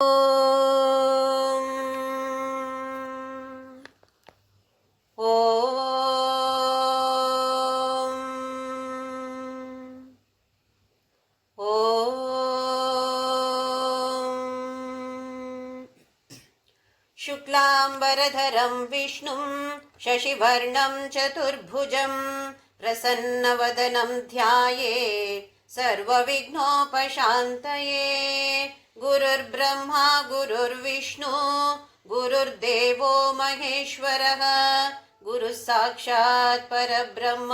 ಓಂ ಓಂ ಓಂ ಶುಕ್ಲಾಂಬರಧರಂ ವಿಷ್ಣುಂ ಶಶಿವರ್ಣಂ ಚತುರ್ಭುಜಂ ಪ್ರಸನ್ನವದನಂ ಧ್ಯಾಯೇತ್ ಸರ್ವವಿಘ್ನೋಪಶಾಂತಯೇ. ಗುರುರ್ಬ್ರಹ್ಮ ಗುರುರ್ವಿಷ್ಣು ಗುರುರ್ದೇವೋ ಮಹೇಶ್ವರಃ ಗುರುಃ ಸಾಕ್ಷಾತ್ ಪರಬ್ರಹ್ಮ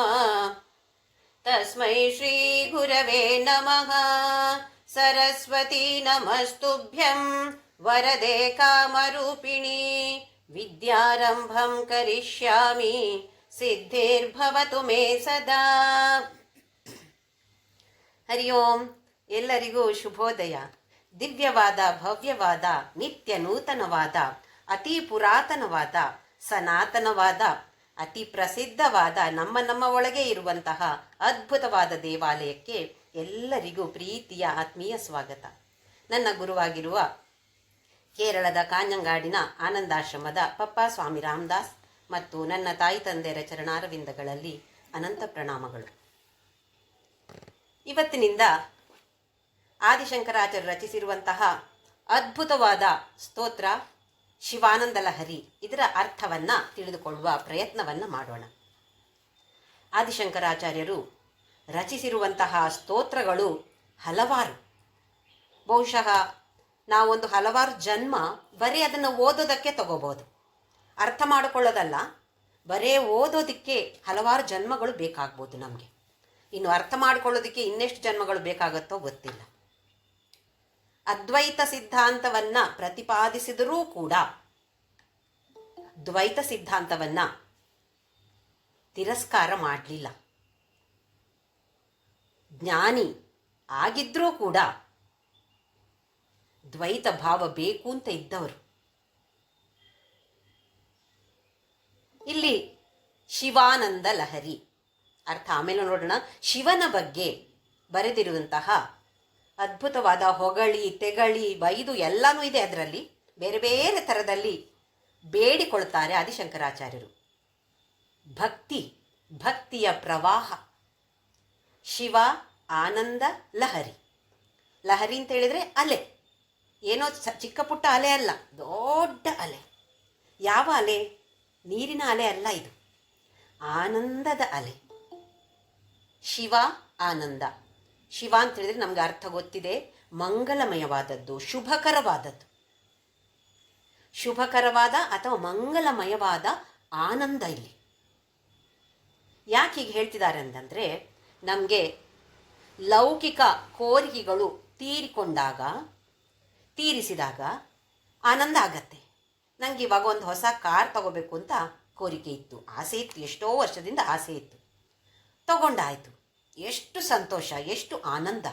ತಸ್ಮೈ ಶ್ರೀ ಗುರವೇ ನಮಃ. ಸರಸ್ವತೀ ನಮಸ್ತುಭ್ಯಂ ವರದೆ ಕಾಮರೂಪಿಣಿ ವಿದ್ಯಾರಂಭಂ ಕರಿಷ್ಯಾಮಿ ಸಿದ್ಧಿರ್ಭವತು ಮೇ ಸದಾ. ಹರಿ ಓಂ. ಎಲ್ಲರಿಗೂ ಶುಭೋದಯ. ದಿವ್ಯವಾದ, ಭವ್ಯವಾದ, ನಿತ್ಯ ನೂತನವಾದ, ಅತಿ ಪುರಾತನವಾದ, ಸನಾತನವಾದ, ಅತಿ ಪ್ರಸಿದ್ಧವಾದ ನಮ್ಮ ಒಳಗೆ ಇರುವಂತಹ ಅದ್ಭುತವಾದ ದೇವಾಲಯಕ್ಕೆ ಎಲ್ಲರಿಗೂ ಪ್ರೀತಿಯ ಆತ್ಮೀಯ ಸ್ವಾಗತ. ನನ್ನ ಗುರುವಾಗಿರುವ ಕೇರಳದ ಕಾಂಜಂಗಾಡಿನ ಆನಂದಾಶ್ರಮದ ಪಪ್ಪ ಸ್ವಾಮಿ ರಾಮದಾಸ್ ಮತ್ತು ನನ್ನ ತಾಯಿ ತಂದೆಯರ ಚರಣಾರವಿಂದಗಳಲ್ಲಿ ಅನಂತ ಪ್ರಣಾಮಗಳು. ಇವತ್ತಿನಿಂದ ಆದಿಶಂಕರಾಚಾರ್ಯರು ರಚಿಸಿರುವಂತಹ ಅದ್ಭುತವಾದ ಸ್ತೋತ್ರ ಶಿವಾನಂದ ಲಹರಿ, ಇದರ ಅರ್ಥವನ್ನು ತಿಳಿದುಕೊಳ್ಳುವ ಪ್ರಯತ್ನವನ್ನು ಮಾಡೋಣ. ಆದಿಶಂಕರಾಚಾರ್ಯರು ರಚಿಸಿರುವಂತಹ ಸ್ತೋತ್ರಗಳು ಹಲವಾರು. ಬಹುಶಃ ನಾವೊಂದು ಹಲವಾರು ಜನ್ಮ ಬರೀ ಅದನ್ನು ಓದೋದಕ್ಕೆ ತಗೋಬೋದು, ಅರ್ಥ ಮಾಡಿಕೊಳ್ಳೋದಲ್ಲ, ಬರೀ ಓದೋದಕ್ಕೆ ಹಲವಾರು ಜನ್ಮಗಳು ಬೇಕಾಗ್ಬೋದು ನಮಗೆ. ಇನ್ನು ಅರ್ಥ ಮಾಡಿಕೊಳ್ಳೋದಕ್ಕೆ ಇನ್ನೆಷ್ಟು ಜನ್ಮಗಳು ಬೇಕಾಗುತ್ತೋ ಗೊತ್ತಿಲ್ಲ. ಅದ್ವೈತ ಸಿದ್ಧಾಂತವನ್ನು ಪ್ರತಿಪಾದಿಸಿದರೂ ಕೂಡ ದ್ವೈತ ಸಿದ್ಧಾಂತವನ್ನು ತಿರಸ್ಕಾರ ಮಾಡಲಿಲ್ಲ. ಜ್ಞಾನಿ ಆಗಿದ್ರೂ ಕೂಡ ದ್ವೈತ ಭಾವ ಬೇಕು ಅಂತ ಇದ್ದವರು. ಇಲ್ಲಿ ಶಿವಾನಂದ ಲಹರಿ ಅರ್ಥ ಆಮೇಲೆ ನೋಡೋಣ. ಶಿವನ ಬಗ್ಗೆ ಬರೆದಿರುವಂತಹ ಅದ್ಭುತವಾದ ಹೊಗಳಿ ತೆಗಳಿ ಬೈದು ಎಲ್ಲನೂ ಇದೆ ಅದರಲ್ಲಿ. ಬೇರೆ ಬೇರೆ ಥರದಲ್ಲಿ ಬೇಡಿಕೊಳ್ತಾರೆ ಆದಿಶಂಕರಾಚಾರ್ಯರು. ಭಕ್ತಿಯ ಪ್ರವಾಹ. ಶಿವ ಆನಂದ ಲಹರಿ. ಲಹರಿ ಅಂತ ಹೇಳಿದರೆ ಅಲೆ, ಏನೋ ಚಿಕ್ಕ ಪುಟ್ಟ ಅಲೆ ಅಲ್ಲ, ದೊಡ್ಡ ಅಲೆ. ಯಾವ ಅಲೆ? ನೀರಿನ ಅಲೆ ಅಲ್ಲ, ಇದು ಆನಂದದ ಅಲೆ. ಶಿವ ಆನಂದ. ಶಿವ ಅಂತ ಹೇಳಿದ್ರೆ ನಮ್ಗೆ ಅರ್ಥ ಗೊತ್ತಿದೆ, ಮಂಗಲಮಯವಾದದ್ದು, ಶುಭಕರವಾದದ್ದು. ಶುಭಕರವಾದ ಅಥವಾ ಮಂಗಲಮಯವಾದ ಆನಂದ ಇಲ್ಲಿ. ಯಾಕೆ ಹೀಗೆ ಹೇಳ್ತಿದ್ದಾರೆ ಅಂತಂದರೆ, ನಮಗೆ ಲೌಕಿಕ ಕೋರಿಕೆಗಳು ತೀರಿಸಿದಾಗ ಆನಂದ ಆಗತ್ತೆ. ನನಗೆ ಇವಾಗ ಒಂದು ಹೊಸ ಕಾರ್ ತಗೋಬೇಕು ಅಂತ ಕೋರಿಕೆ ಇತ್ತು, ಆಸೆ ಇತ್ತು, ಎಷ್ಟೋ ವರ್ಷದಿಂದ ಆಸೆ ಇತ್ತು, ತಗೊಂಡಾಯಿತು. ಎಷ್ಟು ಸಂತೋಷ, ಎಷ್ಟು ಆನಂದ.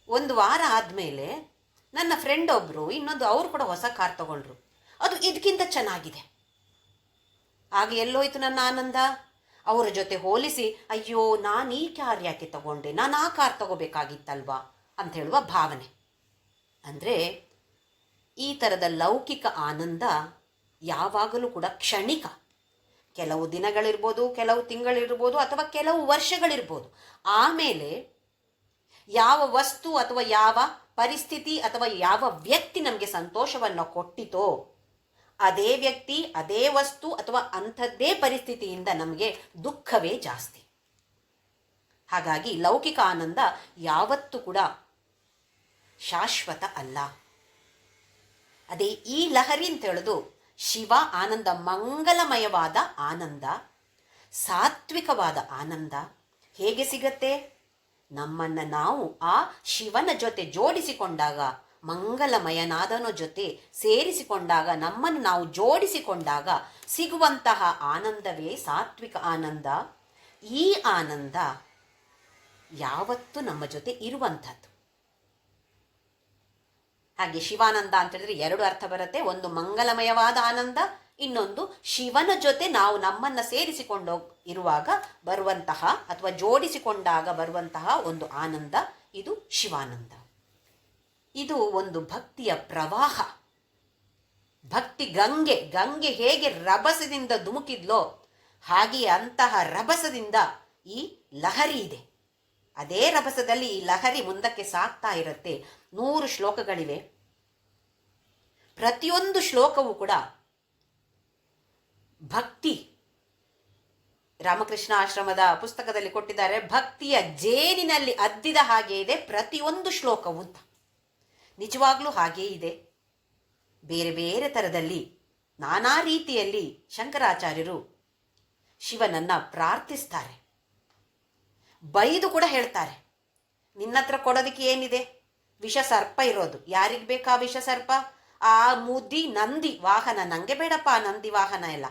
ಒಂದು ವಾರ ಆದಮೇಲೆ ನನ್ನ ಫ್ರೆಂಡ್ ಒಬ್ಬರು ಅವರು ಕೂಡ ಹೊಸ ಕಾರ್ ತಗೊಂಡ್ರು, ಅದು ಇದಕ್ಕಿಂತ ಚೆನ್ನಾಗಿದೆ. ಆಗ ಎಲ್ಲೋಯ್ತು ನನ್ನ ಆನಂದ? ಅವರ ಜೊತೆ ಹೋಲಿಸಿ, ಅಯ್ಯೋ ನಾನು ಈ ಕಾರ್ ಯಾಕೆ ತಗೊಂಡೆ, ನಾನು ಆ ಕಾರ್ ತಗೋಬೇಕಾಗಿತ್ತಲ್ವಾ ಅಂತ ಹೇಳುವ ಭಾವನೆ. ಅಂದರೆ ಈ ಥರದ ಲೌಕಿಕ ಆನಂದ ಯಾವಾಗಲೂ ಕೂಡ ಕ್ಷಣಿಕ. ಕೆಲವು ದಿನಗಳಿರ್ಬೋದು, ಕೆಲವು ತಿಂಗಳಿರ್ಬೋದು, ಅಥವಾ ಕೆಲವು ವರ್ಷಗಳಿರ್ಬೋದು. ಆಮೇಲೆ ಯಾವ ವಸ್ತು ಅಥವಾ ಯಾವ ಪರಿಸ್ಥಿತಿ ಅಥವಾ ಯಾವ ವ್ಯಕ್ತಿ ನಮಗೆ ಸಂತೋಷವನ್ನು ಕೊಟ್ಟಿತೋ ಅದೇ ವ್ಯಕ್ತಿ, ಅದೇ ವಸ್ತು ಅಥವಾ ಅಂಥದ್ದೇ ಪರಿಸ್ಥಿತಿಯಿಂದ ನಮಗೆ ದುಃಖವೇ ಜಾಸ್ತಿ. ಹಾಗಾಗಿ ಲೌಕಿಕ ಆನಂದ ಯಾವತ್ತೂ ಕೂಡ ಶಾಶ್ವತ ಅಲ್ಲ. ಅದೇ ಈ ಲಹರಿ ಅಂತ ಹೇಳೋದು ಶಿವ ಆನಂದ, ಮಂಗಲಮಯವಾದ ಆನಂದ, ಸಾತ್ವಿಕವಾದ ಆನಂದ. ಹೇಗೆ ಸಿಗತ್ತೆ? ನಮ್ಮನ್ನು ನಾವು ಆ ಶಿವನ ಜೊತೆ ಜೋಡಿಸಿಕೊಂಡಾಗ, ಮಂಗಲಮಯನಾದನ ಜೊತೆ ಸೇರಿಸಿಕೊಂಡಾಗ, ನಮ್ಮನ್ನು ನಾವು ಜೋಡಿಸಿಕೊಂಡಾಗ ಸಿಗುವಂತಹ ಆನಂದವೇ ಸಾತ್ವಿಕ ಆನಂದ. ಈ ಆನಂದ ಯಾವತ್ತೂ ನಮ್ಮ ಜೊತೆ ಇರುವಂಥದ್ದು. ಹಾಗೆ ಶಿವಾನಂದ ಅಂತ ಹೇಳಿದ್ರೆ ಎರಡು ಅರ್ಥ ಬರುತ್ತೆ. ಒಂದು ಮಂಗಲಮಯವಾದ ಆನಂದ, ಇನ್ನೊಂದು ಶಿವನ ಜೊತೆ ನಾವು ನಮ್ಮನ್ನು ಸೇರಿಸಿಕೊಂಡು ಇರುವಾಗ ಬರುವಂತಹ ಅಥವಾ ಜೋಡಿಸಿಕೊಂಡಾಗ ಬರುವಂತಹ ಒಂದು ಆನಂದ, ಇದು ಶಿವಾನಂದ. ಇದು ಒಂದು ಭಕ್ತಿಯ ಪ್ರವಾಹ, ಭಕ್ತಿ ಗಂಗೆ. ಗಂಗೆ ಹೇಗೆ ರಭಸದಿಂದ ಧುಮುಕಿದ್ಲೋ ಹಾಗೆಯೇ ಅಂತಹ ರಭಸದಿಂದ ಈ ಲಹರಿ ಇದೆ. ಅದೇ ರಭಸದಲ್ಲಿ ಈ ಲಹರಿ ಮುಂದಕ್ಕೆ ಸಾಗ್ತಾ ಇರುತ್ತೆ. 100 ಶ್ಲೋಕಗಳಿವೆ. ಪ್ರತಿಯೊಂದು ಶ್ಲೋಕವೂ ಕೂಡ ಭಕ್ತಿ. ರಾಮಕೃಷ್ಣ ಆಶ್ರಮದ ಪುಸ್ತಕದಲ್ಲಿ ಕೊಟ್ಟಿದ್ದಾರೆ, ಭಕ್ತಿಯ ಜೇನಿನಲ್ಲಿ ಅದ್ದಿದ ಹಾಗೆ ಇದೆ ಪ್ರತಿಯೊಂದು ಶ್ಲೋಕವು ಅಂತ. ನಿಜವಾಗ್ಲೂ ಹಾಗೇ ಇದೆ. ಬೇರೆ ಬೇರೆ ಥರದಲ್ಲಿ ನಾನಾ ರೀತಿಯಲ್ಲಿ ಶಂಕರಾಚಾರ್ಯರು ಶಿವನನ್ನ ಪ್ರಾರ್ಥಿಸ್ತಾರೆ. ಬೈದು ಕೂಡ ಹೇಳ್ತಾರೆ, ನಿನ್ನತ್ರ ಕೊಡೋದಕ್ಕೆ ಏನಿದೆ? ವಿಷ ಸರ್ಪ ಇರೋದು. ಯಾರಿಗೆ ಬೇಕಾ ವಿಷ ಸರ್ಪ? ಆ ಮುದಿ ನಂದಿ ವಾಹನ, ನಂಗೆ ಬೇಡಪ್ಪ ಆ ನಂದಿ ವಾಹನ ಎಲ್ಲ.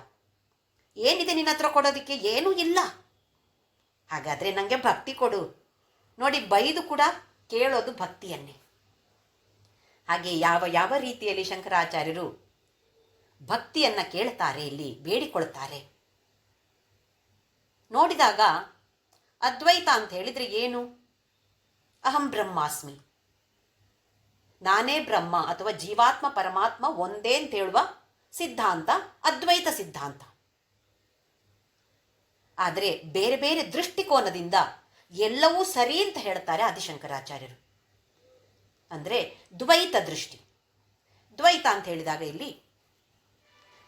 ಏನಿದೆ ನಿನ್ನ ಹತ್ರ ಕೊಡೋದಕ್ಕೆ? ಏನೂ ಇಲ್ಲ. ಹಾಗಾದರೆ ನನಗೆ ಭಕ್ತಿ ಕೊಡು. ನೋಡಿ, ಬೈದು ಕೂಡ ಕೇಳೋದು ಭಕ್ತಿಯನ್ನೇ. ಹಾಗೆ ಯಾವ ಯಾವ ರೀತಿಯಲ್ಲಿ ಶಂಕರಾಚಾರ್ಯರು ಭಕ್ತಿಯನ್ನು ಕೇಳ್ತಾರೆ, ಇಲ್ಲಿ ಬೇಡಿಕೊಳ್ತಾರೆ. ನೋಡಿದಾಗ ಅದ್ವೈತ ಅಂತ ಹೇಳಿದರೆ ಏನು? ಅಹಂ ಬ್ರಹ್ಮಾಸ್ಮಿ, ನಾನೇ ಬ್ರಹ್ಮ ಅಥವಾ ಜೀವಾತ್ಮ ಪರಮಾತ್ಮ ಒಂದೇ ಅಂತ ಹೇಳುವ ಸಿದ್ಧಾಂತ ಅದ್ವೈತ ಸಿದ್ಧಾಂತ. ಆದರೆ ಬೇರೆ ಬೇರೆ ದೃಷ್ಟಿಕೋನದಿಂದ ಎಲ್ಲವೂ ಸರಿ ಅಂತ ಹೇಳ್ತಾರೆ ಆದಿಶಂಕರಾಚಾರ್ಯರು. ಅಂದರೆ ದ್ವೈತ ದೃಷ್ಟಿ. ದ್ವೈತ ಅಂತ ಹೇಳಿದಾಗ ಇಲ್ಲಿ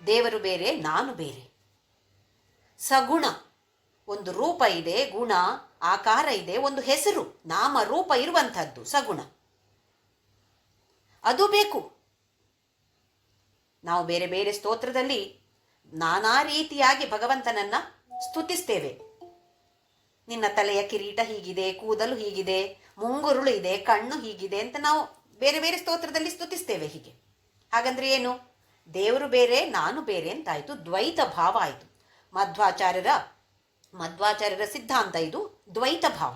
ದೇವರು ಬೇರೆ, ನಾನು ಬೇರೆ. ಸಗುಣ, ಒಂದು ರೂಪ ಇದೆ, ಗುಣ ಆಕಾರ ಇದೆ, ಒಂದು ಹೆಸರು ನಾಮ ರೂಪ ಇರುವಂಥದ್ದು ಸಗುಣ, ಅದು ಬೇಕು. ನಾವು ಬೇರೆ ಬೇರೆ ಸ್ತೋತ್ರದಲ್ಲಿ ನಾನಾ ರೀತಿಯಾಗಿ ಭಗವಂತನನ್ನ ಸ್ತುತಿಸ್ತೇವೆ. ನಿನ್ನ ತಲೆಯ ಕಿರೀಟ ಹೀಗಿದೆ, ಕೂದಲು ಹೀಗಿದೆ, ಮುಂಗುರುಳು ಇದೆ, ಕಣ್ಣು ಹೀಗಿದೆ ಅಂತ ನಾವು ಬೇರೆ ಬೇರೆ ಸ್ತೋತ್ರದಲ್ಲಿ ಸ್ತುತಿಸ್ತೇವೆ. ಹೀಗೆ ಹಾಗಂದ್ರೆ ಏನು? ದೇವರು ಬೇರೆ, ನಾನು ಬೇರೆ ಅಂತಾಯಿತು, ದ್ವೈತ ಭಾವ ಆಯಿತು. ಮಧ್ವಾಚಾರ್ಯರ ಸಿದ್ಧಾಂತ ಇದು ದ್ವೈತ ಭಾವ.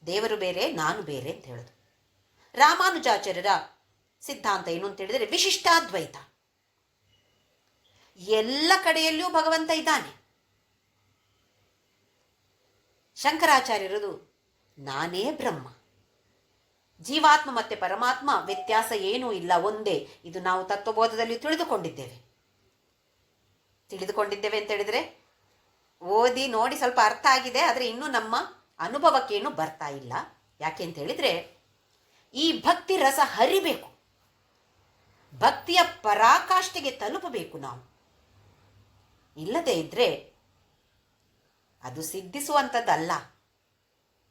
ದೇವರು ಬೇರೆ, ನಾನು ಬೇರೆ ಅಂತ ಹೇಳೋದು. ರಾಮಾನುಜಾಚಾರ್ಯರ ಸಿದ್ಧಾಂತ ಏನು ಅಂತ ಹೇಳಿದರೆ ವಿಶಿಷ್ಟಾದ್ವೈತ. ಎಲ್ಲ ಕಡೆಯಲ್ಲಿಯೂ ಭಗವಂತ ಇದ್ದಾನೆ. ಶಂಕರಾಚಾರ್ಯರದು ನಾನೇ ಬ್ರಹ್ಮ, ಜೀವಾತ್ಮ ಮತ್ತೆ ಪರಮಾತ್ಮ ವ್ಯತ್ಯಾಸ ಏನೂ ಇಲ್ಲ, ಒಂದೇ. ಇದು ನಾವು ತತ್ವಬೋಧದಲ್ಲಿ ತಿಳಿದುಕೊಂಡಿದ್ದೇವೆ ಅಂತ ಹೇಳಿದರೆ ಓದಿ ನೋಡಿ ಸ್ವಲ್ಪ ಅರ್ಥ ಆಗಿದೆ, ಆದರೆ ಇನ್ನೂ ನಮ್ಮ ಅನುಭವಕ್ಕೇನು ಬರ್ತಾ ಇಲ್ಲ. ಯಾಕೆ ಅಂತ ಹೇಳಿದರೆ ಈ ಭಕ್ತಿ ರಸ ಹರಿಬೇಕು, ಭಕ್ತಿಯ ಪರಾಕಾಷ್ಠೆಗೆ ತಲುಪಬೇಕು ನಾವು. ಇಲ್ಲದೇ ಇದ್ದರೆ ಅದು ಸಿದ್ಧಿಸುವಂಥದ್ದಲ್ಲ.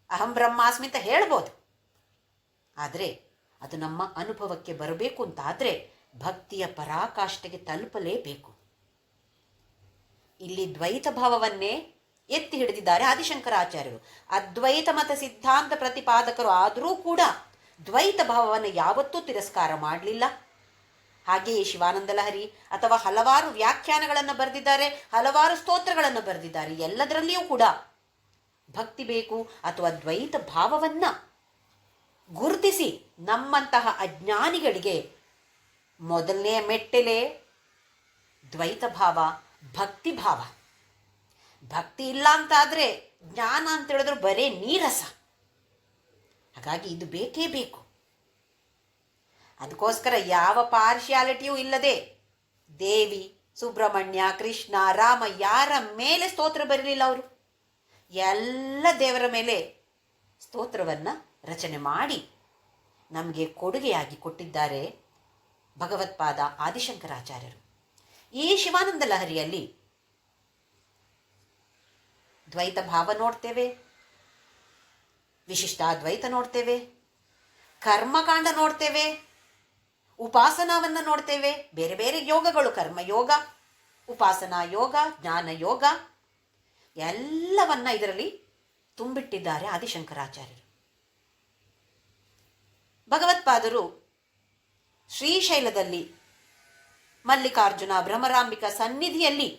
ಅಹಂ ಬ್ರಹ್ಮಾಸ್ಮಿ ಅಂತ ಹೇಳ್ಬೋದು, ಆದರೆ ಅದು ನಮ್ಮ ಅನುಭವಕ್ಕೆ ಬರಬೇಕು ಅಂತ ಆದರೆ ಭಕ್ತಿಯ ಪರಾಕಾಷ್ಠೆಗೆ ತಲುಪಲೇಬೇಕು. ಇಲ್ಲಿ ದ್ವೈತ ಭಾವವನ್ನೇ ಎತ್ತಿ ಹಿಡಿದಿದ್ದಾರೆ ಆದಿಶಂಕರಾಚಾರ್ಯರು. ಅದ್ವೈತ ಮತ ಸಿದ್ಧಾಂತ ಪ್ರತಿಪಾದಕರು ಆದರೂ ಕೂಡ ದ್ವೈತ ಭಾವವನ್ನು ಯಾವತ್ತೂ ತಿರಸ್ಕಾರ ಮಾಡಲಿಲ್ಲ. ಹಾಗೆಯೇ ಶಿವಾನಂದ ಲಹರಿ ಅಥವಾ ಹಲವಾರು ವ್ಯಾಖ್ಯಾನಗಳನ್ನು ಬರೆದಿದ್ದಾರೆ, ಹಲವಾರು ಸ್ತೋತ್ರಗಳನ್ನು ಬರೆದಿದ್ದಾರೆ. ಎಲ್ಲದರಲ್ಲಿಯೂ ಕೂಡ ಭಕ್ತಿ ಬೇಕು ಅಥವಾ ದ್ವೈತ ಭಾವವನ್ನು ಗುರುತಿಸಿ ನಮ್ಮಂತಹ ಅಜ್ಞಾನಿಗಳಿಗೆ ಮೊದಲನೆಯ ಮೆಟ್ಟಲೆ ದ್ವೈತ ಭಾವ, ಭಕ್ತಿ ಭಾವ. ಭಕ್ತಿ ಇಲ್ಲ ಅಂತಾದರೆ ಜ್ಞಾನ ಅಂತ ಹೇಳಿದ್ರು ಬರೇ ನೀರಸ. ಹಾಗಾಗಿ ಇದು ಬೇಕೇ ಬೇಕು. ಅದಕ್ಕೋಸ್ಕರ ಯಾವ ಪಾರ್ಶಿಯಾಲಿಟಿಯೂ ಇಲ್ಲದೆ ದೇವಿ, ಸುಬ್ರಹ್ಮಣ್ಯ, ಕೃಷ್ಣ, ರಾಮ ಯಾರ ಮೇಲೆ ಸ್ತೋತ್ರ ಬರಲಿಲ್ಲ. ಅವರು ಎಲ್ಲ ದೇವರ ಮೇಲೆ ಸ್ತೋತ್ರವನ್ನು ರಚನೆ ಮಾಡಿ ನಮಗೆ ಕೊಡುಗೆಯಾಗಿ ಕೊಟ್ಟಿದ್ದಾರೆ ಭಗವತ್ಪಾದ ಆದಿಶಂಕರಾಚಾರ್ಯರು. ಈ ಶಿವಾನಂದ ಲಹರಿಯಲ್ಲಿ ದ್ವೈತ ಭಾವ ನೋಡ್ತೇವೆ, ವಿಶಿಷ್ಟಾದ್ವೈತ ನೋಡ್ತೇವೆ, ಕರ್ಮಕಾಂಡ ನೋಡ್ತೇವೆ, ಉಪಾಸನಾವನ್ನು ನೋಡ್ತೇವೆ. ಬೇರೆ ಬೇರೆ ಯೋಗಗಳು, ಕರ್ಮಯೋಗ, ಉಪಾಸನಾ ಯೋಗ, ಜ್ಞಾನ ಯೋಗ ಎಲ್ಲವನ್ನ ಇದರಲ್ಲಿ ತುಂಬಿಟ್ಟಿದ್ದಾರೆ ಆದಿಶಂಕರಾಚಾರ್ಯರು. ಭಗವತ್ಪಾದರು ಶ್ರೀಶೈಲದಲ್ಲಿ ಮಲ್ಲಿಕಾರ್ಜುನ ಭ್ರಮರಾಂಬಿಕಾ ಸನ್ನಿಧಿಯಲ್ಲಿ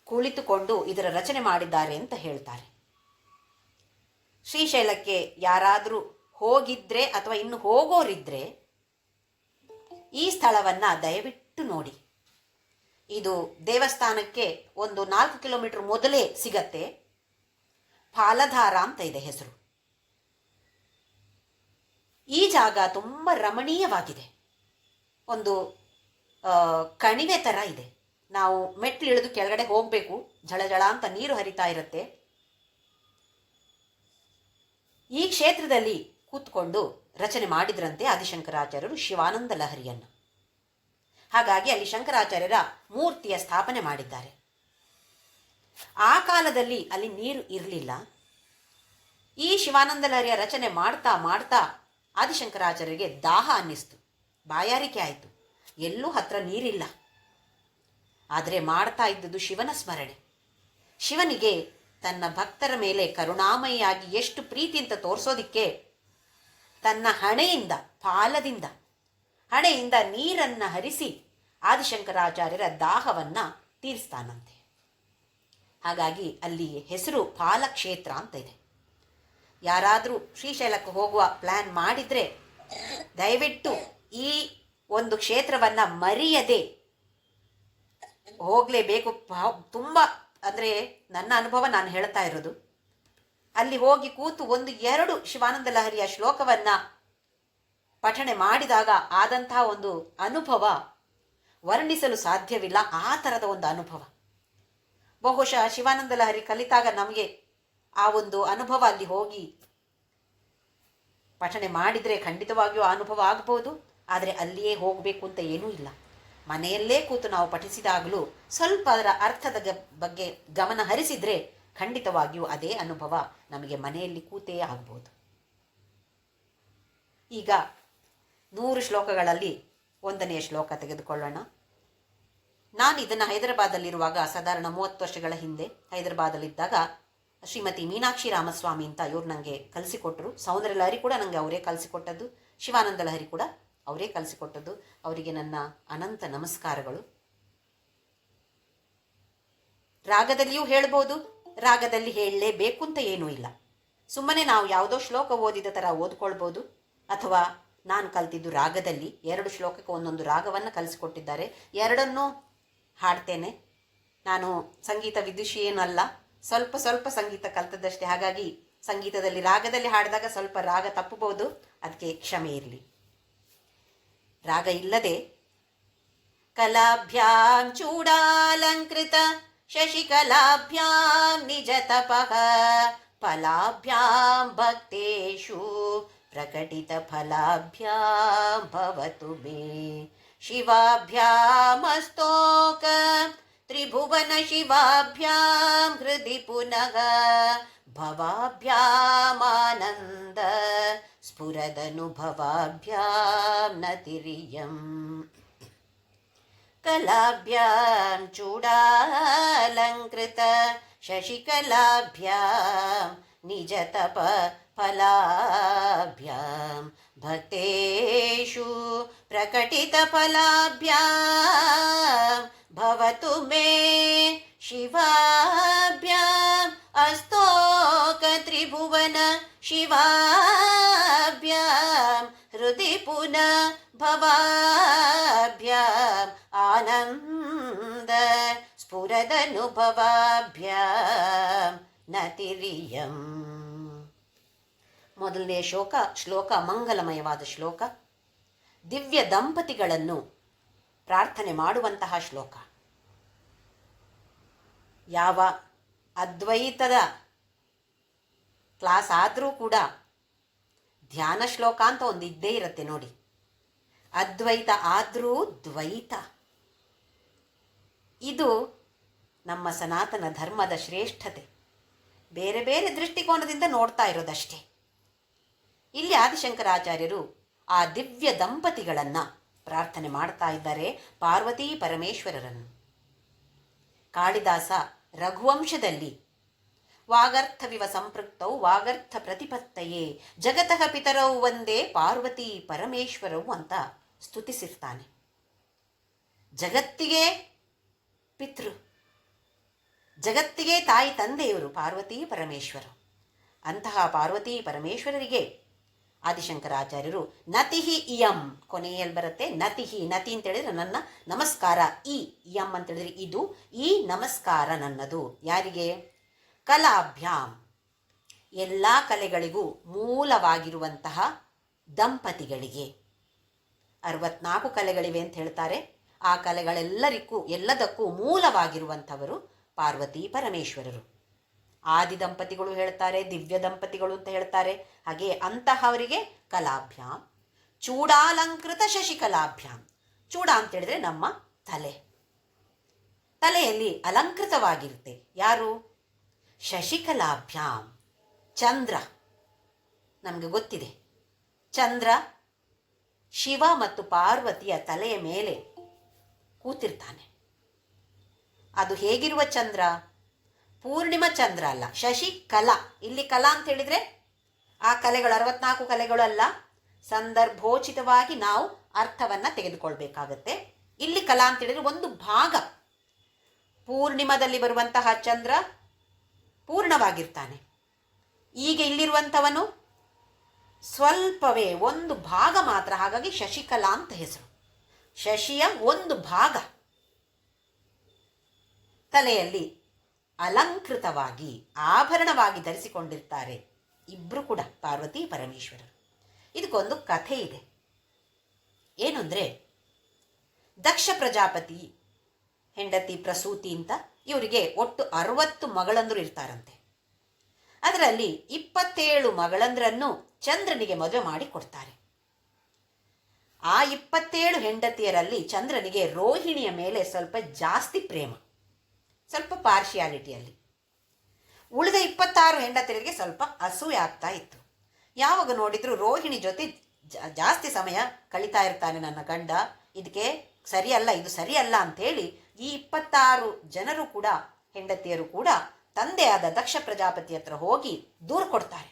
ಕುಳಿತುಕೊಂಡು ಇದರ ರಚನೆ ಮಾಡಿದ್ದಾರೆ ಅಂತ ಹೇಳ್ತಾರೆ. ಶ್ರೀಶೈಲಕ್ಕೆ ಯಾರಾದರೂ ಹೋಗಿದ್ರೆ ಅಥವಾ ಇನ್ನು ಹೋಗೋರಿದ್ರೆ ಈ ಸ್ಥಳವನ್ನು ದಯವಿಟ್ಟು ನೋಡಿ. ಇದು ದೇವಸ್ಥಾನಕ್ಕೆ ಒಂದು 4 ಕಿಲೋಮೀಟರ್ ಮೊದಲೇ ಸಿಗತ್ತೆ. ಫಾಲಧಾರ ಅಂತ ಇದೆ ಹೆಸರು. ಈ ಜಾಗ ತುಂಬ ರಮಣೀಯವಾಗಿದೆ. ಒಂದು ಕಣಿವೆ ಥರ ಇದೆ. ನಾವು ಮೆಟ್ಲು ಇಳಿದು ಕೆಳಗಡೆ ಹೋಗಬೇಕು, ಜಳ ಅಂತ ನೀರು ಹರಿತಾ ಇರುತ್ತೆ. ಈ ಕ್ಷೇತ್ರದಲ್ಲಿ ಕೂತ್ಕೊಂಡು ರಚನೆ ಮಾಡಿದ್ರಂತೆ ಆದಿಶಂಕರಾಚಾರ್ಯರು ಶಿವಾನಂದ ಲಹರಿಯನ್ನು. ಹಾಗಾಗಿ ಅಲ್ಲಿ ಶಂಕರಾಚಾರ್ಯರ ಮೂರ್ತಿಯ ಸ್ಥಾಪನೆ ಮಾಡಿದ್ದಾರೆ. ಆ ಕಾಲದಲ್ಲಿ ಅಲ್ಲಿ ನೀರು ಇರಲಿಲ್ಲ. ಈ ಶಿವಾನಂದ ಲಹರಿಯ ರಚನೆ ಮಾಡ್ತಾ ಮಾಡ್ತಾ ಆದಿಶಂಕರಾಚಾರ್ಯರಿಗೆ ದಾಹ ಅನ್ನಿಸ್ತು, ಬಾಯಾರಿಕೆ ಆಯಿತು. ಎಲ್ಲೂ ಹತ್ರ ನೀರಿಲ್ಲ. ಆದರೆ ಮಾಡ್ತಾ ಇದ್ದುದು ಶಿವನ ಸ್ಮರಣೆ. ಶಿವನಿಗೆ ತನ್ನ ಭಕ್ತರ ಮೇಲೆ ಕರುಣಾಮಯಿಯಾಗಿ ಎಷ್ಟು ಪ್ರೀತಿ ಅಂತ ತೋರಿಸೋದಿಕ್ಕೆ ತನ್ನ ಹಣೆಯಿಂದ ಹಣೆಯಿಂದ ನೀರನ್ನು ಹರಿಸಿ ಆದಿಶಂಕರಾಚಾರ್ಯರ ದಾಹವನ್ನು ತೀರಿಸ್ತಾನಂತೆ. ಹಾಗಾಗಿ ಅಲ್ಲಿ ಹೆಸರು ಪಾಲಕ್ಷೇತ್ರ ಅಂತ ಇದೆ. ಯಾರಾದರೂ ಶ್ರೀಶೈಲಕ್ಕೆ ಹೋಗುವ ಪ್ಲ್ಯಾನ್ ಮಾಡಿದರೆ ದಯವಿಟ್ಟು ಈ ಒಂದು ಕ್ಷೇತ್ರವನ್ನು ಮರೆಯದೆ ಹೋಗಲೇಬೇಕು. ತುಂಬ ಅಂದರೆ ನನ್ನ ಅನುಭವ ನಾನು ಹೇಳ್ತಾ ಇರೋದು. ಅಲ್ಲಿ ಹೋಗಿ ಕೂತು 1-2 ಶಿವಾನಂದ ಲಹರಿಯ ಶ್ಲೋಕವನ್ನು ಪಠಣೆ ಮಾಡಿದಾಗ ಆದಂತಹ ಒಂದು ಅನುಭವ ವರ್ಣಿಸಲು ಸಾಧ್ಯವಿಲ್ಲ. ಆ ಥರದ ಒಂದು ಅನುಭವ ಬಹುಶಃ ಶಿವಾನಂದ ಲಹರಿ ಕಲಿತಾಗ ನಮಗೆ ಆ ಒಂದು ಅನುಭವ ಅಲ್ಲಿ ಹೋಗಿ ಪಠಣೆ ಮಾಡಿದರೆ ಖಂಡಿತವಾಗಿಯೂ ಆ ಅನುಭವ ಆಗ್ಬೋದು. ಆದರೆ ಅಲ್ಲಿಯೇ ಹೋಗಬೇಕು ಅಂತ ಏನೂ ಇಲ್ಲ. ಮನೆಯಲ್ಲೇ ಕೂತು ನಾವು ಪಠಿಸಿದಾಗಲೂ ಸ್ವಲ್ಪ ಅದರ ಅರ್ಥದ ಬಗ್ಗೆ ಗಮನ ಹರಿಸಿದರೆ ಖಂಡಿತವಾಗಿಯೂ ಅದೇ ಅನುಭವ ನಮಗೆ ಮನೆಯಲ್ಲಿ ಕೂತೇ ಆಗ್ಬೋದು. ಈಗ 100 ಶ್ಲೋಕಗಳಲ್ಲಿ 1ನೆಯ ಶ್ಲೋಕ ತೆಗೆದುಕೊಳ್ಳೋಣ. ನಾನು ಇದನ್ನು ಹೈದರಾಬಾದಲ್ಲಿರುವಾಗ ಸಾಧಾರಣ 30 ವರ್ಷಗಳ ಹಿಂದೆ ಹೈದರಾಬಾದಲ್ಲಿದ್ದಾಗ ಶ್ರೀಮತಿ ಮೀನಾಕ್ಷಿ ರಾಮಸ್ವಾಮಿ ಅಂತ ಇವ್ರು ನನಗೆ ಕಲಿಸಿಕೊಟ್ರು. ಸೌಂದರ್ಯ ಲಹರಿ ಕೂಡ ನನಗೆ ಅವರೇ ಕಲಿಸಿಕೊಟ್ಟದ್ದು, ಶಿವಾನಂದ ಲಹರಿ ಕೂಡ ಅವರೇ ಕಲಿಸಿಕೊಟ್ಟದ್ದು. ಅವರಿಗೆ ನನ್ನ ಅನಂತ ನಮಸ್ಕಾರಗಳು. ರಾಗದಲ್ಲಿಯೂ ಹೇಳ್ಬೋದು, ರಾಗದಲ್ಲಿ ಹೇಳಲೇಬೇಕು ಅಂತ ಏನೂ ಇಲ್ಲ. ಸುಮ್ಮನೆ ನಾವು ಯಾವುದೋ ಶ್ಲೋಕ ಓದಿದ ಥರ ಓದ್ಕೊಳ್ಬೋದು. ಅಥವಾ ನಾನು ಕಲ್ತಿದ್ದು ರಾಗದಲ್ಲಿ 2 ಶ್ಲೋಕಕ್ಕೆ ಒಂದೊಂದು ರಾಗವನ್ನು ಕಲಿಸಿಕೊಟ್ಟಿದ್ದಾರೆ. 2ನ್ನೂ ಹಾಡ್ತೇನೆ. ನಾನು ಸಂಗೀತ ವಿದುಷಿ ಏನಲ್ಲ, ಸ್ವಲ್ಪ ಸಂಗೀತ ಕಲ್ತದ್ದಷ್ಟೇ. ಹಾಗಾಗಿ ಸಂಗೀತದಲ್ಲಿ ರಾಗದಲ್ಲಿ ಹಾಡಿದಾಗ ಸ್ವಲ್ಪ ರಾಗ ತಪ್ಪಬಹುದು, ಅದಕ್ಕೆ ಕ್ಷಮೆ ಇರಲಿ. ರಾಗ ಇಲ್ಲದೆ ಕಲಾಭ್ಯಾಂ ಚೂಡಾಲಂಕೃತ ಶಶಿಕಲಾಭ್ಯಾಂ ನಿಜ ತಪಃ ಫಲಾಭ್ಯಾಂ ಭಕ್ತೇಷು ಪ್ರಕಟಿತ ಫಲಾಭ್ಯಾಂ ಭವತು ಮೇ ಶಿವಾಭ್ಯಾಮಸ್ತೋಕ ತ್ರಿಭುವನ ಶಿವಾಭ್ಯಾಂ ಹೃದಿ ಪುನಃ ಭವಾಭ್ಯಾಮಾನಂದ ಸ್ಫುರದನುಭವಾಭ್ಯಾಂ ನತಿರಿಯಂ ಕಲಾಭ್ಯಾಂ ಚೂಡಾಲಂಕೃತ ಶಶಿಕಲಾಭ್ಯಾಂ ನಿಜ ತಪ ಫಲಾಭ್ಯಾಂ ಭಕ್ತೇಷು ಪ್ರಕಟಿತ ಫಲಾಭ್ಯಾಂ ಭವತು ಮೇ ಶಿವಾಭ್ಯಾಂ ಅಸ್ತೋಕ ತ್ರಿಭುವನ ಶಿವಾಭ್ಯಾಂ ಹೃದಿ ಪುನಃ ಭವಾಭ್ಯಾಂ ಆನಂದ ಸ್ಫುರದನುಭವಾಭ್ಯಾಂ ನತಿರಿಯಂ. ಮೊದಲನೇ ಶ್ಲೋಕ ಮಂಗಲಮಯವಾದ ಶ್ಲೋಕ. ದಿವ್ಯ ದಂಪತಿಗಳನ್ನು ಪ್ರಾರ್ಥನೆ ಮಾಡುವಂತಹ ಶ್ಲೋಕ. ಯಾವ ಅದ್ವೈತದ ಕ್ಲಾಸ್ ಆದರೂ ಕೂಡ ಧ್ಯಾನ ಶ್ಲೋಕ ಅಂತ ಒಂದು ಇದ್ದೇ ಇರುತ್ತೆ ನೋಡಿ. ಅದ್ವೈತ ಆದರೂ ದ್ವೈತ, ಇದು ನಮ್ಮ ಸನಾತನ ಧರ್ಮದ ಶ್ರೇಷ್ಠತೆ. ಬೇರೆ ಬೇರೆ ದೃಷ್ಟಿಕೋನದಿಂದ ನೋಡ್ತಾ ಇರೋದಷ್ಟೇ. ಇಲ್ಲಿ ಆದಿಶಂಕರಾಚಾರ್ಯರು ಆ ದಿವ್ಯ ದಂಪತಿಗಳನ್ನು ಪ್ರಾರ್ಥನೆ ಮಾಡ್ತಾ ಇದ್ದಾರೆ, ಪಾರ್ವತೀ ಪರಮೇಶ್ವರರನ್ನು. ಕಾಳಿದಾಸ ರಘುವಂಶದಲ್ಲಿ ವಾಗರ್ಥವಿವ ಸಂಪೃಕ್ತೌ ವಾಗರ್ಥ ಪ್ರತಿಪತ್ತಯೇ ಜಗತಃ ಪಿತರೌ ಒಂದೇ ಪಾರ್ವತೀ ಪರಮೇಶ್ವರವು ಅಂತ ಸ್ತುತಿಸಿರ್ತಾನೆ. ಜಗತ್ತಿಗೆ ಪಿತೃ, ಜಗತ್ತಿಗೆ ತಾಯಿ ತಂದೆಯವರು ಪಾರ್ವತೀ ಪರಮೇಶ್ವರ. ಅಂತಹ ಪಾರ್ವತೀ ಪರಮೇಶ್ವರರಿಗೆ ಆದಿಶಂಕರಾಚಾರ್ಯರು ನತಿಹಿ ಇಯಂ, ಕೊನೆಯಲ್ಲಿ ಬರುತ್ತೆ ನತಿಹಿ. ನತಿ ಅಂತೇಳಿದ್ರೆ ನನ್ನ ನಮಸ್ಕಾರ, ಇಯಂ ಅಂತೇಳಿದ್ರೆ ಇದು, ಈ ನಮಸ್ಕಾರ ನನ್ನದು. ಯಾರಿಗೆ? ಕಲಾಭ್ಯಾಂ, ಎಲ್ಲ ಕಲೆಗಳಿಗೂ ಮೂಲವಾಗಿರುವಂತಹ ದಂಪತಿಗಳಿಗೆ. 64 ಕಲೆಗಳಿವೆ ಅಂತ ಹೇಳ್ತಾರೆ. ಆ ಎಲ್ಲದಕ್ಕೂ ಮೂಲವಾಗಿರುವಂಥವರು ಪಾರ್ವತಿ ಪರಮೇಶ್ವರರು. ಆದಿ ದಂಪತಿಗಳು ಹೇಳ್ತಾರೆ, ದಿವ್ಯ ದಂಪತಿಗಳು ಅಂತ ಹೇಳ್ತಾರೆ. ಹಾಗೆ ಅಂತಹವರಿಗೆ ಕಲಾಭ್ಯಾಂ, ಚೂಡಾಲಂಕೃತ ಶಶಿಕಲಾಭ್ಯಾಂ. ಚೂಡ ಅಂತ ಹೇಳಿದ್ರೆ ನಮ್ಮ ತಲೆಯಲ್ಲಿ ಅಲಂಕೃತವಾಗಿರುತ್ತೆ. ಯಾರು? ಶಶಿಕಲಾಭ್ಯಾಂ, ಚಂದ್ರ. ನಮಗೆ ಗೊತ್ತಿದೆ, ಚಂದ್ರ ಶಿವ ಮತ್ತು ಪಾರ್ವತಿಯ ತಲೆಯ ಮೇಲೆ ಕೂತಿರ್ತಾನೆ. ಅದು ಹೇಗಿರುವ ಚಂದ್ರ? ಪೂರ್ಣಿಮಾ ಚಂದ್ರ ಅಲ್ಲ, ಶಶಿಕಲಾ. ಇಲ್ಲಿ ಕಲಾ ಅಂತ ಹೇಳಿದ್ರೆ ಆ ಕಲೆಗಳು 64 ಕಲೆಗಳು ಅಲ್ಲ, ಸಂದರ್ಭೋಚಿತವಾಗಿ ನಾವು ಅರ್ಥವನ್ನು ತೆಗೆದುಕೊಳ್ಬೇಕಾಗತ್ತೆ. ಇಲ್ಲಿ ಕಲಾ ಅಂತ ಹೇಳಿದ್ರೆ ಒಂದು ಭಾಗ. ಪೂರ್ಣಿಮದಲ್ಲಿ ಬರುವಂತಹ ಚಂದ್ರ ಪೂರ್ಣವಾಗಿರ್ತಾನೆ. ಈಗ ಇಲ್ಲಿರುವಂಥವನು ಸ್ವಲ್ಪವೇ ಒಂದು ಭಾಗ ಮಾತ್ರ. ಹಾಗಾಗಿ ಶಶಿಕಲಾ ಅಂತ ಹೆಸರು. ಶಶಿಯ ಒಂದು ಭಾಗ ತಲೆಯಲ್ಲಿ ಅಲಂಕೃತವಾಗಿ ಆಭರಣವಾಗಿ ಧರಿಸಿಕೊಂಡಿರ್ತಾರೆ. ಇಬ್ಬರು ಕೂಡ ಪಾರ್ವತಿ ಪರಮೇಶ್ವರರು. ಇದಕ್ಕೊಂದು ಕಥೆ ಇದೆ. ಏನು ಅಂದರೆ, ದಕ್ಷ ಪ್ರಜಾಪತಿ ಹೆಂಡತಿ ಪ್ರಸೂತಿ ಅಂತ ಇವರಿಗೆ ಒಟ್ಟು 60 ಮಗಳಂದರು ಇರ್ತಾರಂತೆ. ಅದರಲ್ಲಿ 27 ಮಗಳಂದ್ರನ್ನು ಚಂದ್ರನಿಗೆ ಮದುವೆ ಮಾಡಿ ಕೊಡ್ತಾರೆ. ಆ 27 ಹೆಂಡತಿಯರಲ್ಲಿ ಚಂದ್ರನಿಗೆ ರೋಹಿಣಿಯ ಮೇಲೆ ಸ್ವಲ್ಪ ಜಾಸ್ತಿ ಪ್ರೇಮ, ಸ್ವಲ್ಪ ಪಾರ್ಶಿಯಾಲಿಟಿಯಲ್ಲಿ. ಉಳಿದ 26 ಹೆಂಡತಿಯರಿಗೆ ಸ್ವಲ್ಪ ಅಸೂಯೆ ಆಗ್ತಾ ಇತ್ತು. ಯಾವಾಗ ನೋಡಿದ್ರು ರೋಹಿಣಿ ಜೊತೆ ಜಾಸ್ತಿ ಸಮಯ ಕಳೀತಾ ಇರ್ತಾನೆ ನನ್ನ ಗಂಡ, ಇದಕ್ಕೆ ಸರಿಯಲ್ಲ, ಇದು ಸರಿಯಲ್ಲ ಅಂಥೇಳಿ ಈ 26 ಜನರು ಕೂಡ, ಹೆಂಡತಿಯರು ಕೂಡ ತಂದೆಯಾದ ದಕ್ಷ ಪ್ರಜಾಪತಿ ಹತ್ರ ಹೋಗಿ ದೂರು ಕೊಡ್ತಾರೆ.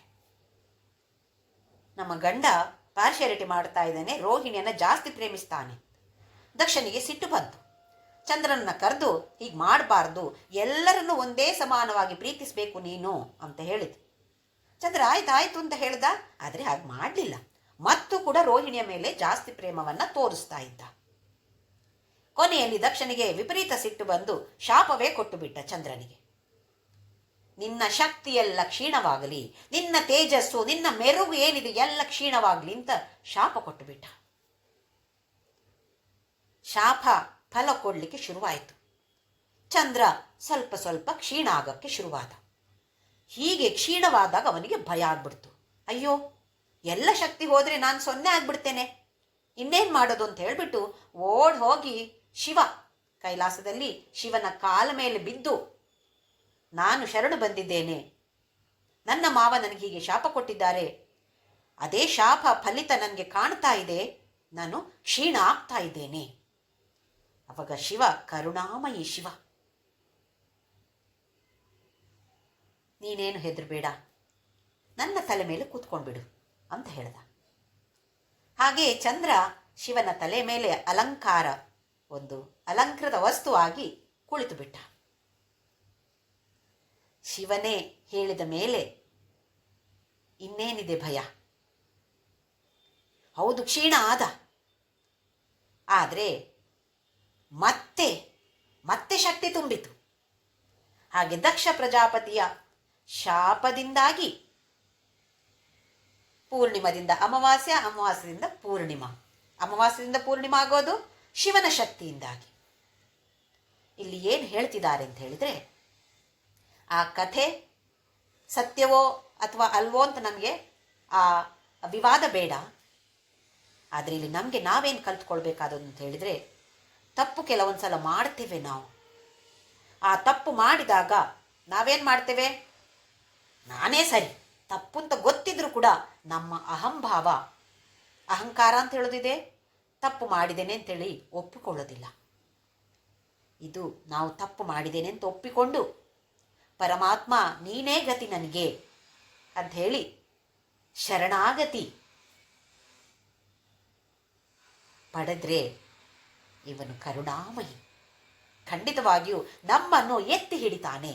ನಮ್ಮ ಗಂಡ ಪಾರ್ಶಿಯಾಲಿಟಿ ಮಾಡ್ತಾ ಇದ್ದಾನೆ, ರೋಹಿಣಿಯನ್ನು ಜಾಸ್ತಿ ಪ್ರೇಮಿಸ್ತಾನೆ. ದಕ್ಷನಿಗೆ ಸಿಟ್ಟು ಬಂತು. ಚಂದ್ರನನ್ನ ಕರೆದು, ಹೀಗೆ ಮಾಡಬಾರ್ದು, ಎಲ್ಲರನ್ನೂ ಒಂದೇ ಸಮಾನವಾಗಿ ಪ್ರೀತಿಸಬೇಕು ನೀನು ಅಂತ ಹೇಳಿದ. ಚಂದ್ರ ಆಯ್ತು ಅಂತ ಹೇಳ್ದ. ಆದರೆ ಹಾಗೆ ಮಾಡಲಿಲ್ಲ. ಮತ್ತು ಕೂಡ ರೋಹಿಣಿಯ ಮೇಲೆ ಜಾಸ್ತಿ ಪ್ರೇಮವನ್ನು ತೋರಿಸ್ತಾ ಇದ್ದ. ಕೊನೆಯಲ್ಲಿ ದಕ್ಷನಿಗೆ ವಿಪರೀತ ಸಿಟ್ಟು ಬಂದು ಶಾಪವೇ ಕೊಟ್ಟು ಬಿಟ್ಟ ಚಂದ್ರನಿಗೆ. ನಿನ್ನ ಶಕ್ತಿ ಎಲ್ಲ ಕ್ಷೀಣವಾಗಲಿ, ನಿನ್ನ ತೇಜಸ್ಸು, ನಿನ್ನ ಮೆರುಗು ಏನಿದೆ ಎಲ್ಲ ಕ್ಷೀಣವಾಗಲಿ ಅಂತ ಶಾಪ ಕೊಟ್ಟು ಬಿಟ್ಟ. ಶಾಪ ಫಲ ಕೊಡಲಿಕ್ಕೆ ಶುರುವಾಯಿತು. ಚಂದ್ರ ಸ್ವಲ್ಪ ಸ್ವಲ್ಪ ಕ್ಷೀಣ ಆಗಕ್ಕೆ ಶುರುವಾದ. ಹೀಗೆ ಕ್ಷೀಣವಾದಾಗ ಅವನಿಗೆ ಭಯ ಆಗ್ಬಿಡ್ತು. ಅಯ್ಯೋ, ಎಲ್ಲ ಶಕ್ತಿ ಹೋದರೆ ನಾನು 0 ಆಗ್ಬಿಡ್ತೇನೆ, ಇನ್ನೇನು ಮಾಡೋದು ಅಂತ ಹೇಳಿಬಿಟ್ಟು ಓಡ್ ಹೋಗಿ ಕೈಲಾಸದಲ್ಲಿ ಶಿವನ ಕಾಲ ಮೇಲೆ ಬಿದ್ದು, ನಾನು ಶರಣು ಬಂದಿದ್ದೇನೆ, ನನ್ನ ಮಾವ ನನಗೆ ಹೀಗೆ ಶಾಪ ಕೊಟ್ಟಿದ್ದಾರೆ, ಅದೇ ಶಾಪ ಫಲಿತ ನನಗೆ ಕಾಣ್ತಾ ಇದೆ, ನಾನು ಕ್ಷೀಣ ಆಗ್ತಾ ಇದ್ದೇನೆ. ಅವಾಗ ಶಿವ, ಕರುಣಾಮಯಿ ಶಿವ, ನೀನೇನು ಹೆದರಬೇಡ, ನನ್ನ ತಲೆ ಮೇಲೆ ಕೂತ್ಕೊಂಡ್ಬಿಡು ಅಂತ ಹೇಳ್ದ. ಹಾಗೆ ಚಂದ್ರ ಶಿವನ ತಲೆ ಮೇಲೆ ಒಂದು ಅಲಂಕೃತ ವಸ್ತುವಾಗಿ ಕುಳಿತು ಬಿಟ್ಟ. ಶಿವನೇ ಹೇಳಿದ ಮೇಲೆ ಇನ್ನೇನಿದೆ ಭಯ? ಹೌದು, ಕ್ಷೀಣ ಆದ. ಆದರೆ ಮತ್ತೆ ಶಕ್ತಿ ತುಂಬಿತು. ಹಾಗೆ ದಕ್ಷ ಪ್ರಜಾಪತಿಯ ಶಾಪದಿಂದಾಗಿ ಪೂರ್ಣಿಮದಿಂದ ಅಮಾವಾಸ್ಯ, ಅಮಾವಾಸ್ಯದಿಂದ ಪೂರ್ಣಿಮಾ, ಅಮಾವಾಸ್ಯದಿಂದ ಪೂರ್ಣಿಮಾ ಆಗೋದು ಶಿವನ ಶಕ್ತಿಯಿಂದಾಗಿ. ಇಲ್ಲಿ ಏನು ಹೇಳ್ತಿದ್ದಾರೆ ಅಂತ ಹೇಳಿದರೆ, ಆ ಕಥೆ ಸತ್ಯವೋ ಅಥವಾ ಅಲ್ವೋ ಅಂತ ನಮಗೆ ಆ ವಿವಾದ ಬೇಡ. ಆದರೆ ಇಲ್ಲಿ ನಮಗೆ ನಾವೇನು ಕಲ್ತ್ಕೊಳ್ಬೇಕಾದದ್ದು ಅಂತ ಹೇಳಿದರೆ, ತಪ್ಪು ಕೆಲವೊಂದು ಸಲ ಮಾಡ್ತೇವೆ ನಾವು. ಆ ತಪ್ಪು ಮಾಡಿದಾಗ ನಾವೇನು ಮಾಡ್ತೇವೆ? ನಾನೇ ಸರಿ, ತಪ್ಪು ಅಂತ ಗೊತ್ತಿದ್ರೂ ಕೂಡ ನಮ್ಮ ಅಹಂಭಾವ, ಅಹಂಕಾರ ಅಂತ ಹೇಳೋದಿದೆ, ತಪ್ಪು ಮಾಡಿದ್ದೇನೆ ಅಂತೇಳಿ ಒಪ್ಪಿಕೊಳ್ಳೋದಿಲ್ಲ. ಇದು ನಾವು ತಪ್ಪು ಮಾಡಿದ್ದೇನೆ ಅಂತ ಒಪ್ಪಿಕೊಂಡು, ಪರಮಾತ್ಮ ನೀನೇ ಗತಿ ನನಗೆ ಅಂತ ಹೇಳಿ ಶರಣಾಗತಿ ಪಡೆದ್ರೆ ಇವನು ಕರುಣಾಮಯಿ, ಖಂಡಿತವಾಗಿಯೂ ನಮ್ಮನ್ನು ಎತ್ತಿ ಹಿಡಿತಾನೆ.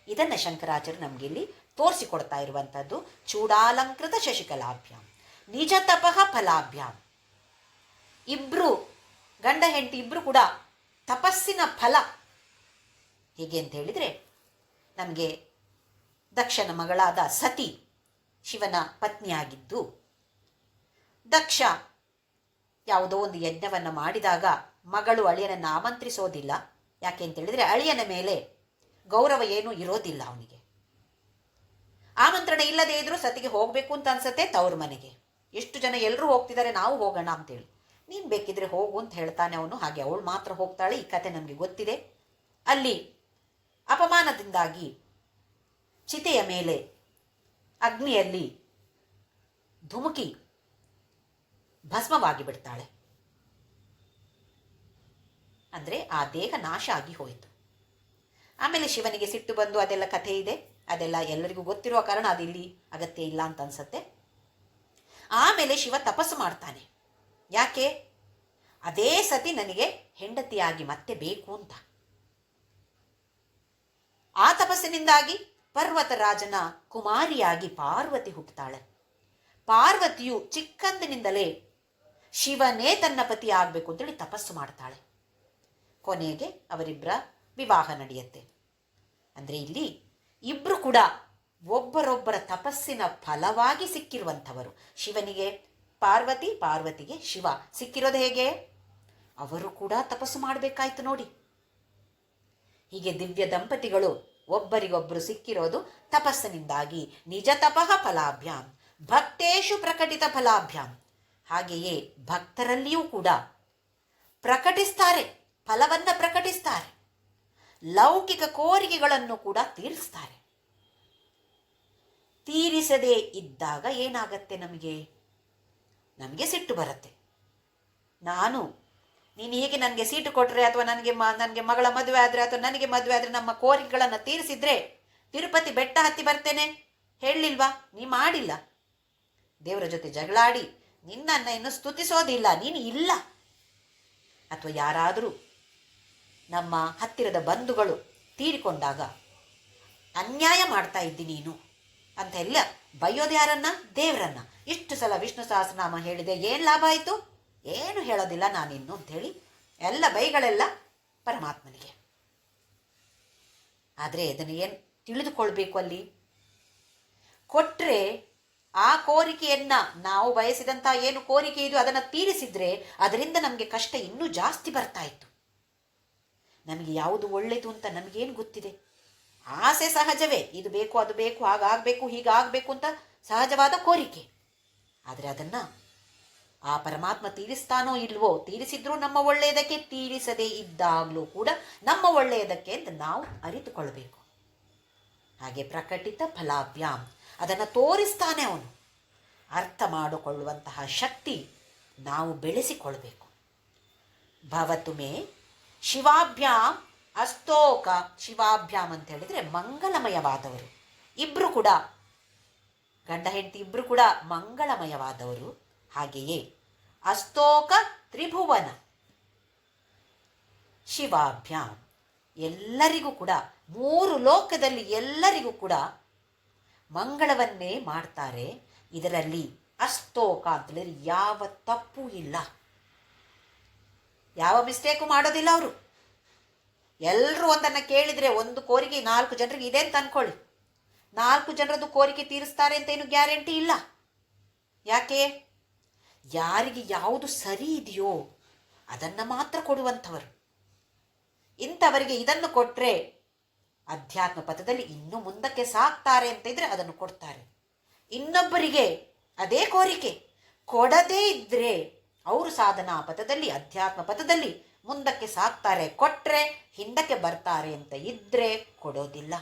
ಇದನ್ನು ಶಂಕರಾಚಾರ್ಯ ನಮಗಿಲ್ಲಿ ತೋರಿಸಿಕೊಡ್ತಾ ಇರುವಂಥದ್ದು. ಚೂಡಾಲಂಕೃತ ಶಶಿಕಲಾಭ್ಯಾಂ ನಿಜ ತಪಃ ಫಲಾಭ್ಯಾಂ. ಇಬ್ಬರು ಗಂಡ ಹೆಂಡತಿ ಇಬ್ಬರು ಕೂಡ ತಪಸ್ಸಿನ ಫಲ. ಹೇಗೆ ಅಂತ ಹೇಳಿದರೆ, ನಮಗೆ ದಕ್ಷನ ಮಗಳಾದ ಸತಿ ಶಿವನ ಪತ್ನಿಯಾಗಿದ್ದು, ದಕ್ಷ ಯಾವುದೋ ಒಂದು ಯಜ್ಞವನ್ನು ಮಾಡಿದಾಗ ಮಗಳು ಅಳಿಯನನ್ನು ಆಮಂತ್ರಿಸೋದಿಲ್ಲ. ಯಾಕೆ ಅಂತೇಳಿದರೆ ಅಳಿಯನ ಮೇಲೆ ಗೌರವ ಏನೂ ಇರೋದಿಲ್ಲ ಅವನಿಗೆ. ಆಮಂತ್ರಣ ಇಲ್ಲದೇ ಇದ್ರೂ ಸತಿಗೆ ಹೋಗಬೇಕು ಅಂತ ಅನ್ಸತ್ತೆ ತವ್ರ ಮನೆಗೆ. ಎಷ್ಟು ಜನ ಎಲ್ಲರೂ ಹೋಗ್ತಿದ್ದಾರೆ, ನಾವು ಹೋಗೋಣ ಅಂತೇಳಿ. ನೀನು ಬೇಕಿದ್ರೆ ಹೋಗು ಅಂತ ಹೇಳ್ತಾನೆ ಅವನು. ಹಾಗೆ ಅವಳು ಮಾತ್ರ ಹೋಗ್ತಾಳೆ. ಈ ಕತೆ ನಮಗೆ ಗೊತ್ತಿದೆ. ಅಲ್ಲಿ ಅಪಮಾನದಿಂದಾಗಿ ಚಿತೆಯ ಮೇಲೆ ಅಗ್ನಿಯಲ್ಲಿ ಧುಮುಕಿ ಭಸ್ಮವಾಗಿ ಬಿಡ್ತಾಳೆ. ಅಂದರೆ ಆ ದೇಹ ನಾಶ ಆಗಿ ಹೋಯಿತು. ಆಮೇಲೆ ಶಿವನಿಗೆ ಸಿಟ್ಟು ಬಂದು ಅದೆಲ್ಲ ಕಥೆ ಇದೆ. ಅದೆಲ್ಲ ಎಲ್ಲರಿಗೂ ಗೊತ್ತಿರುವ ಕಾರಣ ಅದಿಲ್ಲಿ ಅಗತ್ಯ ಇಲ್ಲ ಅಂತ ಅನ್ಸತ್ತೆ. ಆಮೇಲೆ ಶಿವ ತಪಸ್ಸು ಮಾಡ್ತಾನೆ. ಯಾಕೆ? ಅದೇ ಸತಿ ನನಗೆ ಹೆಂಡತಿಯಾಗಿ ಮತ್ತೆ ಬೇಕು ಅಂತ. ಆ ತಪಸ್ಸಿನಿಂದಾಗಿ ಪರ್ವತರಾಜನ ಕುಮಾರಿಯಾಗಿ ಪಾರ್ವತಿ ಹುಟ್ಟುತ್ತಾಳೆ. ಪಾರ್ವತಿಯು ಚಿಕ್ಕಂದಿನಿಂದಲೇ ಶಿವನೇ ತನ್ನ ಪತಿ ಆಗಬೇಕು ಅಂತೇಳಿ ತಪಸ್ಸು ಮಾಡ್ತಾಳೆ. ಕೊನೆಗೆ ಅವರಿಬ್ಬರ ವಿವಾಹ ನಡೆಯುತ್ತೆ. ಅಂದರೆ ಇಲ್ಲಿ ಇಬ್ಬರು ಕೂಡ ಒಬ್ಬರೊಬ್ಬರ ತಪಸ್ಸಿನ ಫಲವಾಗಿ ಸಿಕ್ಕಿರುವಂಥವರು. ಶಿವನಿಗೆ ಪಾರ್ವತಿ, ಪಾರ್ವತಿಗೆ ಶಿವ ಸಿಕ್ಕಿರೋದು ಹೇಗೆ? ಅವರು ಕೂಡ ತಪಸ್ಸು ಮಾಡಬೇಕಾಯ್ತು ನೋಡಿ. ಹೀಗೆ ದಿವ್ಯ ದಂಪತಿಗಳು ಒಬ್ಬರಿಗೊಬ್ಬರು ಸಿಕ್ಕಿರೋದು ತಪಸ್ಸಿನಿಂದಾಗಿ. ನಿಜ ತಪಃ ಫಲಾಭ್ಯಾಂ ಭಕ್ತೇಶು ಪ್ರಕಟಿತ ಫಲಾಭ್ಯಾಂ. ಹಾಗೆಯೇ ಭಕ್ತರಲ್ಲಿಯೂ ಕೂಡ ಪ್ರಕಟಿಸ್ತಾರೆ, ಫಲವನ್ನು ಪ್ರಕಟಿಸ್ತಾರೆ, ಲೌಕಿಕ ಕೋರಿಕೆಗಳನ್ನು ಕೂಡ ತೀರಿಸ್ತಾರೆ. ತೀರಿಸದೇ ಇದ್ದಾಗ ಏನಾಗತ್ತೆ? ನಮಗೆ ಸಿಟ್ಟು ಬರುತ್ತೆ. ನೀನು ಹೀಗೆ ನನಗೆ ಸೀಟು ಕೊಟ್ಟರೆ ಅಥವಾ ನನಗೆ ಮಗಳ ಮದುವೆ ಆದರೆ ಅಥವಾ ನನಗೆ ಮದುವೆ ಆದರೆ ನಮ್ಮ ಕೋರಿಕೆಗಳನ್ನು ತೀರಿಸಿದ್ರೆ ತಿರುಪತಿ ಬೆಟ್ಟ ಹತ್ತಿ ಬರ್ತೇನೆ ಹೇಳಲಿಲ್ವಾ? ನೀ ಮಾಡಿಲ್ಲ. ದೇವರ ಜೊತೆ ಜಗಳಾಡಿ ನಿನ್ನನ್ನು ಇನ್ನು ಸ್ತುತಿಸೋದಿಲ್ಲ, ನೀನು ಇಲ್ಲ. ಅಥವಾ ಯಾರಾದರೂ ನಮ್ಮ ಹತ್ತಿರದ ಬಂಧುಗಳು ತೀರಿಕೊಂಡಾಗ ಅನ್ಯಾಯ ಮಾಡ್ತಾ ಇದ್ದಿ ನೀನು ಅಂತ ಎಲ್ಲ ಬೈಯೋದು ಯಾರನ್ನ? ದೇವರನ್ನ. ಇಷ್ಟು ಸಲ ವಿಷ್ಣು ಸಹಸ್ರನಾಮ ಹೇಳಿದೆ, ಏನು ಲಾಭ ಆಯಿತು? ಏನು ಹೇಳೋದಿಲ್ಲ ನಾನಿನ್ನು ಅಂಥೇಳಿ ಎಲ್ಲ ಬೈಗಳೆಲ್ಲ ಪರಮಾತ್ಮನಿಗೆ. ಆದರೆ ಅದನ್ನು ಏನು ತಿಳಿದುಕೊಳ್ಬೇಕು? ಅಲ್ಲಿ ಕೊಟ್ಟರೆ ಆ ಕೋರಿಕೆಯನ್ನು ನಾವು ಬಯಸಿದಂಥ ಏನು ಕೋರಿಕೆ ಇದು ಅದನ್ನು ತೀರಿಸಿದ್ರೆ ಅದರಿಂದ ನಮಗೆ ಕಷ್ಟ ಇನ್ನೂ ಜಾಸ್ತಿ ಬರ್ತಾ ಇತ್ತು. ನಮಗೆ ಯಾವುದು ಒಳ್ಳೆಯದು ಅಂತ ನಮಗೇನು ಗೊತ್ತಿದೆ? ಆಸೆ ಸಹಜವೇ, ಇದು ಬೇಕು ಅದು ಬೇಕು ಹಾಗಾಗಬೇಕು ಹೀಗಾಗಬೇಕು ಅಂತ ಸಹಜವಾದ ಕೋರಿಕೆ. ಆದರೆ ಅದನ್ನು ಆ ಪರಮಾತ್ಮ ತೀರಿಸ್ತಾನೋ ಇಲ್ವೋ? ತೀರಿಸಿದ್ರೂ ನಮ್ಮ ಒಳ್ಳೆಯದಕ್ಕೆ, ತೀರಿಸದೇ ಇದ್ದಾಗಲೂ ಕೂಡ ನಮ್ಮ ಒಳ್ಳೆಯದಕ್ಕೆ ಅಂತ ನಾವು ಅರಿತುಕೊಳ್ಬೇಕು. ಹಾಗೆ ಪ್ರಕಟಿತ ಫಲಾಭ್ಯಾಂ ಅದನ್ನು ತೋರಿಸ್ತಾನೆ ಅವನು. ಅರ್ಥ ಮಾಡಿಕೊಳ್ಳುವಂತಹ ಶಕ್ತಿ ನಾವು ಬೆಳೆಸಿಕೊಳ್ಬೇಕು. ಭವತು ಮೇ ಶಿವಾಭ್ಯಾಂ ಅಸ್ತೋಕ. ಶಿವಾಭ್ಯಾಂ ಅಂತ ಹೇಳಿದರೆ ಮಂಗಳಮಯವಾದವರು. ಇಬ್ಬರು ಕೂಡ ಗಂಡ ಹೆಂಡತಿ ಇಬ್ಬರು ಕೂಡ ಮಂಗಳಮಯವಾದವರು. ಹಾಗೆಯೇ ಅಸ್ತೋಕ ತ್ರಿಭುವನ ಶಿವಾಭ್ಯಾಂ ಎಲ್ಲರಿಗೂ ಕೂಡ, ಮೂರು ಲೋಕದಲ್ಲಿ ಎಲ್ಲರಿಗೂ ಕೂಡ ಮಂಗಳವನ್ನೇ ಮಾಡ್ತಾರೆ. ಇದರಲ್ಲಿ ಅಸ್ತೋಕ ಅಂತೇಳಿದ್ರೆ ಯಾವ ತಪ್ಪು ಇಲ್ಲ, ಯಾವ ಮಿಸ್ಟೇಕು ಮಾಡೋದಿಲ್ಲ ಅವರು. ಎಲ್ಲರೂ ಒಂದನ್ನು ಕೇಳಿದರೆ ಒಂದು ಕೋರಿಕೆ 4 ಜನರಿಗೆ ಇದೆ ಅಂತ ಅಂದ್ಕೊಳ್ಳಿ, 4 ಜನರದ್ದು ಕೋರಿಕೆ ತೀರಿಸ್ತಾರೆ ಅಂತ ಏನು ಗ್ಯಾರಂಟಿ ಇಲ್ಲ. ಯಾಕೆ? ಯಾರಿಗೆ ಯಾವುದು ಸರಿ ಇದೆಯೋ ಅದನ್ನು ಮಾತ್ರ ಕೊಡುವಂಥವರು. ಇಂಥವರಿಗೆ ಇದನ್ನು ಕೊಟ್ಟರೆ ಅಧ್ಯಾತ್ಮ ಪಥದಲ್ಲಿ ಇನ್ನೂ ಮುಂದಕ್ಕೆ ಸಾಕ್ತಾರೆ ಅಂತ ಇದ್ರೆ ಅದನ್ನು ಕೊಡ್ತಾರೆ. ಇನ್ನೊಬ್ಬರಿಗೆ ಅದೇ ಕೋರಿಕೆ ಕೊಡದೇ ಇದ್ದರೆ ಅವರು ಸಾಧನಾ ಪಥದಲ್ಲಿ ಅಧ್ಯಾತ್ಮ ಪಥದಲ್ಲಿ ಮುಂದಕ್ಕೆ ಸಾಕ್ತಾರೆ. ಕೊಟ್ಟರೆ ಹಿಂದಕ್ಕೆ ಬರ್ತಾರೆ ಅಂತ ಇದ್ದರೆ ಕೊಡೋದಿಲ್ಲ.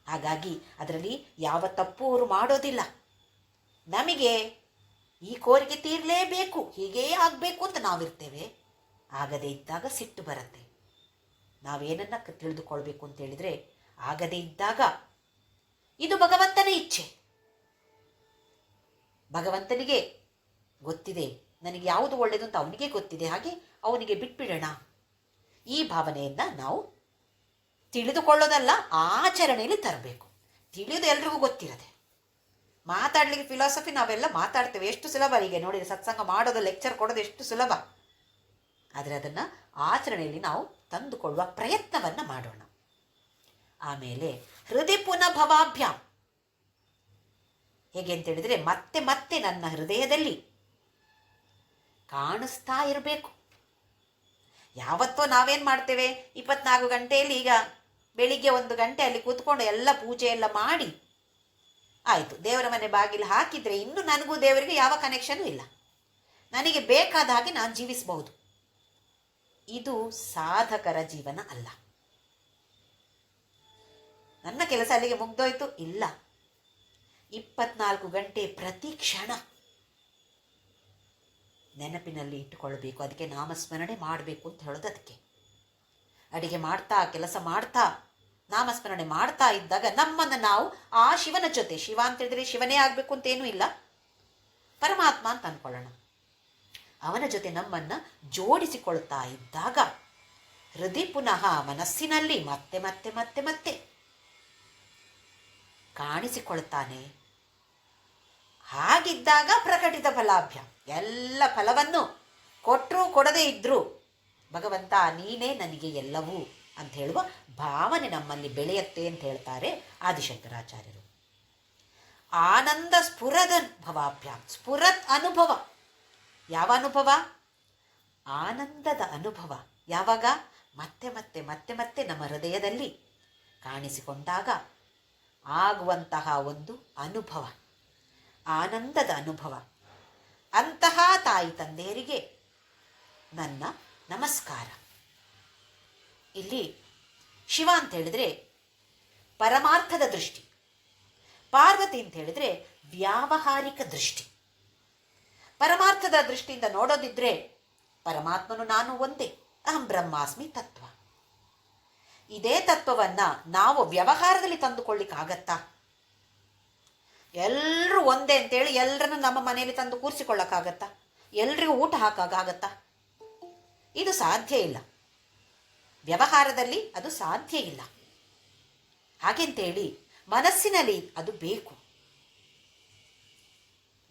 ಹಾಗಾಗಿ ಅದರಲ್ಲಿ ಯಾವ ತಪ್ಪು ಅವರು ಮಾಡೋದಿಲ್ಲ. ನಮಗೆ ಈ ಕೋರಿಕೆ ತೀರಲೇಬೇಕು, ಹೀಗೇ ಆಗಬೇಕು ಅಂತ ನಾವಿರ್ತೇವೆ. ಆಗದೇ ಇದ್ದಾಗ ಸಿಟ್ಟು ಬರುತ್ತೆ. ನಾವೇನನ್ನ ತಿಳಿದುಕೊಳ್ಬೇಕು ಅಂತೇಳಿದರೆ, ಆಗದೇ ಇದ್ದಾಗ ಇದು ಭಗವಂತನ ಇಚ್ಛೆ, ಭಗವಂತನಿಗೆ ಗೊತ್ತಿದೆ, ನನಗೆ ಯಾವುದು ಒಳ್ಳೆಯದು ಅಂತ ಅವನಿಗೆ ಗೊತ್ತಿದೆ, ಹಾಗೆ ಅವನಿಗೆ ಬಿಟ್ಬಿಡೋಣ. ಈ ಭಾವನೆಯನ್ನು ನಾವು ತಿಳಿದುಕೊಳ್ಳೋದಲ್ಲ, ಆಚರಣೆಯಲ್ಲಿ ತರಬೇಕು. ತಿಳಿಯೋದು ಎಲ್ರಿಗೂ ಗೊತ್ತಿರದೆ ಮಾತಾಡಲಿಕ್ಕೆ ಫಿಲಾಸಫಿ ನಾವೆಲ್ಲ ಮಾತಾಡ್ತೇವೆ, ಎಷ್ಟು ಸುಲಭ. ಈಗ ನೋಡಿ, ಸತ್ಸಂಗ ಮಾಡೋದು, ಲೆಕ್ಚರ್ ಕೊಡೋದು ಎಷ್ಟು ಸುಲಭ. ಆದರೆ ಅದನ್ನು ಆಚರಣೆಯಲ್ಲಿ ನಾವು ತಂದುಕೊಳ್ಳುವ ಪ್ರಯತ್ನವನ್ನು ಮಾಡೋಣ. ಆಮೇಲೆ ಹೃದಯ ಪುನಃ ಭವಾಭ್ಯಾಂ. ಹೇಗೆ ಅಂತೇಳಿದರೆ ಮತ್ತೆ ಮತ್ತೆ ನನ್ನ ಹೃದಯದಲ್ಲಿ ಕಾಣಿಸ್ತಾ ಇರಬೇಕು. ಯಾವತ್ತೋ ನಾವೇನು ಮಾಡ್ತೇವೆ, 24 ಗಂಟೆಯಲ್ಲಿ ಈಗ ಬೆಳಿಗ್ಗೆ 1 ಗಂಟೆ ಅಲ್ಲಿ ಕೂತ್ಕೊಂಡು ಎಲ್ಲ ಪೂಜೆ ಎಲ್ಲ ಮಾಡಿ ಆಯಿತು, ದೇವರ ಮನೆ ಬಾಗಿಲು ಹಾಕಿದರೆ ಇನ್ನು ನನಗೂ ದೇವರಿಗೆ ಯಾವ ಕನೆಕ್ಷನೂ ಇಲ್ಲ, ನನಗೆ ಬೇಕಾದ ಹಾಗೆ ನಾನು ಜೀವಿಸಬಹುದು. ಇದು ಸಾಧಕರ ಜೀವನ ಅಲ್ಲ. ನನ್ನ ಕೆಲಸ ಅಲ್ಲಿಗೆ ಮುಗ್ದೋಯ್ತು ಇಲ್ಲ, 24 ಗಂಟೆ ಪ್ರತಿ ಕ್ಷಣ ನೆನಪಿನಲ್ಲಿ ಇಟ್ಟುಕೊಳ್ಬೇಕು. ಅದಕ್ಕೆ ನಾಮಸ್ಮರಣೆ ಮಾಡಬೇಕು ಅಂತ ಹೇಳೋದು. ಅದಕ್ಕೆ ಅಡಿಗೆ ಮಾಡ್ತಾ ಕೆಲಸ ಮಾಡ್ತಾ ನಾಮಸ್ಮರಣೆ ಮಾಡ್ತಾ ಇದ್ದಾಗ ನಮ್ಮನ್ನು ನಾವು ಆ ಶಿವನ ಜೊತೆ, ಶಿವ ಅಂತ ಹೇಳಿದ್ರೆ ಶಿವನೇ ಆಗಬೇಕು ಅಂತೇನೂ ಇಲ್ಲ, ಪರಮಾತ್ಮ ಅಂತ ಅಂದ್ಕೊಳ್ಳೋಣ, ಅವನ ಜೊತೆ ನಮ್ಮನ್ನು ಜೋಡಿಸಿಕೊಳ್ತಾ ಇದ್ದಾಗ ಹೃದಯ ಪುನಃ ಮನಸ್ಸಿನಲ್ಲಿ ಮತ್ತೆ ಮತ್ತೆ ಮತ್ತೆ ಮತ್ತೆ ಕಾಣಿಸಿಕೊಳ್ತಾನೆ. ಹಾಗಿದ್ದಾಗ ಪ್ರಕಟಿತ ಫಲಾಭ್ಯ, ಎಲ್ಲ ಫಲವನ್ನು ಕೊಟ್ಟರೂ ಕೊಡದೇ ಇದ್ದರೂ ಭಗವಂತ ನೀನೇ ನನಗೆ ಎಲ್ಲವೂ ಅಂತ ಹೇಳುವ ಭಾವನೆ ನಮ್ಮಲ್ಲಿ ಬೆಳೆಯುತ್ತೆ ಅಂತ ಹೇಳ್ತಾರೆ ಆದಿಶಂಕರಾಚಾರ್ಯರು. ಆನಂದ ಸ್ಫುರದನುಭವಾಭ್ಯಾಮ್, ಸ್ಫುರತ್ ಅನುಭವ. ಯಾವ ಅನುಭವ? ಆನಂದದ ಅನುಭವ. ಯಾವಾಗ? ಮತ್ತೆ ಮತ್ತೆ ಮತ್ತೆ ಮತ್ತೆ ನಮ್ಮ ಹೃದಯದಲ್ಲಿ ಕಾಣಿಸಿಕೊಂಡಾಗ ಆಗುವಂತಹ ಒಂದು ಅನುಭವ, ಆನಂದದ ಅನುಭವ. ಅಂತಹ ತಾಯಿ ತಂದೆಯರಿಗೆ ನನ್ನ ನಮಸ್ಕಾರ. ಇಲ್ಲಿ ಶಿವ ಅಂತ ಹೇಳಿದರೆ ಪರಮಾರ್ಥದ ದೃಷ್ಟಿ, ಪಾರ್ವತಿ ಅಂತ ಹೇಳಿದರೆ ವ್ಯಾವಹಾರಿಕ ದೃಷ್ಟಿ. ಪರಮಾರ್ಥದ ದೃಷ್ಟಿಯಿಂದ ನೋಡೋದಿದ್ರೆ ಪರಮಾತ್ಮನು ನಾನು ಒಂದೇ, ಅಹಂ ಬ್ರಹ್ಮಾಸ್ಮಿ ತತ್ವ. ಇದೇ ತತ್ವವನ್ನು ನಾವು ವ್ಯವಹಾರದಲ್ಲಿ ತಂದುಕೊಳ್ಳಿಕ್ಕಾಗತ್ತಾ? ಎಲ್ಲರೂ ಒಂದೇ ಅಂತೇಳಿ ಎಲ್ಲರನ್ನು ನಮ್ಮ ಮನೆಯಲ್ಲಿ ತಂದು ಕೂರಿಸಿಕೊಳ್ಳಕ್ಕಾಗತ್ತಾ? ಎಲ್ರಿಗೂ ಊಟ ಹಾಕಾಗತ್ತಾ? ಇದು ಸಾಧ್ಯ ಇಲ್ಲ. ವ್ಯವಹಾರದಲ್ಲಿ ಅದು ಸಾಧ್ಯ ಇಲ್ಲ. ಹಾಗೆಂತೇಳಿ ಮನಸ್ಸಿನಲ್ಲಿ ಅದು ಬೇಕು,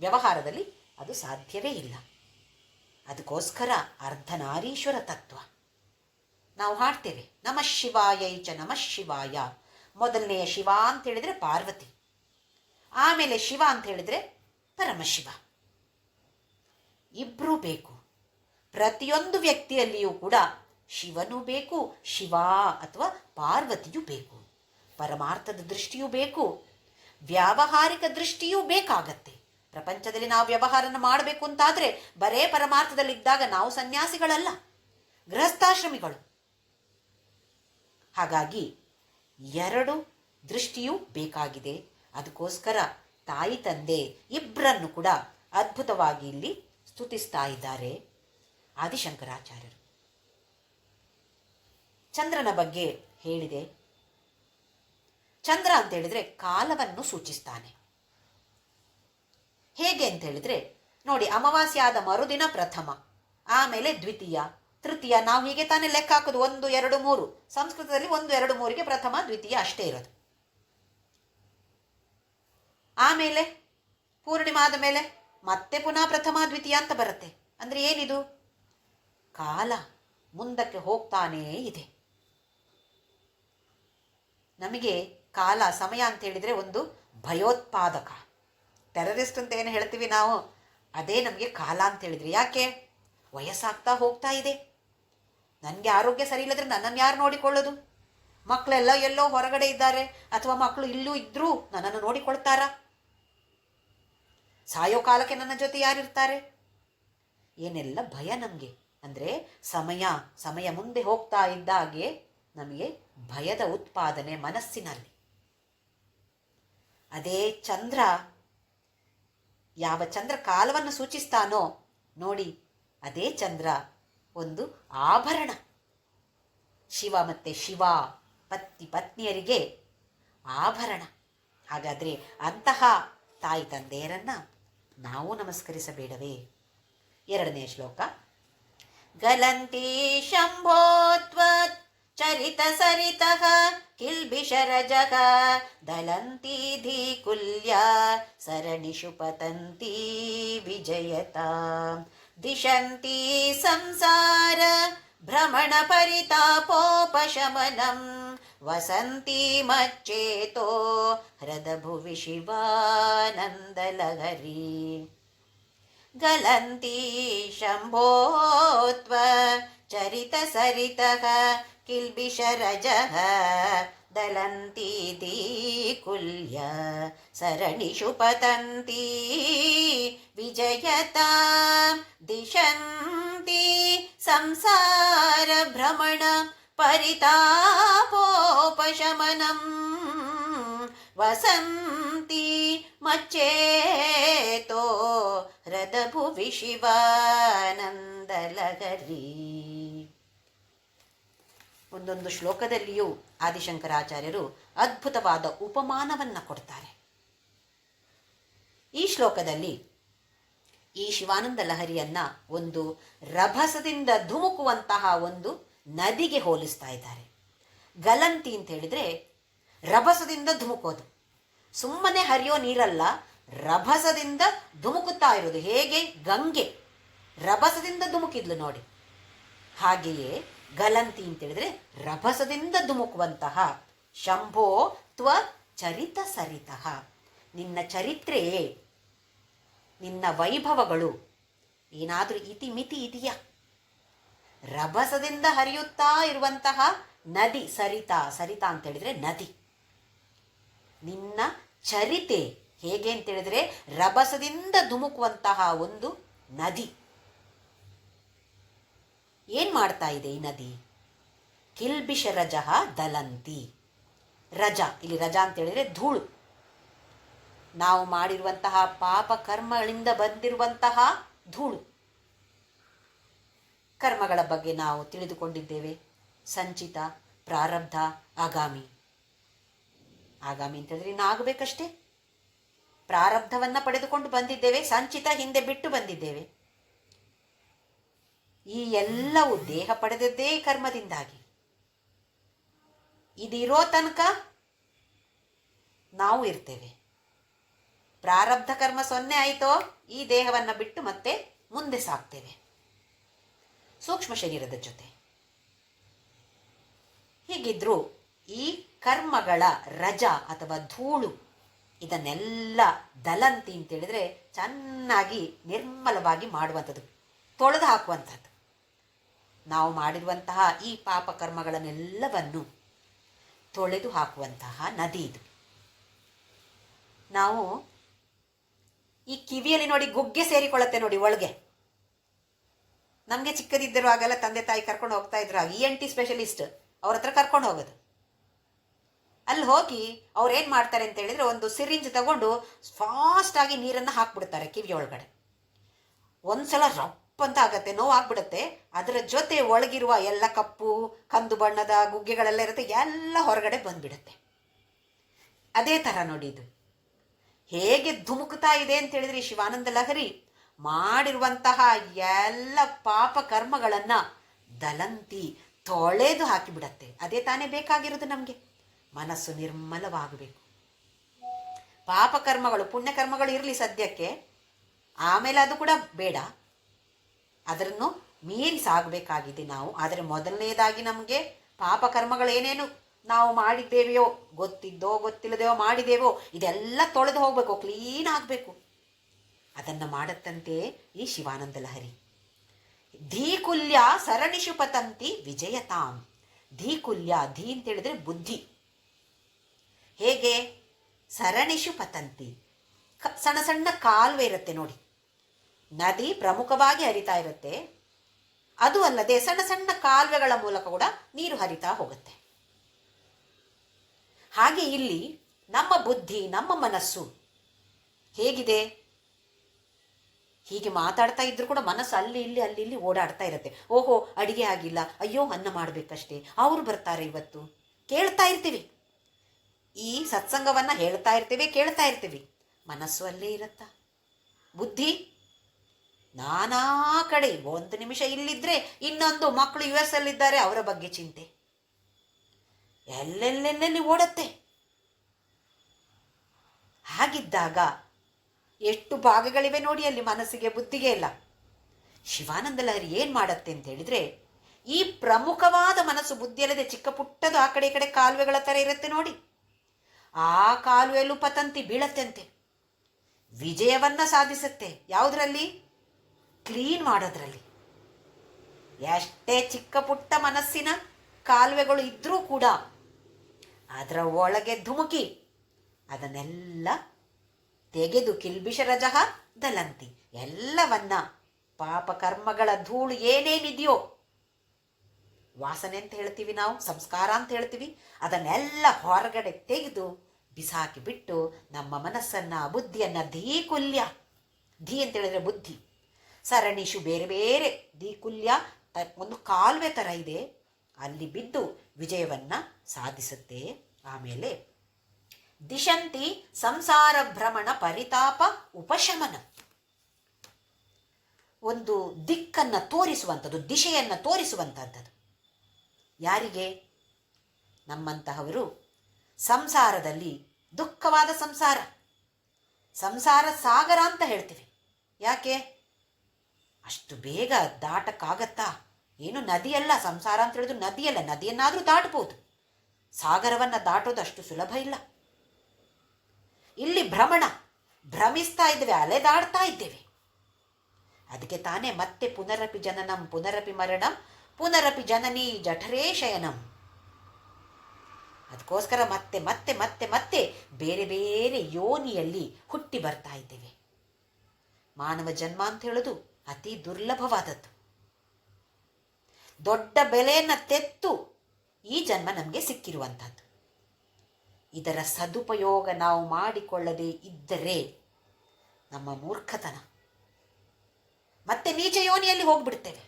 ವ್ಯವಹಾರದಲ್ಲಿ ಅದು ಸಾಧ್ಯವೇ ಇಲ್ಲ. ಅದಕ್ಕೋಸ್ಕರ ಅರ್ಧನಾರೀಶ್ವರ ತತ್ವ ನಾವು ಹಾಡ್ತೇವೆ, ನಮಃ ಶಿವಾಯ ಚ ನಮಃ ಶಿವಾಯ. ಮೊದಲನೆಯ ಶಿವ ಅಂತ ಹೇಳಿದರೆ ಪಾರ್ವತಿ, ಆಮೇಲೆ ಶಿವ ಅಂತ ಹೇಳಿದರೆ ಪರಮಶಿವ. ಇಬ್ಬರೂ ಬೇಕು. ಪ್ರತಿಯೊಂದು ವ್ಯಕ್ತಿಯಲ್ಲಿಯೂ ಕೂಡ ಶಿವನೂ ಬೇಕು, ಶಿವ ಅಥವಾ ಪಾರ್ವತಿಯೂ ಬೇಕು. ಪರಮಾರ್ಥದ ದೃಷ್ಟಿಯೂ ಬೇಕು, ವ್ಯಾವಹಾರಿಕ ದೃಷ್ಟಿಯೂ ಬೇಕಾಗತ್ತೆ. ಪ್ರಪಂಚದಲ್ಲಿ ನಾವು ವ್ಯವಹಾರನ ಮಾಡಬೇಕು ಅಂತಾದರೆ ಬರೇ ಪರಮಾರ್ಥದಲ್ಲಿದ್ದಾಗ ನಾವು ಸನ್ಯಾಸಿಗಳಲ್ಲ, ಗೃಹಸ್ಥಾಶ್ರಮಿಗಳು. ಹಾಗಾಗಿ ಎರಡು ದೃಷ್ಟಿಯೂ ಬೇಕಾಗಿದೆ. ಅದಕ್ಕೋಸ್ಕರ ತಾಯಿ ತಂದೆ ಇಬ್ಬರನ್ನು ಕೂಡ ಅದ್ಭುತವಾಗಿ ಇಲ್ಲಿ ಸ್ತುತಿಸ್ತಾ ಇದ್ದಾರೆ ಆದಿಶಂಕರಾಚಾರ್ಯರು. ಚಂದ್ರನ ಬಗ್ಗೆ ಹೇಳಿದೆ. ಚಂದ್ರ ಅಂತ ಹೇಳಿದ್ರೆ ಕಾಲವನ್ನು ಸೂಚಿಸ್ತಾನೆ. ಹೇಗೆ ಅಂತ ಹೇಳಿದ್ರೆ ನೋಡಿ, ಅಮಾವಾಸ್ಯೆ ಆದ ಮರುದಿನ ಪ್ರಥಮ, ಆಮೇಲೆ ದ್ವಿತೀಯ, ತೃತೀಯ. ನಾವು ಹೀಗೆ ತಾನೇ ಲೆಕ್ಕ ಹಾಕೋದು, 1, 2, 3. ಸಂಸ್ಕೃತದಲ್ಲಿ 1, 2, 3ಗೆ ಪ್ರಥಮ ದ್ವಿತೀಯ ಅಷ್ಟೇ ಇರೋದು. ಆಮೇಲೆ ಪೂರ್ಣಿಮಾದ ಮೇಲೆ ಮತ್ತೆ ಪುನಃ ಪ್ರಥಮ ದ್ವಿತೀಯ ಅಂತ ಬರುತ್ತೆ. ಅಂದರೆ ಏನಿದು? ಕಾಲ ಮುಂದಕ್ಕೆ ಹೋಗ್ತಾನೇ ಇದೆ. ನಮಗೆ ಕಾಲ, ಸಮಯ ಅಂತ ಹೇಳಿದರೆ ಒಂದು ಭಯೋತ್ಪಾದಕ, ಟೆರರಿಸ್ಟ್ ಅಂತ ಏನು ಹೇಳ್ತೀವಿ ನಾವು, ಅದೇ ನಮಗೆ ಕಾಲ ಅಂತ ಹೇಳಿದ್ರಿ. ಯಾಕೆ? ವಯಸ್ಸಾಗ್ತಾ ಹೋಗ್ತಾ ಇದೆ. ನನಗೆ ಆರೋಗ್ಯ ಸರಿ ಇಲ್ಲದ್ರೆ ನನ್ನನ್ನು ಯಾರು ನೋಡಿಕೊಳ್ಳೋದು? ಮಕ್ಕಳೆಲ್ಲ ಎಲ್ಲೋ ಹೊರಗಡೆ ಇದ್ದಾರೆ, ಅಥವಾ ಮಕ್ಕಳು ಇಲ್ಲೂ ಇದ್ದರೂ ನನ್ನನ್ನು ನೋಡಿಕೊಳ್ತಾರಾ? ಸಾಯೋ ಕಾಲಕ್ಕೆ ನನ್ನ ಜೊತೆ ಯಾರಿರ್ತಾರೆ? ಏನೆಲ್ಲ ಭಯ ನಮಗೆ. ಅಂದರೆ ಸಮಯ ಮುಂದೆ ಹೋಗ್ತಾ ಇದ್ದಾಗೆ ನಮಗೆ ಭಯದ ಉತ್ಪಾದನೆ ಮನಸ್ಸಿನಲ್ಲಿ. ಅದೇ ಚಂದ್ರ, ಯಾವ ಚಂದ್ರ ಕಾಲವನ್ನು ಸೂಚಿಸ್ತಾನೋ ನೋಡಿ, ಅದೇ ಚಂದ್ರ ಒಂದು ಆಭರಣ. ಶಿವ ಮತ್ತು ಶಿವ ಪತ್ನಿಯರಿಗೆ ಆಭರಣ. ಹಾಗಾದರೆ ಅಂತಹ ತಾಯಿ ತಂದೆಯರನ್ನು ನಾವು ನಮಸ್ಕರಿಸಬೇಡವೇ? 2ನೇ ಶ್ಲೋಕ. ಗಲಂತಿ ಶಂಭೋತ್ವತ್ ಚರಿತ ಸರಿತಃ ಕಿಲ್ಬಿಷರಜಗ ದಲಂತಿ ಧೀಕುಲ್ಯ ಸರಣಿಷು ಪತಂತಿ ವಿಜಯತ ದಿಶಂತಿ ಸಂಸಾರ ಭ್ರಮಣ ಪರಿತಾಪೋಪಶಮನಂ ವಸಂತಿ ಮಚ್ಚೇತೋ ಹೃದಭುವಿ ಶಿವಾನಂದಲಹರಿ ಗಲಂತಿ ಶಂಭೋತ್ವ ಚರಿತ ಸರಿತಃ ಕಿಲ್ಬಿಷರಜಃ ದಲಂತಿ ದೀಕುಲ್ಯ ಸರಣಿಷು ಪತಂತಿ ವಿಜಯತಾ ದಿಶಂತಿ ಸಂಸಾರ ಭ್ರಮಣ ಪರಿತಾಪೋಪಶಮನಂ ವಸಂತಿ ಮಚ್ಚೇತೋ ಹೃದಭುವಿ ಶಿವಾನಂದಲಹರಿ. ಒಂದೊಂದು ಶ್ಲೋಕದಲ್ಲಿಯೂ ಆದಿಶಂಕರಾಚಾರ್ಯರು ಅದ್ಭುತವಾದ ಉಪಮಾನವನ್ನು ಕೊಡ್ತಾರೆ. ಈ ಶ್ಲೋಕದಲ್ಲಿ ಈ ಶಿವಾನಂದ ಲಹರಿಯನ್ನ ಒಂದು ರಭಸದಿಂದ ಧುಮುಕುವಂತಹ ಒಂದು ನದಿಗೆ ಹೋಲಿಸ್ತಾ ಇದ್ದಾರೆ. ಗಲಂತಿ ಅಂತ ಹೇಳಿದ್ರೆ ರಭಸದಿಂದ ಧುಮುಕೋದು, ಸುಮ್ಮನೆ ಹರಿಯೋ ನೀರಲ್ಲ, ರಭಸದಿಂದ ಧುಮುಕುತ್ತಾ ಇರೋದು. ಹೇಗೆ ಗಂಗೆ ರಭಸದಿಂದ ಧುಮುಕಿದ್ಲು ನೋಡಿ, ಹಾಗೆಯೇ ಗಲಂತಿ ಅಂತೇಳಿದ್ರೆ ರಭಸದಿಂದ ಧುಮುಕುವಂತಹ. ಶಂಭೋ ತ್ವ ಚರಿತ ಸರಿತಃ, ನಿನ್ನ ಚರಿತ್ರೆಯೇ, ನಿನ್ನ ವೈಭವಗಳು ಏನಾದರೂ ಇತಿಮಿತಿ ಇದೆಯಾ? ರಭಸದಿಂದ ಹರಿಯುತ್ತಾ ಇರುವಂತಹ ನದಿ ಸರಿತಾ. ಸರಿತಾ ಅಂತ ಹೇಳಿದ್ರೆ ನದಿ. ನಿನ್ನ ಚರಿತೆ ಹೇಗೆ ಅಂತೇಳಿದ್ರೆ ರಭಸದಿಂದ ಧುಮುಕುವಂತಹ ಒಂದು ನದಿ. ಏನ್ ಮಾಡ್ತಾ ಇದೆ ಈ ನದಿ? ಕಿಲ್ಬಿಷ ರಜಃ ದಲಂತಿ. ರಜ, ಇಲ್ಲಿ ರಜ ಅಂತ ಹೇಳಿದ್ರೆ ಧೂಳು. ನಾವು ಮಾಡಿರುವಂತಹ ಪಾಪ ಕರ್ಮಗಳಿಂದ ಬಂದಿರುವಂತಹ ಧೂಳು. ಕರ್ಮಗಳ ಬಗ್ಗೆ ನಾವು ತಿಳಿದುಕೊಂಡಿದ್ದೇವೆ. ಸಂಚಿತ, ಪ್ರಾರಬ್ಧ, ಆಗಾಮಿ. ಆಗಾಮಿ ಅಂತ ಹೇಳಿದ್ರೆ ಇನ್ನು ಆಗಬೇಕಷ್ಟೇ. ಪ್ರಾರಬ್ಧವನ್ನ ಪಡೆದುಕೊಂಡು ಬಂದಿದ್ದೇವೆ, ಸಂಚಿತ ಹಿಂದೆ ಬಿಟ್ಟು ಬಂದಿದ್ದೇವೆ. ಈ ಎಲ್ಲವೂ ದೇಹ ಪಡೆದದ್ದೇ ಕರ್ಮದಿಂದಾಗಿ. ಇದಿರೋ ತನಕ ನಾವು ಇರ್ತೇವೆ. ಪ್ರಾರಬ್ಧ ಕರ್ಮ 0 ಆಯಿತೋ ಈ ದೇಹವನ್ನು ಬಿಟ್ಟು ಮತ್ತೆ ಮುಂದೆ ಸಾಗ್ತೇವೆ ಸೂಕ್ಷ್ಮ ಶರೀರದ ಜೊತೆ. ಹೀಗಿದ್ರೂ ಈ ಕರ್ಮಗಳ ರಜ ಅಥವಾ ಧೂಳು ಇದನ್ನೆಲ್ಲ ದಲಂತಿ ಅಂತೇಳಿದ್ರೆ ಚೆನ್ನಾಗಿ ನಿರ್ಮಲವಾಗಿ ಮಾಡುವಂಥದ್ದು, ತೊಳೆದು ಹಾಕುವಂಥದ್ದು. ನಾವು ಮಾಡಿರುವಂತಹ ಈ ಪಾಪ ಕರ್ಮಗಳನ್ನೆಲ್ಲವನ್ನು ತೊಳೆದು ಹಾಕುವಂತಹ ನದಿ ಇದು. ನಾವು ಈ ಕಿವಿಯಲ್ಲಿ ನೋಡಿ ಗುಗ್ಗೆ ಸೇರಿಕೊಳ್ಳುತ್ತೆ ನೋಡಿ ಒಳಗೆ. ನಮಗೆ ಚಿಕ್ಕದಿದ್ದರು ಆಗೆಲ್ಲ ತಂದೆ ತಾಯಿ ಕರ್ಕೊಂಡು ಹೋಗ್ತಾ ಇದ್ರು, ENT ಸ್ಪೆಷಲಿಸ್ಟ್ ಅವ್ರ ಹತ್ರ ಕರ್ಕೊಂಡು ಹೋಗೋದು. ಅಲ್ಲಿ ಹೋಗಿ ಅವ್ರು ಏನು ಮಾಡ್ತಾರೆ ಅಂತ ಹೇಳಿದ್ರೆ ಒಂದು ಸಿರಿಂಜ್ ತಗೊಂಡು ಫಾಸ್ಟಾಗಿ ನೀರನ್ನು ಹಾಕ್ಬಿಡ್ತಾರೆ ಕಿವಿ ಒಳಗಡೆ. ಒಂದ್ಸಲ ರಪ್ ಅಂತ ಆಗತ್ತೆ, ನೋವು ಆಗ್ಬಿಡುತ್ತೆ. ಅದರ ಜೊತೆ ಒಳಗಿರುವ ಎಲ್ಲ ಕಪ್ಪು ಕಂದು ಬಣ್ಣದ ಗುಗ್ಗೆಗಳೆಲ್ಲ ಇರುತ್ತೆ, ಎಲ್ಲ ಹೊರಗಡೆ ಬಂದ್ಬಿಡುತ್ತೆ. ಅದೇ ಥರ ನೋಡಿ ಇದು ಹೇಗೆ ಧುಮುಕ್ತಾ ಇದೆ ಅಂತ ಹೇಳಿದ್ರೆ ಶಿವಾನಂದ ಲಹರಿ ಮಾಡಿರುವಂತಹ ಎಲ್ಲ ಪಾಪ ಕರ್ಮಗಳನ್ನು ದಲಂತಿ ತೊಳೆದು ಹಾಕಿಬಿಡತ್ತೆ. ಅದೇ ತಾನೇ ಬೇಕಾಗಿರೋದು ನಮಗೆ. ಮನಸ್ಸು ನಿರ್ಮಲವಾಗಬೇಕು. ಪಾಪ ಕರ್ಮಗಳು ಪುಣ್ಯಕರ್ಮಗಳು ಇರಲಿ ಸದ್ಯಕ್ಕೆ, ಆಮೇಲೆ ಅದು ಕೂಡ ಬೇಡ, ಅದನ್ನು ಮೀರಿ ಸಾಗಬೇಕಾಗಿದೆ ನಾವು. ಆದರೆ ಮೊದಲನೇದಾಗಿ ನಮಗೆ ಪಾಪ ಕರ್ಮಗಳೇನೇನು ನಾವು ಮಾಡಿದ್ದೇವೆಯೋ, ಗೊತ್ತಿದ್ದೋ ಗೊತ್ತಿಲ್ಲದೆಯೋ ಮಾಡಿದ್ದೇವೋ, ಇದೆಲ್ಲ ತೊಳೆದು ಹೋಗಬೇಕು, ಕ್ಲೀನ್ ಆಗಬೇಕು. ಅದನ್ನು ಮಾಡತ್ತಂತೆ ಈ ಶಿವಾನಂದ ಲಹರಿ. ಧೀಕುಲ್ಯ ಸರಣಿಷು ಪತಂತಿ ವಿಜಯತಾಂ. ಧೀಕುಲ್ಯ, ಧೀ ಅಂತ ಹೇಳಿದ್ರೆ ಬುದ್ಧಿ. ಹೇಗೆ? ಸರಣಿಷು ಪತಂತಿ, ಸಣ್ಣ ಸಣ್ಣ ಕಾಲುವೆ ಇರುತ್ತೆ ನೋಡಿ, ನದಿ ಪ್ರಮುಖವಾಗಿ ಹರಿತಾ ಇರುತ್ತೆ. ಅದು ಅಲ್ಲದೆ ಸಣ್ಣ ಸಣ್ಣ ಕಾಲುವೆಗಳ ಮೂಲಕ ಕೂಡ ನೀರು ಹರಿತಾ ಹೋಗುತ್ತೆ. ಹಾಗೆ ಇಲ್ಲಿ ನಮ್ಮ ಬುದ್ಧಿ, ನಮ್ಮ ಮನಸ್ಸು ಹೇಗಿದೆ? ಹೀಗೆ ಮಾತಾಡ್ತಾ ಇದ್ರು ಕೂಡ ಮನಸ್ಸು ಅಲ್ಲಿ ಇಲ್ಲಿ ಓಡಾಡ್ತಾ ಇರುತ್ತೆ. ಓಹೋ ಅಡಿಗೆ ಆಗಿಲ್ಲ, ಅಯ್ಯೋ ಅನ್ನ ಮಾಡಬೇಕಷ್ಟೇ, ಅವರು ಬರ್ತಾರೆ ಇವತ್ತು. ಕೇಳ್ತಾ ಇರ್ತೀವಿ, ಈ ಸತ್ಸಂಗವನ್ನು ಹೇಳ್ತಾ ಇರ್ತೀವಿ, ಕೇಳ್ತಾ ಇರ್ತೀವಿ, ಮನಸ್ಸು ಅಲ್ಲೇ ಇರುತ್ತಾ? ಬುದ್ಧಿ ನಾನಾ ಕಡೆ. 1 ನಿಮಿಷ ಇಲ್ಲಿದ್ರೆ ಇನ್ನೊಂದು ಮಕ್ಕಳು US ಅಲ್ಲಿದ್ದಾರೆ, ಅವರ ಬಗ್ಗೆ ಚಿಂತೆ ಎಲ್ಲೆಲ್ಲೆಲ್ಲೆಲ್ಲಿ ಓಡತ್ತೆ. ಹಾಗಿದ್ದಾಗ ಎಷ್ಟು ಭಾಗಗಳಿವೆ ನೋಡಿ ಅಲ್ಲಿ ಮನಸ್ಸಿಗೆ, ಬುದ್ಧಿಗೆ ಎಲ್ಲ. ಶಿವಾನಂದ ಲಹರಿ ಏನು ಮಾಡತ್ತೆ ಅಂತ ಹೇಳಿದ್ರೆ ಈ ಪ್ರಮುಖವಾದ ಮನಸ್ಸು, ಬುದ್ಧಿಯಲ್ಲದೆ ಚಿಕ್ಕ ಪುಟ್ಟದು ಆ ಕಡೆ ಈ ಕಡೆ ಕಾಲುವೆಗಳ ಥರ ಇರುತ್ತೆ ನೋಡಿ, ಆ ಕಾಲುವೆಯಲ್ಲೂ ಪತಂತಿ ಬೀಳತ್ತಂತೆ. ವಿಜಯವನ್ನ ಸಾಧಿಸುತ್ತೆ. ಯಾವುದರಲ್ಲಿ? ಕ್ಲೀನ್ ಮಾಡೋದ್ರಲ್ಲಿ. ಎಷ್ಟೇ ಚಿಕ್ಕ ಪುಟ್ಟ ಮನಸ್ಸಿನ ಕಾಲುವೆಗಳು ಇದ್ರೂ ಕೂಡ ಅದರ ಒಳಗೆ ಧುಮುಕಿ ಅದನ್ನೆಲ್ಲ ತೆಗೆದು ಕಿಲ್ಬಿಷರಜಃ ದಲಂತಿ, ಎಲ್ಲವನ್ನ ಪಾಪ ಕರ್ಮಗಳ ಧೂಳು ಏನೇನಿದೆಯೋ, ವಾಸನೆ ಅಂತ ಹೇಳ್ತೀವಿ ನಾವು, ಸಂಸ್ಕಾರ ಅಂತ ಹೇಳ್ತೀವಿ, ಅದನ್ನೆಲ್ಲ ಹೊರಗಡೆ ತೆಗೆದು ಬಿಸಾಕಿ ಬಿಟ್ಟು ನಮ್ಮ ಮನಸ್ಸನ್ನು, ಬುದ್ಧಿಯನ್ನು ಧೀಕುಲ್ಯ, ಧೀ ಅಂತ ಹೇಳಿದ್ರೆ ಬುದ್ಧಿ, ಸರಣಿಶು ಬೇರೆ ಬೇರೆ ಧೀಕುಲ್ಯ ಒಂದು ಕಾಲುವೆ ಥರ ಇದೆ, ಅಲ್ಲಿ ಬಿದ್ದು ವಿಜಯವನ್ನು ಸಾಧಿಸುತ್ತೆ. ಆಮೇಲೆ ದಿಶಂತಿ ಸಂಸಾರ ಭ್ರಮಣ ಪರಿತಾಪ ಉಪಶಮನ, ಒಂದು ದಿಕ್ಕನ್ನು ತೋರಿಸುವಂಥದ್ದು, ದಿಶೆಯನ್ನು ತೋರಿಸುವಂಥದ್ದು. ಯಾರಿಗೆ? ನಮ್ಮಂತಹವರು ಸಂಸಾರದಲ್ಲಿ, ದುಃಖವಾದ ಸಂಸಾರ, ಸಂಸಾರ ಸಾಗರ ಅಂತ ಹೇಳ್ತೀವಿ. ಯಾಕೆ? ಅಷ್ಟು ಬೇಗ ದಾಟಕ್ಕಾಗತ್ತಾ? ಏನು ನದಿಯಲ್ಲ, ಸಂಸಾರ ಅಂತ ಹೇಳಿದ್ರು ನದಿಯಲ್ಲ, ನದಿಯನ್ನಾದರೂ ದಾಟಬಹುದು, ಸಾಗರವನ್ನು ದಾಟೋದು ಅಷ್ಟು ಸುಲಭ ಇಲ್ಲ. ಇಲ್ಲಿ ಭ್ರಮಣ, ಭ್ರಮಿಸ್ತಾ ಇದ್ದೇವೆ, ಅಲೆದಾಡ್ತಾ ಇದ್ದೇವೆ. ಅದಕ್ಕೆ ತಾನೇ ಮತ್ತೆ ಪುನರಪಿ ಜನನಂ ಪುನರಪಿ ಮರಣಂ ಪುನರಪಿ ಜನನೀ ಜಠರೇ ಶಯನಂ. ಅದಕ್ಕೋಸ್ಕರ ಮತ್ತೆ ಮತ್ತೆ ಮತ್ತೆ ಮತ್ತೆ ಬೇರೆ ಬೇರೆ ಯೋನಿಯಲ್ಲಿ ಹುಟ್ಟಿ ಬರ್ತಾ ಇದ್ದೇವೆ. ಮಾನವ ಜನ್ಮ ಅಂತ ಹೇಳೋದು ಅತಿ ದುರ್ಲಭವಾದದ್ದು. ದೊಡ್ಡ ಬೆಲೆಯನ್ನು ತೆತ್ತು ಈ ಜನ್ಮ ನಮಗೆ ಸಿಕ್ಕಿರುವಂಥದ್ದು. ಇದರ ಸದುಪಯೋಗ ನಾವು ಮಾಡಿಕೊಳ್ಳದೇ ಇದ್ದರೆ ನಮ್ಮ ಮೂರ್ಖತನ, ಮತ್ತೆ ನೀಚ ಯೋನಿಯಲ್ಲಿ ಹೋಗ್ಬಿಡ್ತೇವೆ.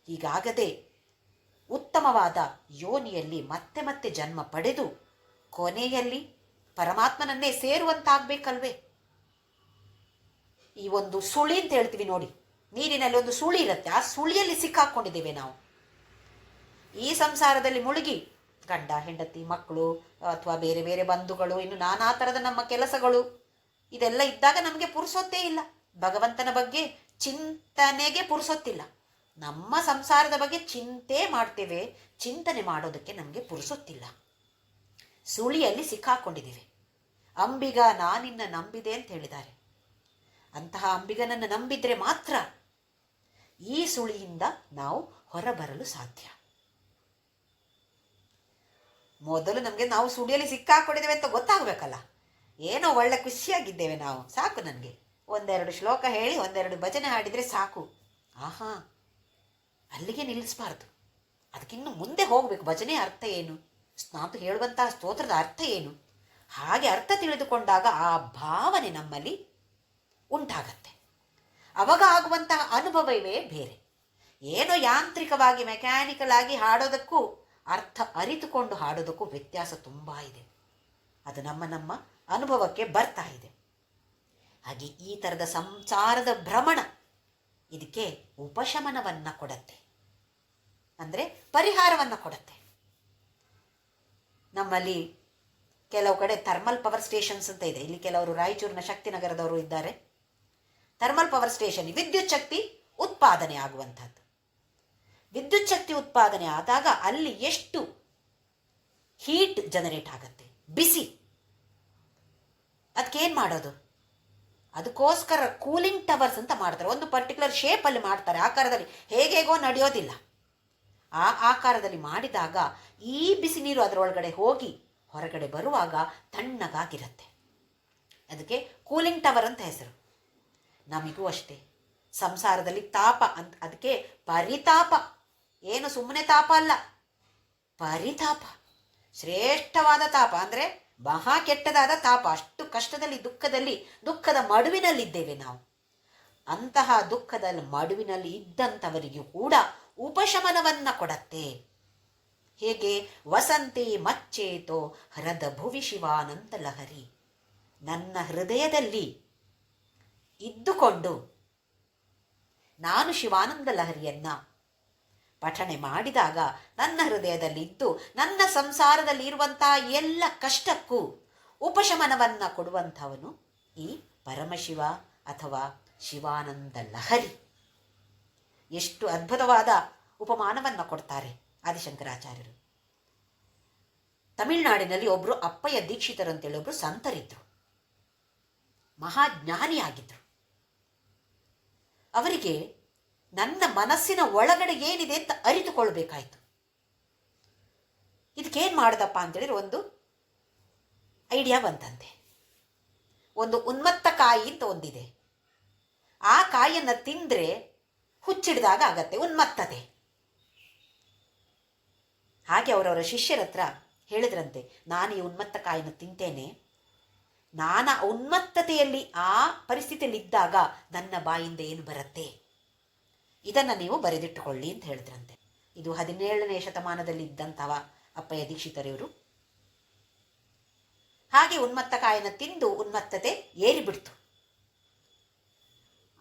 ಹೀಗಾಗದೆ ಉತ್ತಮವಾದ ಯೋನಿಯಲ್ಲಿ ಮತ್ತೆ ಮತ್ತೆ ಜನ್ಮ ಪಡೆದು ಕೊನೆಯಲ್ಲಿ ಪರಮಾತ್ಮನನ್ನೇ ಸೇರುವಂತಾಗಬೇಕಲ್ವೇ? ಈ ಒಂದು ಸುಳಿ ಅಂತ ಹೇಳ್ತೀವಿ ನೋಡಿ, ನೀರಿನಲ್ಲಿ ಒಂದು ಸುಳಿ ಇರುತ್ತೆ, ಆ ಸುಳಿಯಲ್ಲಿ ಸಿಕ್ಕಾಕೊಂಡಿದ್ದೇವೆ ನಾವು. ಈ ಸಂಸಾರದಲ್ಲಿ ಮುಳುಗಿ ಗಂಡ ಹೆಂಡತಿ ಮಕ್ಕಳು ಅಥವಾ ಬೇರೆ ಬೇರೆ ಬಂಧುಗಳು, ಇನ್ನು ನಾನಾ ಥರದ ನಮ್ಮ ಕೆಲಸಗಳು, ಇದೆಲ್ಲ ಇದ್ದಾಗ ನಮಗೆ ಪುರುಸೊತ್ತೇ ಇಲ್ಲ. ಭಗವಂತನ ಬಗ್ಗೆ ಚಿಂತನೆಗೆ ಪುರುಸೊತ್ತಿಲ್ಲ. ನಮ್ಮ ಸಂಸಾರದ ಬಗ್ಗೆ ಚಿಂತೆ ಮಾಡ್ತೇವೆ, ಚಿಂತನೆ ಮಾಡೋದಕ್ಕೆ ನಮಗೆ ಪುರುಸೊತ್ತಿಲ್ಲ. ಸುಳಿಯಲ್ಲಿ ಸಿಕ್ಕಾಕೊಂಡಿದ್ದೀವಿ. ಅಂಬಿಗ ನಾನಿನ್ನ ನಂಬಿದೆ ಅಂತ ಹೇಳಿದ್ದಾರೆ. ಅಂತಹ ಅಂಬಿಗನನ್ನು ನಂಬಿದ್ರೆ ಮಾತ್ರ ಈ ಸುಳಿಯಿಂದ ನಾವು ಹೊರಬರಲು ಸಾಧ್ಯ. ಮೊದಲು ನಮಗೆ ನಾವು ಸುಳಿಯಲ್ಲಿ ಸಿಕ್ಕಾಕೊಂಡಿದ್ದೇವೆ ಅಂತ ಗೊತ್ತಾಗಬೇಕಲ್ಲ. ಏನೋ ಒಳ್ಳೆ ಖುಷಿಯಾಗಿದ್ದೇವೆ ನಾವು, ಸಾಕು, ನನಗೆ ಒಂದೆರಡು ಶ್ಲೋಕ ಹೇಳಿ ಒಂದೆರಡು ಭಜನೆ ಹಾಡಿದರೆ ಸಾಕು. ಆಹಾ, ಅಲ್ಲಿಗೆ ನಿಲ್ಲಿಸಬಾರ್ದು, ಅದಕ್ಕಿನ್ನು ಮುಂದೆ ಹೋಗಬೇಕು. ಭಜನೆ ಅರ್ಥ ಏನು, ನಾವು ಹೇಳುವಂತಹ ಸ್ತೋತ್ರದ ಅರ್ಥ ಏನು, ಹಾಗೆ ಅರ್ಥ ತಿಳಿದುಕೊಂಡಾಗ ಆ ಭಾವನೆ ನಮ್ಮಲ್ಲಿ ಉಂಟಾಗತ್ತೆ. ಅವಾಗ ಆಗುವಂತಹ ಅನುಭವವೇ ಬೇರೆ. ಏನೋ ಯಾಂತ್ರಿಕವಾಗಿ ಮೆಕ್ಯಾನಿಕಲ್ ಆಗಿ ಹಾಡೋದಕ್ಕೂ ಅರ್ಥ ಅರಿತುಕೊಂಡು ಹಾಡೋದಕ್ಕೂ ವ್ಯತ್ಯಾಸ ತುಂಬ ಇದೆ. ಅದು ನಮ್ಮ ನಮ್ಮ ಅನುಭವಕ್ಕೆ ಬರ್ತಾ ಇದೆ. ಹಾಗೆ ಈ ಥರದ ಸಂಸಾರದ ಭ್ರಮಣ ಇದಕ್ಕೆ ಉಪಶಮನವನ್ನು ಕೊಡತ್ತೆ, ಅಂದರೆ ಪರಿಹಾರವನ್ನು ಕೊಡತ್ತೆ. ನಮ್ಮಲ್ಲಿ ಕೆಲವು ಕಡೆ ಥರ್ಮಲ್ ಪವರ್ ಸ್ಟೇಷನ್ಸ್ ಅಂತ ಇದೆ. ಇಲ್ಲಿ ಕೆಲವರು ರಾಯಚೂರಿನ ಶಕ್ತಿನಗರದವರು ಇದ್ದಾರೆ. ಥರ್ಮಲ್ ಪವರ್ ಸ್ಟೇಷನ್ ವಿದ್ಯುತ್ ಶಕ್ತಿ ಉತ್ಪಾದನೆ ಆಗುವಂಥದ್ದು. ವಿದ್ಯುತ್ ಶಕ್ತಿ ಉತ್ಪಾದನೆ ಆದಾಗ ಅಲ್ಲಿ ಎಷ್ಟು ಹೀಟ್ ಜನರೇಟ್ ಆಗುತ್ತೆ, ಬಿಸಿ. ಅದಕ್ಕೇನು ಮಾಡೋದು? ಅದಕ್ಕೋಸ್ಕರ ಕೂಲಿಂಗ್ ಟವರ್ಸ್ ಅಂತ ಮಾಡ್ತಾರೆ. ಒಂದು ಪರ್ಟಿಕ್ಯುಲರ್ ಶೇಪಲ್ಲಿ ಮಾಡ್ತಾರೆ, ಆಕಾರದಲ್ಲಿ, ಹೇಗೇಗೋ ನಡೆಯೋದಿಲ್ಲ. ಆ ಆಕಾರದಲ್ಲಿ ಮಾಡಿದಾಗ ಈ ಬಿಸಿ ನೀರು ಅದರೊಳಗಡೆ ಹೋಗಿ ಹೊರಗಡೆ ಬರುವಾಗ ತಣ್ಣಗಾಗಿರುತ್ತೆ. ಅದಕ್ಕೆ ಕೂಲಿಂಗ್ ಟವರ್ ಅಂತ ಹೆಸರು. ನಮಗೂ ಅಷ್ಟೇ, ಸಂಸಾರದಲ್ಲಿ ತಾಪ ಅಂತ, ಅದಕ್ಕೆ ಪರಿತಾಪ, ಏನು ಸುಮ್ಮನೆ ತಾಪ ಅಲ್ಲ, ಪರಿತಾಪ, ಶ್ರೇಷ್ಠವಾದ ತಾಪ, ಅಂದರೆ ಮಹಾ ಕೆಟ್ಟದಾದ ತಾಪ. ಅಷ್ಟು ಕಷ್ಟದಲ್ಲಿ, ದುಃಖದ ಮಡುವಿನಲ್ಲಿದ್ದೇವೆ ನಾವು. ಅಂತಹ ದುಃಖದ ಮಡುವಿನಲ್ಲಿ ಇದ್ದಂಥವರಿಗೂ ಕೂಡ ಉಪಶಮನವನ್ನು ಕೊಡತ್ತೆ. ಹೇಗೆ? ವಸಂತಿ ಮಚ್ಚೇತೋ ಹೃದ ಭುವಿ ಶಿವಾನಂತ ಲಹರಿ. ನನ್ನ ಹೃದಯದಲ್ಲಿ ಇದ್ದುಕೊಂಡು ನಾನು ಶಿವಾನಂದ ಲಹರಿಯನ್ನು ಪಠಣೆ ಮಾಡಿದಾಗ ನನ್ನ ಹೃದಯದಲ್ಲಿದ್ದು ನನ್ನ ಸಂಸಾರದಲ್ಲಿ ಇರುವಂತಹ ಎಲ್ಲ ಕಷ್ಟಕ್ಕೂ ಉಪಶಮನವನ್ನು ಕೊಡುವಂಥವನು ಈ ಪರಮಶಿವ ಅಥವಾ ಶಿವಾನಂದ ಲಹರಿ. ಎಷ್ಟು ಅದ್ಭುತವಾದ ಉಪಮಾನವನ್ನು ಕೊಡ್ತಾರೆ ಆದಿಶಂಕರಾಚಾರ್ಯರು. ತಮಿಳುನಾಡಿನಲ್ಲಿ ಒಬ್ಬರು ಅಪ್ಪಯ್ಯ ದೀಕ್ಷಿತರು ಅಂತೇಳಿ ಒಬ್ಬರು ಸಂತರಿದ್ರು, ಮಹಾಜ್ಞಾನಿಯಾಗಿದ್ದರು. ಅವರಿಗೆ ನನ್ನ ಮನಸ್ಸಿನ ಒಳಗಡೆ ಏನಿದೆ ಅಂತ ಅರಿತುಕೊಳ್ಬೇಕಾಯ್ತು. ಇದಕ್ಕೇನು ಮಾಡ್ದಪ್ಪ ಅಂತೇಳಿದ್ರೆ ಒಂದು ಐಡಿಯಾ ಬಂತಂತೆ. ಒಂದು ಉನ್ಮತ್ತ ಕಾಯಿ ಅಂತ ಒಂದಿದೆ, ಆ ಕಾಯಿಯನ್ನು ತಿಂದರೆ ಹುಚ್ಚಿಡ್ದಾಗ ಆಗತ್ತೆ ಉನ್ಮತ್ತತೆ. ಹಾಗೆ ಅವರವರ ಶಿಷ್ಯರ ಹತ್ರ ಹೇಳಿದ್ರಂತೆ, ನಾನು ಈ ಉನ್ಮತ್ತ ಕಾಯಿನ ತಿಂತೇನೆ, ನಾನು ಉನ್ಮತ್ತತೆಯಲ್ಲಿ ಆ ಪರಿಸ್ಥಿತಿಯಲ್ಲಿ ಇದ್ದಾಗ ನನ್ನ ಬಾಯಿಂದ ಏನು ಬರುತ್ತೆ ಇದನ್ನು ನೀವು ಬರೆದಿಟ್ಟುಕೊಳ್ಳಿ ಅಂತ ಹೇಳಿದ್ರಂತೆ. ಇದು 17ನೇ ಶತಮಾನದಲ್ಲಿ ಇದ್ದಂಥವ ಅಪ್ಪಯ್ಯ ದೀಕ್ಷಿತರವರು. ಹಾಗೆ ಉನ್ಮತ್ತ ಕಾಯಿನ ತಿಂದು ಉನ್ಮತ್ತತೆ ಏರಿಬಿಡ್ತು.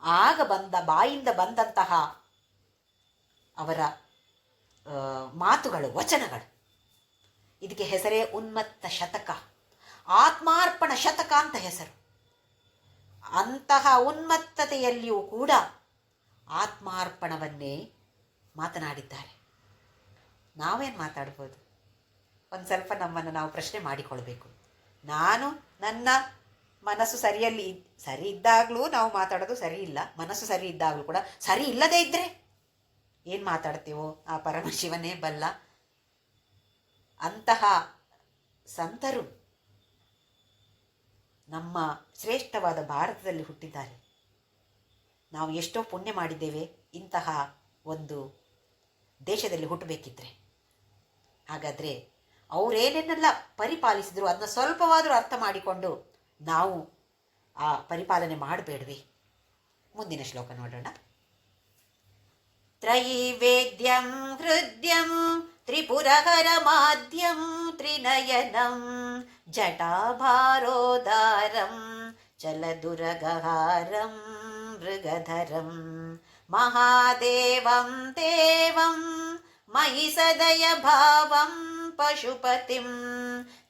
ಆಗ ಬಾಯಿಂದ ಬಂದಂತಹ ಅವರ ಮಾತುಗಳು, ವಚನಗಳು, ಇದಕ್ಕೆ ಹೆಸರೇ ಉನ್ಮತ್ತ ಶತಕ, ಆತ್ಮಾರ್ಪಣ ಶತಕ ಅಂತ ಹೆಸರು. ಅಂತಹ ಉನ್ಮತ್ತತೆಯಲ್ಲಿಯೂ ಕೂಡ ಆತ್ಮಾರ್ಪಣವನ್ನೇ ಮಾತನಾಡಿದ್ದಾರೆ. ನಾವೇನು ಮಾತಾಡ್ಬೋದು? ಒಂದು ಸ್ವಲ್ಪ ನಮ್ಮನ್ನು ನಾವು ಪ್ರಶ್ನೆ ಮಾಡಿಕೊಳ್ಬೇಕು. ನಾನು ನನ್ನ ಮನಸ್ಸು ಸರಿ ಇದ್ದಾಗಲೂ ನಾವು ಮಾತಾಡೋದು ಸರಿ ಇಲ್ಲ, ಮನಸ್ಸು ಸರಿ ಇದ್ದಾಗಲೂ ಕೂಡ ಸರಿ ಇಲ್ಲದೇ ಇದ್ದರೆ ಏನು ಮಾತಾಡ್ತೀವೋ ಆ ಪರಮಶಿವನೇ ಬಲ್ಲ. ಅಂತಹ ಸಂತರು ನಮ್ಮ ಶ್ರೇಷ್ಠವಾದ ಭಾರತದಲ್ಲಿ ಹುಟ್ಟಿದ್ದಾರೆ. ನಾವು ಎಷ್ಟೋ ಪುಣ್ಯ ಮಾಡಿದ್ದೇವೆ ಇಂತಹ ಒಂದು ದೇಶದಲ್ಲಿ ಹುಟ್ಟಬೇಕಿದ್ರೆ. ಹಾಗಾದರೆ ಅವರೇನೇನೆಲ್ಲ ಪರಿಪಾಲಿಸಿದ್ರು ಅದನ್ನ ಸ್ವಲ್ಪವಾದರೂ ಅರ್ಥ ಮಾಡಿಕೊಂಡು ನಾವು ಆ ಪರಿಪಾಲನೆ ಮಾಡಬೇಡ್ವಿ? ಮುಂದಿನ ಶ್ಲೋಕ ನೋಡೋಣ. ತ್ರೈವೇದ್ಯಂ ಹೃದ್ಯಂ ತ್ರಿಪುರಹರಮಾದ್ಯಂ ತ್ರಿನಯನಂ ಜಟಾಭಾರೋದಾರಂ ಚಲದುರಗಹಾರಂ ಮೃಗಧರಂ ಮಹಾದೇವಂ ದೇವಂ ಮಯಿ ಸದಯ ಭಾವಂ ಪಶುಪತಿಂ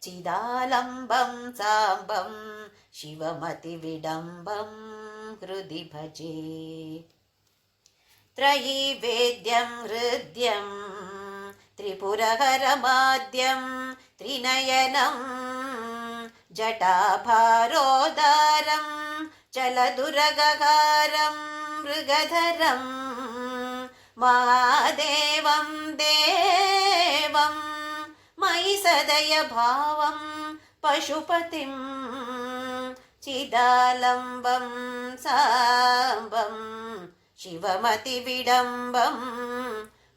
ಚಿದಾಲಂಬಂ ಸಾಂಬಂ ಶಿವಮತಿ ವಿಡಂಬಂ ಹೃದಿ ಭಜೆ. ತ್ರೈವೇದ್ಯಂ ಹೃದ್ಯಂ ತ್ರಿಪುರಹರಮಾದ್ಯಂ ತ್ರಿನಯನಂ ಜಟಾಭಾರೋದಾರಂ ಚಲದುರಗಹಾರಂ ಮೃಗಧರಂ ಮಹಾದೇವಂ ದೇವಂ ಮಯಿ ಸದಯ ಭಾವಂ ಪಶುಪತಿಂ ಚಿದಾಲಂಬಂ ಸಾಂಬಂ ಶಿವಮತಿ ವಿಡಂಬಂ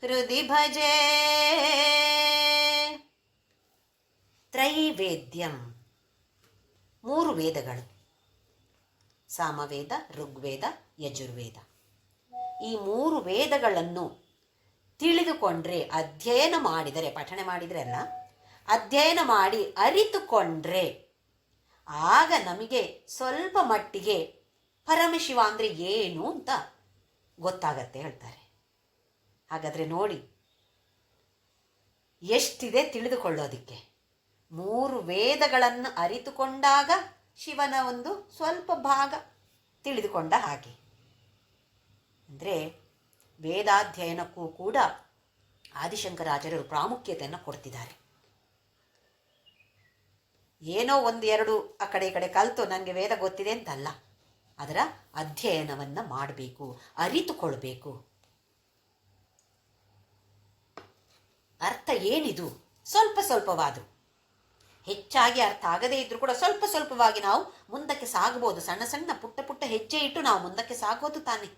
ಹೃದಿ ಭಜೆ. ತ್ರೈವೇದ್ಯಂ, 3 ವೇದಗಳು, ಸಾಮವೇದ, ಋಗ್ವೇದ, ಯಜುರ್ವೇದ. ಈ 3 ವೇದಗಳನ್ನು ತಿಳಿದುಕೊಂಡ್ರೆ, ಅಧ್ಯಯನ ಮಾಡಿದರೆ, ಪಠಣೆ ಮಾಡಿದರೆ ಅಲ್ಲ, ಅಧ್ಯಯನ ಮಾಡಿ ಅರಿತುಕೊಂಡ್ರೆ ಆಗ ನಮಗೆ ಸ್ವಲ್ಪ ಮಟ್ಟಿಗೆ ಪರಮಶಿವ ಅಂದರೆ ಏನು ಅಂತ ಗೊತ್ತಾಗತ್ತೆ ಹೇಳ್ತಾರೆ. ಹಾಗಾದರೆ ನೋಡಿ ಎಷ್ಟಿದೆ ತಿಳಿದುಕೊಳ್ಳೋದಿಕ್ಕೆ. 3 ವೇದಗಳನ್ನು ಅರಿತುಕೊಂಡಾಗ ಶಿವನ ಒಂದು ಸ್ವಲ್ಪ ಭಾಗ ತಿಳಿದುಕೊಂಡ ಹಾಗೆ. ಅಂದರೆ ವೇದಾಧ್ಯಯನಕ್ಕೂ ಕೂಡ ಆದಿಶಂಕರಾಚಾರ್ಯರು ಪ್ರಾಮುಖ್ಯತೆಯನ್ನು ಕೊಡ್ತಿದ್ದಾರೆ. ಏನೋ 1-2 ಆ ಕಡೆ ಈ ಕಡೆ ಕಲಿತು ನನಗೆ ವೇದ ಗೊತ್ತಿದೆ ಅಂತಲ್ಲ, ಅದರ ಅಧ್ಯಯನವನ್ನು ಮಾಡಬೇಕು, ಅರಿತುಕೊಳ್ಬೇಕು. ಅರ್ಥ ಏನಿದು? ಸ್ವಲ್ಪವಾದರೂ, ಹೆಚ್ಚಾಗಿ ಅರ್ಥ ಆಗದೇ ಇದ್ರೂ ಕೂಡ ಸ್ವಲ್ಪವಾಗಿ ನಾವು ಮುಂದಕ್ಕೆ ಸಾಗಬಹುದು. ಸಣ್ಣ ಪುಟ್ಟ ಹೆಜ್ಜೆ ಇಟ್ಟು ನಾವು ಮುಂದಕ್ಕೆ ಸಾಗೋದು ತಾನೆ.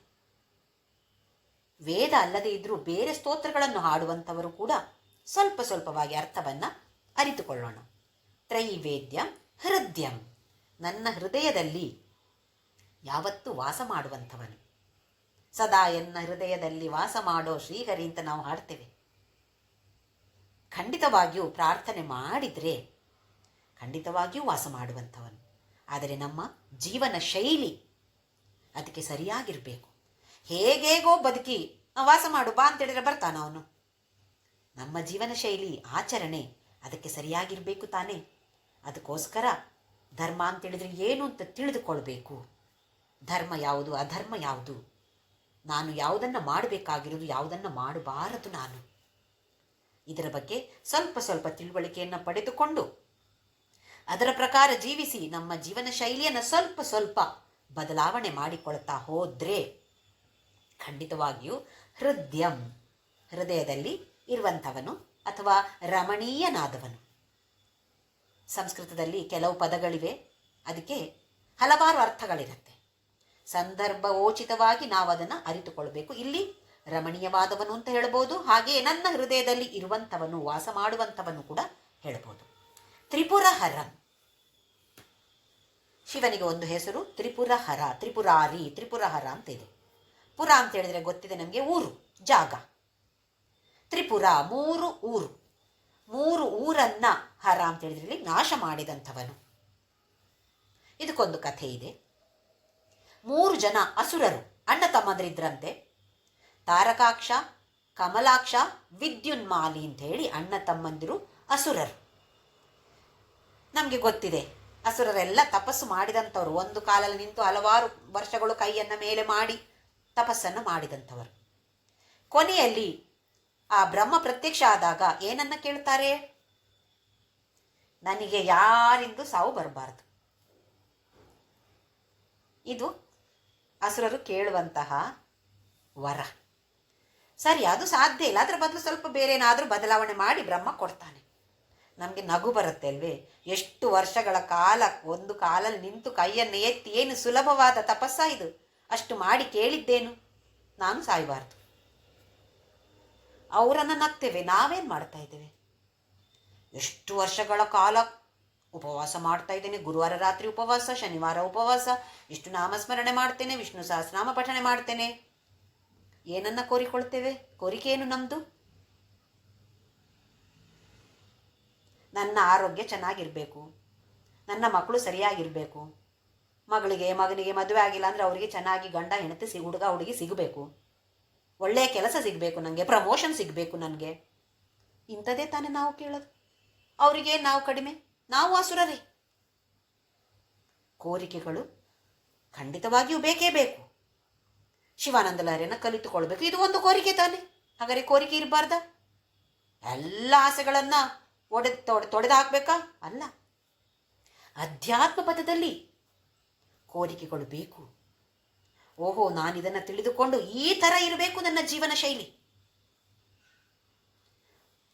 ವೇದ ಅಲ್ಲದೇ ಇದ್ರೂ ಬೇರೆ ಸ್ತೋತ್ರಗಳನ್ನು ಹಾಡುವಂಥವರು ಕೂಡ ಸ್ವಲ್ಪವಾಗಿ ಅರ್ಥವನ್ನು ಅರಿತುಕೊಳ್ಳೋಣ. ತ್ರೈವೇದ್ಯಂ ಹೃದ್ಯಂ, ನನ್ನ ಹೃದಯದಲ್ಲಿ ಯಾವತ್ತೂ ವಾಸ ಮಾಡುವಂಥವನು. ಸದಾ ಎನ್ನ ಹೃದಯದಲ್ಲಿ ವಾಸ ಮಾಡೋ ಶ್ರೀಹರಿ ಅಂತ ನಾವು ಹಾಡ್ತೇವೆ. ಖಂಡಿತವಾಗಿಯೂ ಪ್ರಾರ್ಥನೆ ಮಾಡಿದರೆ ಖಂಡಿತವಾಗಿಯೂ ವಾಸ ಮಾಡುವಂಥವನು. ಆದರೆ ನಮ್ಮ ಜೀವನ ಶೈಲಿ ಅದಕ್ಕೆ ಸರಿಯಾಗಿರಬೇಕು. ಹೇಗೇಗೋ ಬದುಕಿ ವಾಸ ಮಾಡು ಬಾ ಅಂತೇಳಿದ್ರೆ ಬರ್ತಾನ ಅವನು? ನಮ್ಮ ಜೀವನ ಶೈಲಿ, ಆಚರಣೆ ಅದಕ್ಕೆ ಸರಿಯಾಗಿರಬೇಕು ತಾನೇ. ಅದಕ್ಕೋಸ್ಕರ ಧರ್ಮ ಅಂತೇಳಿದರೆ ಏನು ಅಂತ ತಿಳಿದುಕೊಳ್ಬೇಕು. ಧರ್ಮ ಯಾವುದು, ಅಧರ್ಮ ಯಾವುದು, ನಾನು ಯಾವುದನ್ನು ಮಾಡಬೇಕಾಗಿರೋದು, ಯಾವುದನ್ನು ಮಾಡಬಾರದು ನಾನು, ಇದರ ಬಗ್ಗೆ ಸ್ವಲ್ಪ ಸ್ವಲ್ಪ ತಿಳುವಳಿಕೆಯನ್ನು ಪಡೆದುಕೊಂಡು ಅದರ ಪ್ರಕಾರ ಜೀವಿಸಿ ನಮ್ಮ ಜೀವನ ಶೈಲಿಯನ್ನು ಸ್ವಲ್ಪ ಸ್ವಲ್ಪ ಬದಲಾವಣೆ ಮಾಡಿಕೊಳ್ತಾ ಹೋದರೆ ಖಂಡಿತವಾಗಿಯೂ ಹೃದಯದಲ್ಲಿ ಇರುವಂಥವನು ಅಥವಾ ರಮಣೀಯನಾದವನು. ಸಂಸ್ಕೃತದಲ್ಲಿ ಕೆಲವು ಪದಗಳಿವೆ, ಅದಕ್ಕೆ ಹಲವಾರು ಅರ್ಥಗಳಿರುತ್ತೆ. ಸಂದರ್ಭೋಚಿತವಾಗಿ ನಾವು ಅದನ್ನು ಅರಿತುಕೊಳ್ಬೇಕು. ಇಲ್ಲಿ ರಮಣೀಯವಾದವನು ಅಂತ ಹೇಳ್ಬೋದು, ಹಾಗೆಯೇ ನನ್ನ ಹೃದಯದಲ್ಲಿ ಇರುವಂಥವನು, ವಾಸ ಮಾಡುವಂಥವನು ಕೂಡ ಹೇಳ್ಬೋದು. ತ್ರಿಪುರಹರಂ, ಶಿವನಿಗೆ ಒಂದು ಹೆಸರು ತ್ರಿಪುರಹರ, ತ್ರಿಪುರಾರಿ, ತ್ರಿಪುರಹರ ಅಂತ ಇದೆ. ಪುರ ಅಂತ ಹೇಳಿದ್ರೆ ಗೊತ್ತಿದೆ ನಮಗೆ, ಊರು, ಜಾಗ. ತ್ರಿಪುರ, ಮೂರು ಊರನ್ನ ಹರ ಅಂತ ಹೇಳಿದ್ರೆ ನಾಶ ಮಾಡಿದಂಥವನು. ಇದಕ್ಕೊಂದು ಕಥೆ ಇದೆ. 3 ಜನ ಅಸುರರು ಅಣ್ಣ ತಮ್ಮಂದರಿದ್ರಂತೆ. ತಾರಕಾಕ್ಷ, ಕಮಲಾಕ್ಷ, ವಿದ್ಯುನ್ಮಾಲಿ ಅಂತ ಹೇಳಿ ಅಣ್ಣ ತಮ್ಮಂದಿರು ಅಸುರರು. ನಮಗೆ ಗೊತ್ತಿದೆ, ಅಸುರರೆಲ್ಲ ತಪಸ್ಸು ಮಾಡಿದಂಥವ್ರು, ಒಂದು ಕಾಲಲ್ಲಿ ನಿಂತು ಹಲವಾರು ವರ್ಷಗಳು ಕೈಯನ್ನು ಮೇಲೆ ಮಾಡಿ ತಪಸ್ಸನ್ನು ಮಾಡಿದಂಥವರು. ಕೊನೆಯಲ್ಲಿ ಆ ಬ್ರಹ್ಮ ಪ್ರತ್ಯಕ್ಷ ಆದಾಗ ಏನನ್ನ ಕೇಳ್ತಾರೆ? ನನಗೆ ಯಾರಿಂದು ಸಾವು ಬರಬಾರ್ದು. ಇದು ಅಸುರರು ಕೇಳುವಂತಹ ವರ. ಸರಿ, ಅದು ಸಾಧ್ಯ ಇಲ್ಲ, ಅದರ ಬದಲು ಸ್ವಲ್ಪ ಬೇರೆ ಏನಾದರೂ ಬದಲಾವಣೆ ಮಾಡಿ ಬ್ರಹ್ಮ ಕೊಡ್ತಾನೆ. ನಮಗೆ ನಗು ಬರುತ್ತೆ ಅಲ್ವೇ? ಎಷ್ಟು ವರ್ಷಗಳ ಕಾಲ ಒಂದು ಕಾಲಲ್ಲಿ ನಿಂತು ಕೈಯನ್ನು ಎತ್ತಿ, ಏನು ಸುಲಭವಾದ ತಪಸ್ಸ ಇದು, ಅಷ್ಟು ಮಾಡಿ ಕೇಳಿದ್ದೇನು, ನಾನು ಸಾಯಬಾರ್ದು. ಅವರನ್ನು ನಗ್ತೇವೆ, ನಾವೇನು ಮಾಡ್ತಾ ಇದ್ದೇವೆ? ಎಷ್ಟು ವರ್ಷಗಳ ಕಾಲ ಉಪವಾಸ ಮಾಡ್ತಾ ಇದ್ದೇನೆ, ಗುರುವಾರ ರಾತ್ರಿ ಉಪವಾಸ, ಶನಿವಾರ ಉಪವಾಸ, ಇಷ್ಟು ನಾಮಸ್ಮರಣೆ ಮಾಡ್ತೇನೆ, ವಿಷ್ಣು ಸಹಸ್ರನಾಮ ಪಠಣೆ ಮಾಡ್ತೇನೆ. ಏನನ್ನ ಕೋರಿಕೊಳ್ತೇವೆ? ಕೋರಿಕೆ ಏನು ನಮ್ಮದು? ನನ್ನ ಆರೋಗ್ಯ ಚೆನ್ನಾಗಿರಬೇಕು, ನನ್ನ ಮಕ್ಕಳು ಸರಿಯಾಗಿರಬೇಕು, ಮಗನಿಗೆ ಮದುವೆ ಆಗಿಲ್ಲ ಅಂದರೆ ಅವರಿಗೆ ಚೆನ್ನಾಗಿ ಗಂಡ ಹೆಂಡತಿ ಹುಡುಗ ಹುಡುಗಿ ಸಿಗಬೇಕು, ಒಳ್ಳೆಯ ಕೆಲಸ ಸಿಗಬೇಕು, ನನಗೆ ಪ್ರಮೋಷನ್ ಸಿಗಬೇಕು, ನನಗೆ ಇಂಥದ್ದೇ ತಾನೇ ನಾವು ಕೇಳೋದು. ಅವರಿಗೆ ನಾವು ಕಡಿಮೆ? ನಾವು ಅಸುರರೇ. ಕೋರಿಕೆಗಳು ಖಂಡಿತವಾಗಿಯೂ ಬೇಕೇ ಬೇಕು. ಶಿವಾನಂದ ಲಹರಿಯನ್ನು ಕಲಿತುಕೊಳ್ಬೇಕು, ಇದು ಒಂದು ಕೋರಿಕೆ ತಾನೆ. ಹಾಗಾದರೆ ಕೋರಿಕೆ ಇರಬಾರ್ದ? ಎಲ್ಲ ಆಸೆಗಳನ್ನು ತೊಡೆದು ಹಾಕಬೇಕಾ? ಅಲ್ಲ, ಅಧ್ಯಾತ್ಮ ಪಥದಲ್ಲಿ ಕೋರಿಕೆಗಳು ಬೇಕು. ಓಹೋ, ನಾನು ಇದನ್ನು ತಿಳಿದುಕೊಂಡು ಈ ಥರ ಇರಬೇಕು ನನ್ನ ಜೀವನ ಶೈಲಿ.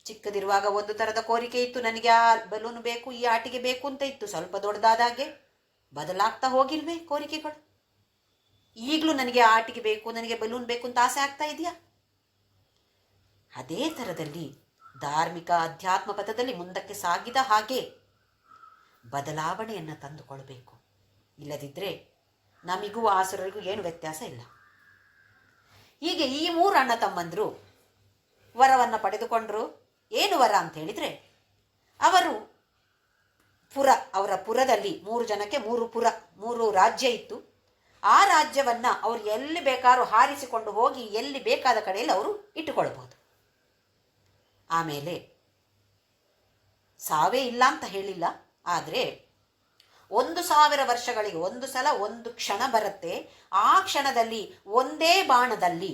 ಚಿಕ್ಕದಿರುವಾಗ ಒಂದು ಥರದ ಕೋರಿಕೆ ಇತ್ತು, ನನಗೆ ಆ ಬಲೂನ್ ಬೇಕು, ಈ ಆಟಿಗೆ ಬೇಕು ಅಂತ ಇತ್ತು. ಸ್ವಲ್ಪ ದೊಡ್ಡದಾದಾಗೆ ಬದಲಾಗ್ತಾ ಹೋಗಿಲ್ವೇ ಕೋರಿಕೆಗಳು? ಈಗಲೂ ನನಗೆ ಆ ಆಟಿಗೆ ಬೇಕು, ನನಗೆ ಬಲೂನ್ ಬೇಕು ಅಂತ ಆಸೆ ಆಗ್ತಾ ಇದೆಯಾ? ಅದೇ ಥರದಲ್ಲಿ ಧಾರ್ಮಿಕ ಅಧ್ಯಾತ್ಮ ಪಥದಲ್ಲಿ ಮುಂದಕ್ಕೆ ಸಾಗಿದ ಹಾಗೆ ಬದಲಾವಣೆಯನ್ನು ತಂದುಕೊಳ್ಬೇಕು. ಇಲ್ಲದಿದ್ದರೆ ನಮಿಗೂ ಆಸುರರಿಗೂ ಏನು ವ್ಯತ್ಯಾಸ ಇಲ್ಲ. ಹೀಗೆ ಈ 3 ಅಣ್ಣ ತಮ್ಮಂದರು ವರವನ್ನು ಪಡೆದುಕೊಂಡರು. ಏನು ವರ ಅಂತ ಹೇಳಿದರೆ, ಅವರ ಪುರದಲ್ಲಿ 3 ಜನಕ್ಕೆ 3 ರಾಜ್ಯ ಇತ್ತು. ಆ ರಾಜ್ಯವನ್ನು ಅವರು ಎಲ್ಲಿ ಬೇಕಾದ್ರೂ ಹಾರಿಸಿಕೊಂಡು ಹೋಗಿ ಎಲ್ಲಿ ಬೇಕಾದ ಕಡೆಯಲ್ಲಿ ಅವರು ಇಟ್ಟುಕೊಳ್ಬಹುದು. ಆಮೇಲೆ ಸಾವೇ ಇಲ್ಲ ಅಂತ ಹೇಳಿಲ್ಲ, ಆದರೆ 1,000 ವರ್ಷಗಳಿಗೆ ಒಂದು ಸಲ ಒಂದು ಕ್ಷಣ ಬರುತ್ತೆ. ಆ ಕ್ಷಣದಲ್ಲಿ ಒಂದೇ ಬಾಣದಲ್ಲಿ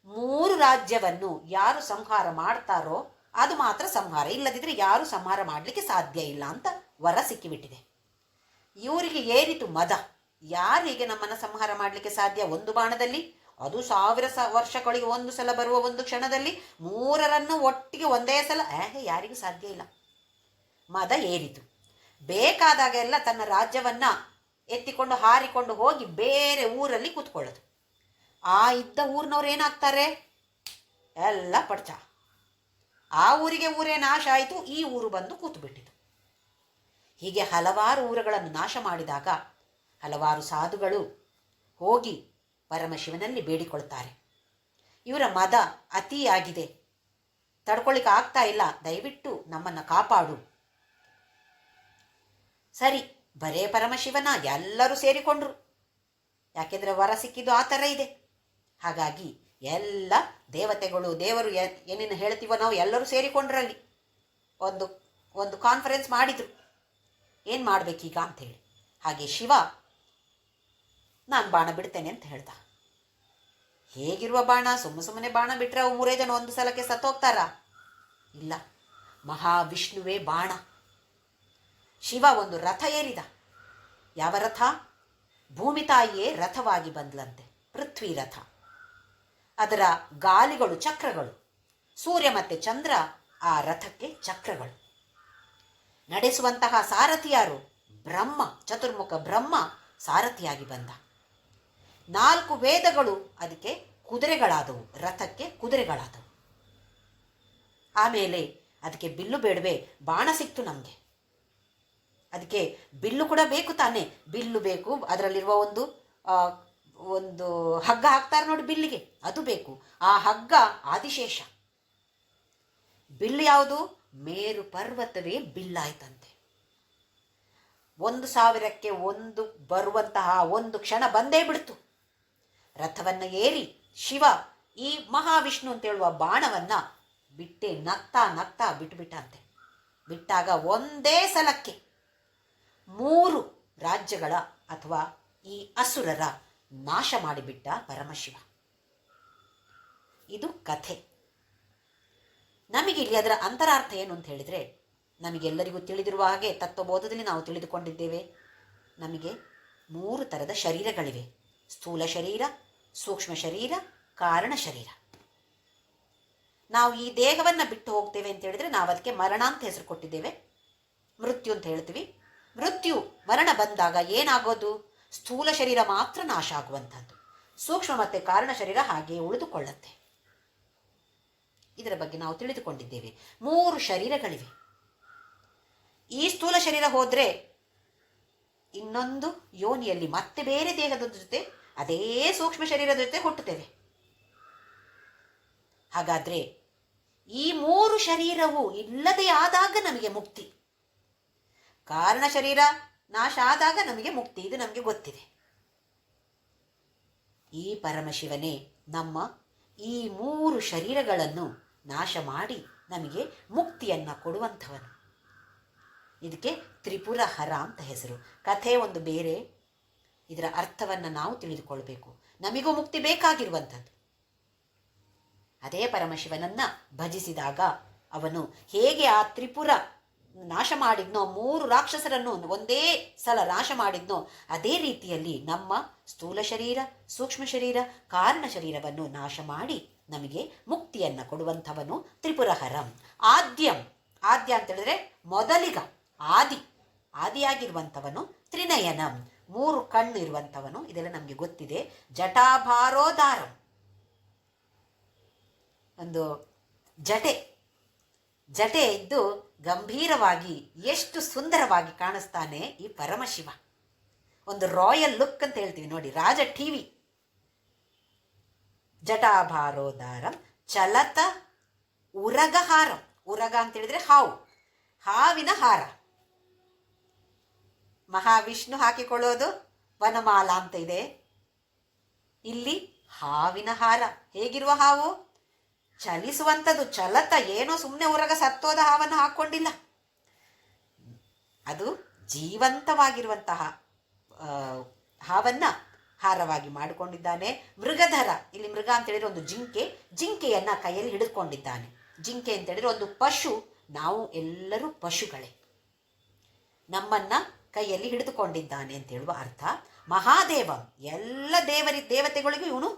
3 ರಾಜ್ಯವನ್ನು ಯಾರು ಸಂಹಾರ ಮಾಡ್ತಾರೋ ಅದು ಮಾತ್ರ ಸಂಹಾರ, ಇಲ್ಲದಿದ್ದರೆ ಯಾರು ಸಂಹಾರ ಮಾಡಲಿಕ್ಕೆ ಸಾಧ್ಯ ಇಲ್ಲ ಅಂತ ವರ ಸಿಕ್ಕಿಬಿಟ್ಟಿದೆ. ಇವರಿಗೆ ಏರಿತು ಮದ, ಯಾರಿಗೆ ನಮ್ಮನ್ನು ಸಂಹಾರ ಮಾಡಲಿಕ್ಕೆ ಸಾಧ್ಯ? ಒಂದು ಬಾಣದಲ್ಲಿ, ಅದು 1000 ವರ್ಷಗಳಿಗೆ ಒಂದು ಸಲ ಬರುವ ಒಂದು ಕ್ಷಣದಲ್ಲಿ 3ರನ್ನು ಒಟ್ಟಿಗೆ ಒಂದೇ ಸಲ, ಯಾರಿಗೂ ಸಾಧ್ಯ ಇಲ್ಲ. ಮದ ಏರಿತು. ಬೇಕಾದಾಗ ಎಲ್ಲ ತನ್ನ ರಾಜ್ಯವನ್ನು ಎತ್ತಿಕೊಂಡು ಹಾರಿಕೊಂಡು ಹೋಗಿ ಬೇರೆ ಊರಲ್ಲಿ ಕೂತ್ಕೊಳ್ಳೋದು. ಆ ಇದ್ದ ಊರಿನವ್ರು ಏನಾಗ್ತಾರೆ? ಎಲ್ಲ ಪಡ್ಚ. ಆ ಊರೇ ನಾಶ ಆಯಿತು, ಈ ಊರು ಬಂದು ಕೂತುಬಿಟ್ಟಿತು. ಹೀಗೆ ಹಲವಾರು ಊರುಗಳನ್ನು ನಾಶ ಮಾಡಿದಾಗ ಹಲವಾರು ಸಾಧುಗಳು ಹೋಗಿ ಪರಮಶಿವನಲ್ಲಿ ಬೇಡಿಕೊಳ್ತಾರೆ, ಇವರ ಮದ ಅತಿಯಾಗಿದೆ, ತಡ್ಕೊಳ್ಳಿಕ್ಕೆ ಆಗ್ತಾ ಇಲ್ಲ, ದಯವಿಟ್ಟು ನಮ್ಮನ್ನು ಕಾಪಾಡು. ಸರಿ, ಬರೇ ಪರಮಶಿವನ ಎಲ್ಲರೂ ಸೇರಿಕೊಂಡ್ರು. ಯಾಕೆಂದರೆ ವರ ಸಿಕ್ಕಿದ್ದು ಆ ಥರ ಇದೆ. ಹಾಗಾಗಿ ಎಲ್ಲ ದೇವತೆಗಳು, ದೇವರು ಏನೇನು ಹೇಳ್ತೀವೋ ನಾವು ಎಲ್ಲರೂ ಸೇರಿಕೊಂಡ್ರಲ್ಲಿ ಒಂದು ಕಾನ್ಫರೆನ್ಸ್ ಮಾಡಿದರು, ಏನು ಮಾಡಬೇಕೀಗ ಅಂಥೇಳಿ. ಹಾಗೆ ಶಿವ ನಾನು ಬಾಣ ಬಿಡ್ತೇನೆ ಅಂತ ಹೇಳ್ದ. ಹೇಗಿರುವ ಬಾಣ? ಸುಮ್ಮನೆ ಬಾಣ ಬಿಟ್ಟರೆ ಅವು 3 ಜನ ಒಂದು ಸಲಕ್ಕೆ ಸತ್ತೋಗ್ತಾರಾ? ಇಲ್ಲ, ಮಹಾವಿಷ್ಣುವೇ ಬಾಣ. ಶಿವ ಒಂದು ರಥ ಏರಿದ. ಯಾವ ರಥ? ಭೂಮಿ ತಾಯಿಯೇ ರಥವಾಗಿ ಬಂದ್ಲಂತೆ, ಪೃಥ್ವಿ ರಥ. ಅದರ ಗಾಲಿಗಳು ಚಕ್ರಗಳು. ಸೂರ್ಯ ಮತ್ತು ಚಂದ್ರ ಆ ರಥಕ್ಕೆ ಚಕ್ರಗಳು. ನಡೆಸುವಂತಹ ಸಾರಥಿ ಯಾರು? ಬ್ರಹ್ಮ, ಚತುರ್ಮುಖ ಬ್ರಹ್ಮ ಸಾರಥಿಯಾಗಿ ಬಂದ. 4 ವೇದಗಳು ಅದಕ್ಕೆ ಕುದುರೆಗಳಾದವು, ರಥಕ್ಕೆ ಕುದುರೆಗಳಾದವು. ಆಮೇಲೆ ಅದಕ್ಕೆ ಬಿಲ್ಲು ಬೇಡವೆ? ಬಾಣ ಸಿಕ್ತು ನಮಗೆ. ಅದಕ್ಕೆ ಬಿಲ್ಲು ಕೂಡ ಬೇಕು ತಾನೆ, ಬಿಲ್ಲು ಬೇಕು. ಅದರಲ್ಲಿರುವ ಒಂದು ಹಗ್ಗ ಹಾಕ್ತಾರೆ ನೋಡಿ ಬಿಲ್ಲಿಗೆ, ಅದು ಬೇಕು. ಆ ಹಗ್ಗ ಆದಿಶೇಷ. ಬಿಲ್ಲು ಯಾವುದು? ಮೇರು ಪರ್ವತವೇ ಬಿಲ್ಲಾಯ್ತಂತೆ. 1,000ಕ್ಕೆ 1 ಬರುವಂತಹ ಒಂದು ಕ್ಷಣ ಬಂದೇ ಬಿಡ್ತು. ರಥವನ್ನು ಏರಿ ಶಿವ ಈ ಮಹಾವಿಷ್ಣು ಅಂತ ಹೇಳುವ ಬಾಣವನ್ನ ಬಿಟ್ಟೆ ನಗ್ತಾ ನಗ್ತಾ ಬಿಟ್ಟುಬಿಟ್ಟಂತೆ. ಬಿಟ್ಟಾಗ ಒಂದೇ ಸಲಕ್ಕೆ 3 ರಾಜ್ಯಗಳ ಅಥವಾ ಈ ಅಸುರರ ನಾಶ ಮಾಡಿಬಿಟ್ಟ ಪರಮಶಿವ. ಇದು ಕಥೆ. ನಮಗಿಲ್ಲಿ ಅದರ ಅಂತರಾರ್ಥ ಏನು ಅಂತ ಹೇಳಿದರೆ, ನಮಗೆಲ್ಲರಿಗೂ ತಿಳಿದಿರುವ ಹಾಗೆ ತತ್ವಬೋಧದಲ್ಲಿ ನಾವು ತಿಳಿದುಕೊಂಡಿದ್ದೇವೆ. ನಮಗೆ 3 ಥರದ ಶರೀರಗಳಿವೆ: ಸ್ಥೂಲ ಶರೀರ, ಸೂಕ್ಷ್ಮ ಶರೀರ, ಕಾರಣ ಶರೀರ. ನಾವು ಈ ದೇಹವನ್ನು ಬಿಟ್ಟು ಹೋಗ್ತೇವೆ ಅಂತ ಹೇಳಿದ್ರೆ ನಾವು ಅದಕ್ಕೆ ಮರಣ ಅಂತ ಹೆಸರು ಕೊಟ್ಟಿದ್ದೇವೆ. ಮೃತ್ಯು ಅಂತ ಹೇಳ್ತೀವಿ. ಮೃತ್ಯು, ಮರಣ ಬಂದಾಗ ಏನಾಗೋದು? ಸ್ಥೂಲ ಶರೀರ ಮಾತ್ರ ನಾಶ ಆಗುವಂಥದ್ದು. ಸೂಕ್ಷ್ಮ ಮತ್ತು ಕಾರಣ ಶರೀರ ಹಾಗೆಯೇ ಉಳಿದುಕೊಳ್ಳುತ್ತೆ. ಇದರ ಬಗ್ಗೆ ನಾವು ತಿಳಿದುಕೊಂಡಿದ್ದೇವೆ. 3 ಶರೀರಗಳಿವೆ. ಈ ಸ್ಥೂಲ ಶರೀರ ಹೋದರೆ ಇನ್ನೊಂದು ಯೋನಿಯಲ್ಲಿ ಮತ್ತೆ ಬೇರೆ ದೇಹದ ಜೊತೆ ಅದೇ ಸೂಕ್ಷ್ಮ ಶರೀರದ ಜೊತೆ ಹುಟ್ಟುತ್ತೇವೆ. ಹಾಗಾದರೆ ಈ 3 ಶರೀರವು ಇಲ್ಲದೆ ಆದಾಗ ನಮಗೆ ಮುಕ್ತಿ, ಕಾರಣ ಶರೀರ ನಾಶ ಆದಾಗ ನಮಗೆ ಮುಕ್ತಿ, ಇದು ನಮಗೆ ಗೊತ್ತಿದೆ. ಈ ಪರಮಶಿವನೇ ನಮ್ಮ ಈ 3 ಶರೀರಗಳನ್ನು ನಾಶ ಮಾಡಿ ನಮಗೆ ಮುಕ್ತಿಯನ್ನು ಕೊಡುವಂಥವನು. ಇದಕ್ಕೆ ತ್ರಿಪುರ ಹರ ಅಂತ ಹೆಸರು. ಕಥೆ ಒಂದು ಬೇರೆ, ಇದರ ಅರ್ಥವನ್ನು ನಾವು ತಿಳಿದುಕೊಳ್ಬೇಕು. ನಮಗೂ ಮುಕ್ತಿ ಬೇಕಾಗಿರುವಂಥದ್ದು. ಅದೇ ಪರಮಶಿವನನ್ನು ಭಜಿಸಿದಾಗ ಅವನು ಹೇಗೆ ಆ ತ್ರಿಪುರ ನಾಶ ಮಾಡಿದ್ನೋ, 3 ರಾಕ್ಷಸರನ್ನು ಒಂದೇ ಸಲ ನಾಶ ಮಾಡಿದ್ನೋ, ಅದೇ ರೀತಿಯಲ್ಲಿ ನಮ್ಮ ಸ್ಥೂಲ ಶರೀರ, ಸೂಕ್ಷ್ಮ ಶರೀರ, ಕಾರಣ ಶರೀರವನ್ನು ನಾಶ ಮಾಡಿ ನಮಗೆ ಮುಕ್ತಿಯನ್ನು ಕೊಡುವಂಥವನು ತ್ರಿಪುರಹರಂ. ಆದ್ಯಂ, ಆದ್ಯ ಅಂತ ಹೇಳಿದ್ರೆ ಮೊದಲಿಗ, ಆದಿಯಾಗಿರುವಂಥವನು. ತ್ರಿನಯನಂ, 3 ಕಣ್ಣು ಇರುವಂಥವನು. ಇದೆಲ್ಲ ನಮಗೆ ಗೊತ್ತಿದೆ. ಜಟಾಭಾರೋದಾರಂ, ಒಂದು ಜಟೆ ಇದ್ದು ಗಂಭೀರವಾಗಿ ಎಷ್ಟು ಸುಂದರವಾಗಿ ಕಾಣಿಸ್ತಾನೆ ಈ ಪರಮಶಿವ. ಒಂದು ರಾಯಲ್ ಲುಕ್ ಅಂತ ಹೇಳ್ತೀವಿ ನೋಡಿ, ರಾಜ ಟಿವಿ. ಜಟಾಭಾರೋದಾರಂ ಚಲತ ಉರಗಹಾರಂ. ಉರಗ ಅಂತ ಹೇಳಿದ್ರೆ ಹಾವು, ಹಾವಿನ ಹಾರ. ಮಹಾವಿಷ್ಣು ಹಾಕಿಕೊಳ್ಳೋದು ವನಮಾಲ ಅಂತ ಇದೆ. ಇಲ್ಲಿ ಹಾವಿನ ಹಾರ. ಹೇಗಿರುವ ಹಾವು? ಚಲಿಸುವಂಥದ್ದು. ಚಲತ, ಏನೋ ಸುಮ್ಮನೆ ಉರಗ ಸತ್ತೋದ ಹಾವನ್ನು ಹಾಕ್ಕೊಂಡಿಲ್ಲ, ಅದು ಜೀವಂತವಾಗಿರುವಂತಹ ಹಾವನ್ನ ಹಾರವಾಗಿ ಮಾಡಿಕೊಂಡಿದ್ದಾನೆ. ಮೃಗಧರ, ಇಲ್ಲಿ ಮೃಗ ಅಂತ ಹೇಳಿದ್ರೆ ಒಂದು ಜಿಂಕೆಯನ್ನ ಕೈಯಲ್ಲಿ ಹಿಡಿದುಕೊಂಡಿದ್ದಾನೆ. ಜಿಂಕೆ ಅಂತ ಹೇಳಿದ್ರೆ ಒಂದು ಪಶು. ನಾವು ಎಲ್ಲರೂ ಪಶುಗಳೇ. ನಮ್ಮನ್ನ ಕೈಯಲ್ಲಿ ಹಿಡಿದುಕೊಂಡಿದ್ದಾನೆ ಅಂತ ಹೇಳುವ ಅರ್ಥ. ಮಹಾದೇವಂ, ಎಲ್ಲ ದೇವತೆಗಳಿಗೂ ಇವನು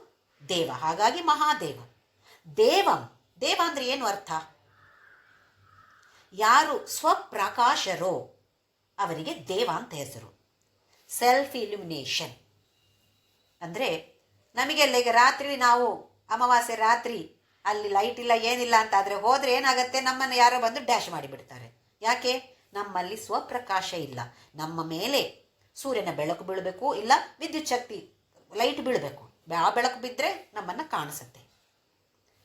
ದೇವ, ಹಾಗಾಗಿ ಮಹಾದೇವ. ದೇವಂ, ದೇವ ಅಂದ್ರೆ ಏನು ಅರ್ಥ? ಯಾರು ಸ್ವಪ್ರಕಾಶರೋ ಅವರಿಗೆ ದೇವ ಅಂತ ಹೆಸರು. ಸೆಲ್ಫ್ ಇಲ್ಯುಮಿನೇಷನ್ ಅಂದರೆ ನಮಗೆಲ್ಲ ಈಗ ರಾತ್ರಿ ನಾವು ಅಮಾವಾಸ್ಯೆ ರಾತ್ರಿ ಅಲ್ಲಿ ಲೈಟ್ ಇಲ್ಲ ಏನಿಲ್ಲ ಅಂತ ಆದರೆ ಹೋದರೆ ಏನಾಗುತ್ತೆ? ನಮ್ಮನ್ನು ಯಾರೋ ಬಂದು ಡ್ಯಾಶ್ ಮಾಡಿಬಿಡ್ತಾರೆ. ಯಾಕೆ? ನಮ್ಮಲ್ಲಿ ಸ್ವಪ್ರಕಾಶ ಇಲ್ಲ. ನಮ್ಮ ಮೇಲೆ ಸೂರ್ಯನ ಬೆಳಕು ಬೀಳಬೇಕು, ಇಲ್ಲ ವಿದ್ಯುತ್ ಶಕ್ತಿ ಲೈಟ್ ಬೀಳಬೇಕು. ಆ ಬೆಳಕು ಬಿದ್ದರೆ ನಮ್ಮನ್ನು ಕಾಣಿಸುತ್ತೆ.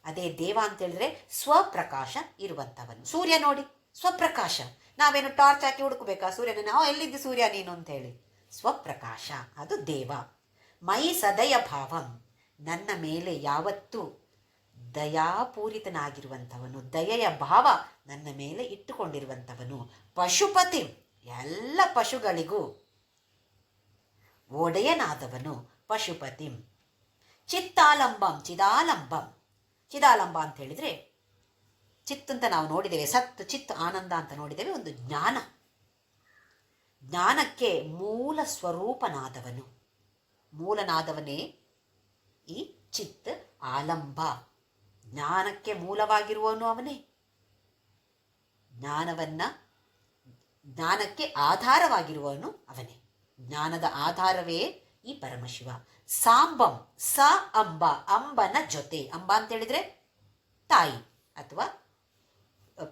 ಅದೇ ದೇವ ಅಂತ ಹೇಳಿದ್ರೆ ಸ್ವಪ್ರಕಾಶ ಇರುವಂಥವನು. ಸೂರ್ಯ ನೋಡಿ, ಸ್ವಪ್ರಕಾಶ. ನಾವೇನು ಟಾರ್ಚ್ ಹಾಕಿ ಹುಡುಕಬೇಕಾ ಸೂರ್ಯನ? ನಾವು ಎಲ್ಲಿದ್ದು ಸೂರ್ಯ ನೀನು ಅಂತ ಹೇಳಿ. ಸ್ವಪ್ರಕಾಶ, ಅದು ದೇವ. ಮೈ ಸದಯ ಭಾವಂ, ನನ್ನ ಮೇಲೆ ಯಾವತ್ತೂ ದಯಾಪೂರಿತನಾಗಿರುವಂಥವನು, ದಯೆಯ ಭಾವ ನನ್ನ ಮೇಲೆ ಇಟ್ಟುಕೊಂಡಿರುವಂಥವನು. ಪಶುಪತಿ, ಎಲ್ಲ ಪಶುಗಳಿಗೂ ಒಡೆಯನಾದವನು ಪಶುಪತಿಂ. ಚಿತ್ತಾಲಂಬಂ ಚಿದಾಲಂಬಂ. ಚಿದಾಲಂಬ ಅಂತ ಹೇಳಿದರೆ ಚಿತ್ ಅಂತ ನಾವು ನೋಡಿದ್ದೇವೆ, ಸತ್ ಚಿತ್ ಆನಂದ ಅಂತ ನೋಡಿದ್ದೇವೆ. ಒಂದು ಜ್ಞಾನ, ಜ್ಞಾನಕ್ಕೆ ಮೂಲ ಸ್ವರೂಪನಾದವನು, ಮೂಲನಾದವನೇ ಈ ಚಿತ್ ಆಲಂಬ. ಜ್ಞಾನಕ್ಕೆ ಮೂಲವಾಗಿರುವವನು ಅವನೇ, ಜ್ಞಾನಕ್ಕೆ ಆಧಾರವಾಗಿರುವವನು ಅವನೇ. ಜ್ಞಾನದ ಆಧಾರವೇ ಈ ಪರಮಶಿವ. ಸಾಂಬಂ, ಸ ಅಂಬ, ಅಂಬನ ಜೊತೆ. ಅಂಬ ಅಂತ ಹೇಳಿದ್ರೆ ತಾಯಿ ಅಥವಾ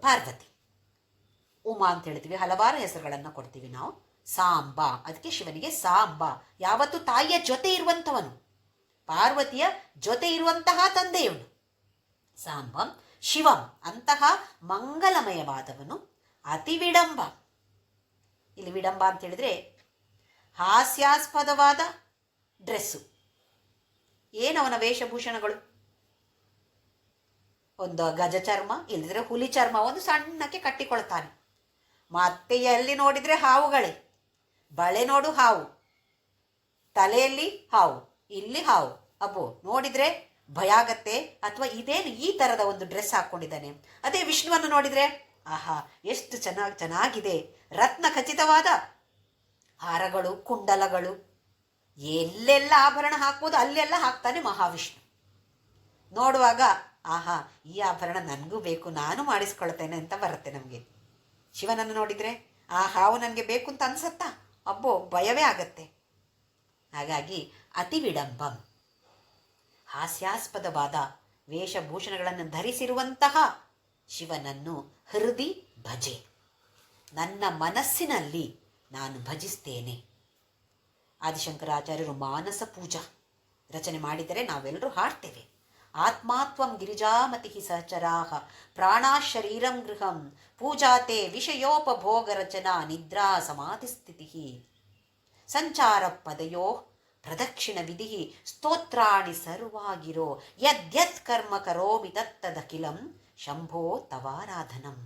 ಪಾರ್ವತಿ. ಉಮಾ ಅಂತ ಹೇಳ್ತೀವಿ, ಹಲವಾರು ಹೆಸರುಗಳನ್ನು ಕೊಡ್ತೀವಿ ನಾವು. ಸಾಂಬ, ಅದಕ್ಕೆ ಶಿವನಿಗೆ ಸಾಂಬ, ಯಾವತ್ತು ತಾಯಿಯ ಜೊತೆ ಇರುವಂಥವನು, ಪಾರ್ವತಿಯ ಜೊತೆ ಇರುವಂತಹ ತಂದೆಯವನು. ಸಾಂಬಂ ಶಿವಂ, ಅಂತಹ ಮಂಗಲಮಯವಾದವನು. ಅತಿ ವಿಡಂಬ, ಇಲ್ಲಿ ವಿಡಂಬ ಅಂತ ಹೇಳಿದ್ರೆ ಹಾಸ್ಯಾಸ್ಪದವಾದ ಡ್ರೆಸ್ಸು. ಏನವನ ವೇಷಭೂಷಣಗಳು? ಒಂದು ಗಜ ಚರ್ಮ, ಇಲ್ಲದಿದ್ರೆ ಹುಲಿ ಚರ್ಮ ಒಂದು ಸಣ್ಣಕ್ಕೆ ಕಟ್ಟಿಕೊಳ್ತಾನೆ. ಮತ್ತೆ ಎಲ್ಲಿ ನೋಡಿದರೆ ಹಾವುಗಳೇ, ಬಳೆ ನೋಡು ಹಾವು, ತಲೆಯಲ್ಲಿ ಹಾವು, ಇಲ್ಲಿ ಹಾವು. ಅಬ್ಬೋ, ನೋಡಿದರೆ ಭಯ ಆಗತ್ತೆ. ಅಥವಾ ಇದೇನು ಈ ಥರದ ಒಂದು ಡ್ರೆಸ್ ಹಾಕ್ಕೊಂಡಿದ್ದಾನೆ. ಅದೇ ವಿಷ್ಣುವನ್ನು ನೋಡಿದರೆ ಆಹಾ ಎಷ್ಟು ಚೆನ್ನಾಗಿದೆ, ರತ್ನ ಖಚಿತವಾದ ಹಾರಗಳು, ಕುಂಡಲಗಳು, ಎಲ್ಲೆಲ್ಲ ಆಭರಣ ಹಾಕ್ಬೋದು ಅಲ್ಲೆಲ್ಲ ಹಾಕ್ತಾನೆ ಮಹಾವಿಷ್ಣು. ನೋಡುವಾಗ ಆಹಾ ಈ ಆಭರಣ ನನಗೂ ಬೇಕು, ನಾನು ಮಾಡಿಸ್ಕೊಳ್ತೇನೆ ಅಂತ ಬರುತ್ತೆ ನಮಗೆ. ಶಿವನನ್ನು ನೋಡಿದರೆ ಆ ಹಾವು ನನಗೆ ಬೇಕು ಅಂತ ಅನ್ಸತ್ತಾ? ಅಬ್ಬೋ, ಭಯವೇ ಆಗತ್ತೆ. ಹಾಗಾಗಿ ಅತಿ ವಿಡಂಬಂ, ಹಾಸ್ಯಾಸ್ಪದವಾದ ವೇಷಭೂಷಣಗಳನ್ನು ಧರಿಸಿರುವಂತಹ ಶಿವನನ್ನು ಹೃದಿ ಭಜೆ, ನನ್ನ ಮನಸ್ಸಿನಲ್ಲಿ ನಾನು ಭಜಿಸ್ತೇನೆ. ಆದಿಶಂಕರಾಚಾರ್ಯರು ಮಾನಸ ಪೂಜಾ ರಚನೆ ಮಾಡಿದರೆ ನಾವೆಲ್ಲರೂ ಹಾಡ್ತೇವೆ. ಆತ್ಮಾತ್ವಂ ಗಿರಿಜಾಮತಿ ಸಹಚರಾಹ ಪ್ರಾಣಾ ಶರೀರಂ ಗೃಹಂ ಪೂಜಾತೆ ವಿಷಯೋಪಭೋಗ ರಚನಾ ನಿದ್ರಾ ಸಮಾಧಿ ಸ್ಥಿತಿ ಸಂಚಾರ ಪದಯೋ ಪ್ರದಕ್ಷಿಣ ವಿಧಿ ಸ್ತೋತ್ರಾಣಿ ಸರ್ವಾಗಿರೋ ಯದ್ಯತ್ ಕರ್ಮ ಕರೋಮಿ ತತ್ತದಖಿಲಂ ಶಂಭೋ ತವಾರಾಧನಂ.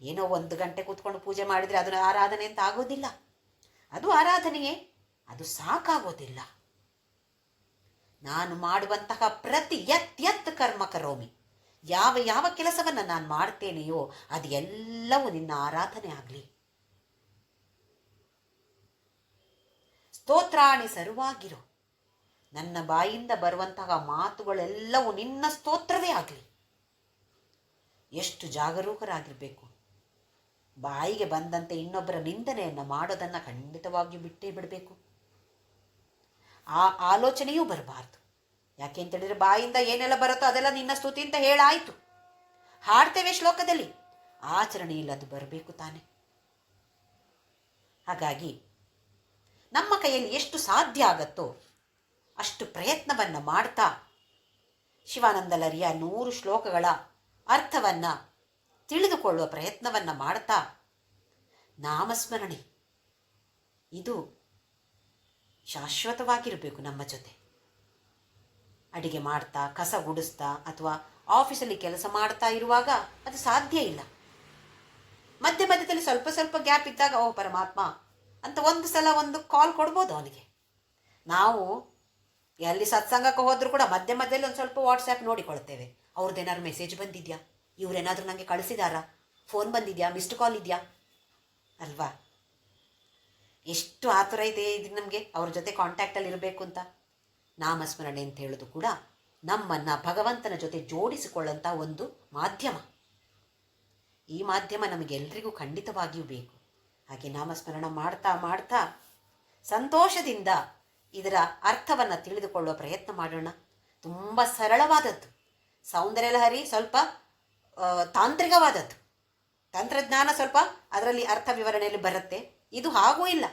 ಏನೋ 1 ಗಂಟೆ ಕೂತ್ಕೊಂಡು ಪೂಜೆ ಮಾಡಿದರೆ ಅದನ್ನು ಆರಾಧನೆ ಅಂತ ಆಗೋದಿಲ್ಲ. ಅದು ಆರಾಧನೆಯೇ, ಅದು ಸಾಕಾಗೋದಿಲ್ಲ. ನಾನು ಮಾಡುವಂತಹ ಪ್ರತಿ ಯತ್ ಕರ್ಮ ಕರೋಮಿ, ಯಾವ ಕೆಲಸವನ್ನು ನಾನು ಮಾಡ್ತೇನೆಯೋ ಅದು ಎಲ್ಲವೂ ನಿನ್ನ ಆರಾಧನೆ ಆಗಲಿ. ಸ್ತೋತ್ರಾಣಿ ಸರ್ವಾಗಿರೋ, ನನ್ನ ಬಾಯಿಂದ ಬರುವಂತಹ ಮಾತುಗಳೆಲ್ಲವೂ ನಿನ್ನ ಸ್ತೋತ್ರವೇ ಆಗಲಿ. ಎಷ್ಟು ಜಾಗರೂಕರಾಗಿರಬೇಕು. ಬಾಯಿಗೆ ಬಂದಂತೆ ಇನ್ನೊಬ್ಬರ ನಿಂದನೆಯನ್ನು ಮಾಡೋದನ್ನು ಖಂಡಿತವಾಗಿಯೂ ಬಿಟ್ಟೇ ಬಿಡಬೇಕು. ಆ ಆಲೋಚನೆಯೂ ಬರಬಾರ್ದು. ಯಾಕೆ ಅಂತೇಳಿದರೆ ಬಾಯಿಂದ ಏನೆಲ್ಲ ಬರುತ್ತೋ ಅದೆಲ್ಲ ನಿನ್ನ ಸ್ತುತಿ ಅಂತ ಹೇಳಾಯಿತು, ಹಾಡ್ತೇವೆ ಶ್ಲೋಕದಲ್ಲಿ, ಆಚರಣೆಯಲ್ಲಿ ಅದು ಬರಬೇಕು ತಾನೆ. ಹಾಗಾಗಿ ನಮ್ಮ ಕೈಯಲ್ಲಿ ಎಷ್ಟು ಸಾಧ್ಯ ಆಗತ್ತೋ ಅಷ್ಟು ಪ್ರಯತ್ನವನ್ನು ಮಾಡ್ತಾ ಶಿವಾನಂದ ಲಹರಿಯ 100 ಶ್ಲೋಕಗಳ ಅರ್ಥವನ್ನು ತಿಳಿದುಕೊಳ್ಳುವ ಪ್ರಯತ್ನವನ್ನು ಮಾಡ್ತಾ ನಾಮಸ್ಮರಣೆ ಇದು ಶಾಶ್ವತವಾಗಿರಬೇಕು ನಮ್ಮ ಜೊತೆ. ಅಡಿಗೆ ಮಾಡ್ತಾ, ಕಸ ಗುಡಿಸ್ತಾ, ಅಥವಾ ಆಫೀಸಲ್ಲಿ ಕೆಲಸ ಮಾಡ್ತಾ ಇರುವಾಗ ಅದು ಸಾಧ್ಯ ಇಲ್ಲ. ಮಧ್ಯದಲ್ಲಿ ಸ್ವಲ್ಪ ಗ್ಯಾಪ್ ಇದ್ದಾಗ ಓ ಪರಮಾತ್ಮ ಅಂತ ಒಂದು ಸಲ ಒಂದು ಕಾಲ್ ಕೊಡ್ಬೋದು ಅವನಿಗೆ. ನಾವು ಎಲ್ಲಿ ಸತ್ಸಂಗಕ್ಕೆ ಹೋದರೂ ಕೂಡ ಮಧ್ಯದಲ್ಲಿ ಒಂದು ಸ್ವಲ್ಪ ವಾಟ್ಸ್ಯಾಪ್ ನೋಡಿಕೊಳ್ತೇವೆ. ಅವ್ರದ್ದೇನಾದ್ರು ಮೆಸೇಜ್ ಬಂದಿದೆಯಾ, ಇವರೇನಾದರೂ ನನಗೆ ಕಳಿಸಿದಾರಾ, ಫೋನ್ ಬಂದಿದೆಯಾ, ಮಿಸ್ಡ್ ಕಾಲ್ ಇದೆಯಾ ಅಲ್ವಾ? ಎಷ್ಟು ಆತುರ ಇದೆ ಇದು ನಮಗೆ ಅವ್ರ ಜೊತೆ ಕಾಂಟ್ಯಾಕ್ಟಲ್ಲಿ ಇರಬೇಕು ಅಂತ. ನಾಮಸ್ಮರಣೆ ಅಂತ ಹೇಳೋದು ಕೂಡ ನಮ್ಮನ್ನು ಭಗವಂತನ ಜೊತೆ ಜೋಡಿಸಿಕೊಳ್ಳಂಥ ಒಂದು ಮಾಧ್ಯಮ. ಈ ಮಾಧ್ಯಮ ನಮಗೆಲ್ಲರಿಗೂ ಖಂಡಿತವಾಗಿಯೂ ಬೇಕು. ಹಾಗೆ ನಾಮಸ್ಮರಣ ಮಾಡ್ತಾ ಸಂತೋಷದಿಂದ ಇದರ ಅರ್ಥವನ್ನು ತಿಳಿದುಕೊಳ್ಳುವ ಪ್ರಯತ್ನ ಮಾಡೋಣ. ತುಂಬ ಸರಳವಾದದ್ದು. ಸೌಂದರ್ಯ ಲಹರಿ ಸ್ವಲ್ಪ ತಾಂತ್ರಿಕವಾದದ್ದು, ತಂತ್ರಜ್ಞಾನ ಸ್ವಲ್ಪ ಅದರಲ್ಲಿ ಅರ್ಥ ವಿವರಣೆಯಲ್ಲಿ ಬರುತ್ತೆ. ಇದು ಹಾಗೂ ಇಲ್ಲ,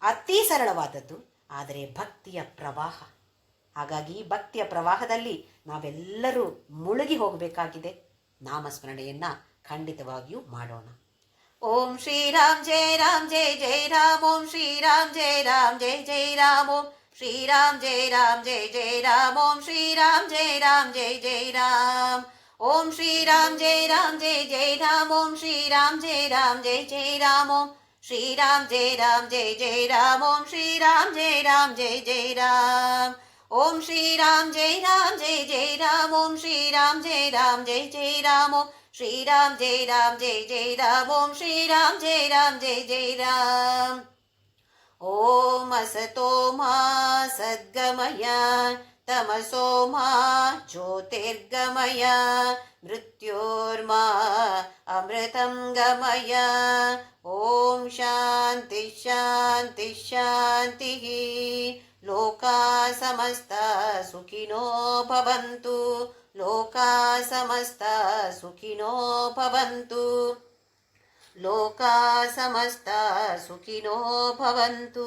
ಅತಿ ಸರಳವಾದದ್ದು, ಆದರೆ ಭಕ್ತಿಯ ಪ್ರವಾಹ. ಹಾಗಾಗಿ ಭಕ್ತಿಯ ಪ್ರವಾಹದಲ್ಲಿ ನಾವೆಲ್ಲರೂ ಮುಳುಗಿ ಹೋಗಬೇಕಾಗಿದೆ. ನಾಮಸ್ಮರಣೆಯನ್ನು ಖಂಡಿತವಾಗಿಯೂ ಮಾಡೋಣ. ಓಂ ಶ್ರೀರಾಮ್ ಜಯ ರಾಮ್ ಜಯ ಜಯ ರಾಮ್, ಓಂ ಶ್ರೀರಾಮ್ ಜಯ ರಾಮ್ ಜಯ ಜಯ ರಾಮ್, ಓಂ ಶ್ರೀರಾಮ್ ಜಯ ರಾಮ್ ಜಯ ಜಯ ರಾಮ್, ಓಂ ಶ್ರೀರಾಮ್ ಜಯ ರಾಮ್ ಜಯ ಜಯ ರಾಮ್, ಓಂ ಶ್ರೀರಾಮ್ ಜಯ ರಾಮ್ ಜಯ ಜಯ ರಾಮ್, ಓಂ ಶ್ರೀರಾಮ್ ಜಯ ರಾಮ್ ಜಯ ಜಯ ರಾಮ್, ಓಂ ಶ್ರೀರಾಮ್ ಜಯ ರಾಮ್ ಜಯ ಜಯ ರಾಮ್, ಓಂ ಶ್ರೀರಾಮ್ ಜಯ ರಾಮ್ ಜಯ ಜಯ ರಾಮ್, ಓಂ ಶ್ರೀರಾಮ್ ಜೈ ರಾಮ್ ಜೈ ಜೈ ರಾಮ್ ಓಂ ಶ್ರೀರಾಮ್ ಜೈ ರಾಮ್ ಜೈ ಜೈ ರಾಮ್ ಓಂ ಶ್ರೀರಾಮ್ ಜೈ ರಾಮ್ ಜೈ ಜೈ ರಾಮ್ ಓಂ ಶ್ರೀರಾಮ್ ಜೈ ರಾಮ್ ಜೈ ಜೈ ರಾಮ್. ಓಂ ಅಸತೋ ಮಾ ಸದ್ಗಮಯ ತಮಸೋ ಮಾ ಜ್ಯೋತಿರ್ಗಮಯ ಮೃತ್ಯೋರ್ಮಾ ಅಮೃತಂ ಗಮಯ. ಓಂ ಶಾಂತಿ ಶಾಂತಿ ಶಾಂತಿ. ಲೋಕಾ ಸಮಸ್ತ ಸುಖಿನೋ ಭವಂತು. ಲೋಕಾ ಸಮಸ್ತ ಸುಖಿನೋ ಭವಂತು. ಲೋಕಾ ಸಮಸ್ತ ಸುಖಿನೋ ಭವಂತು.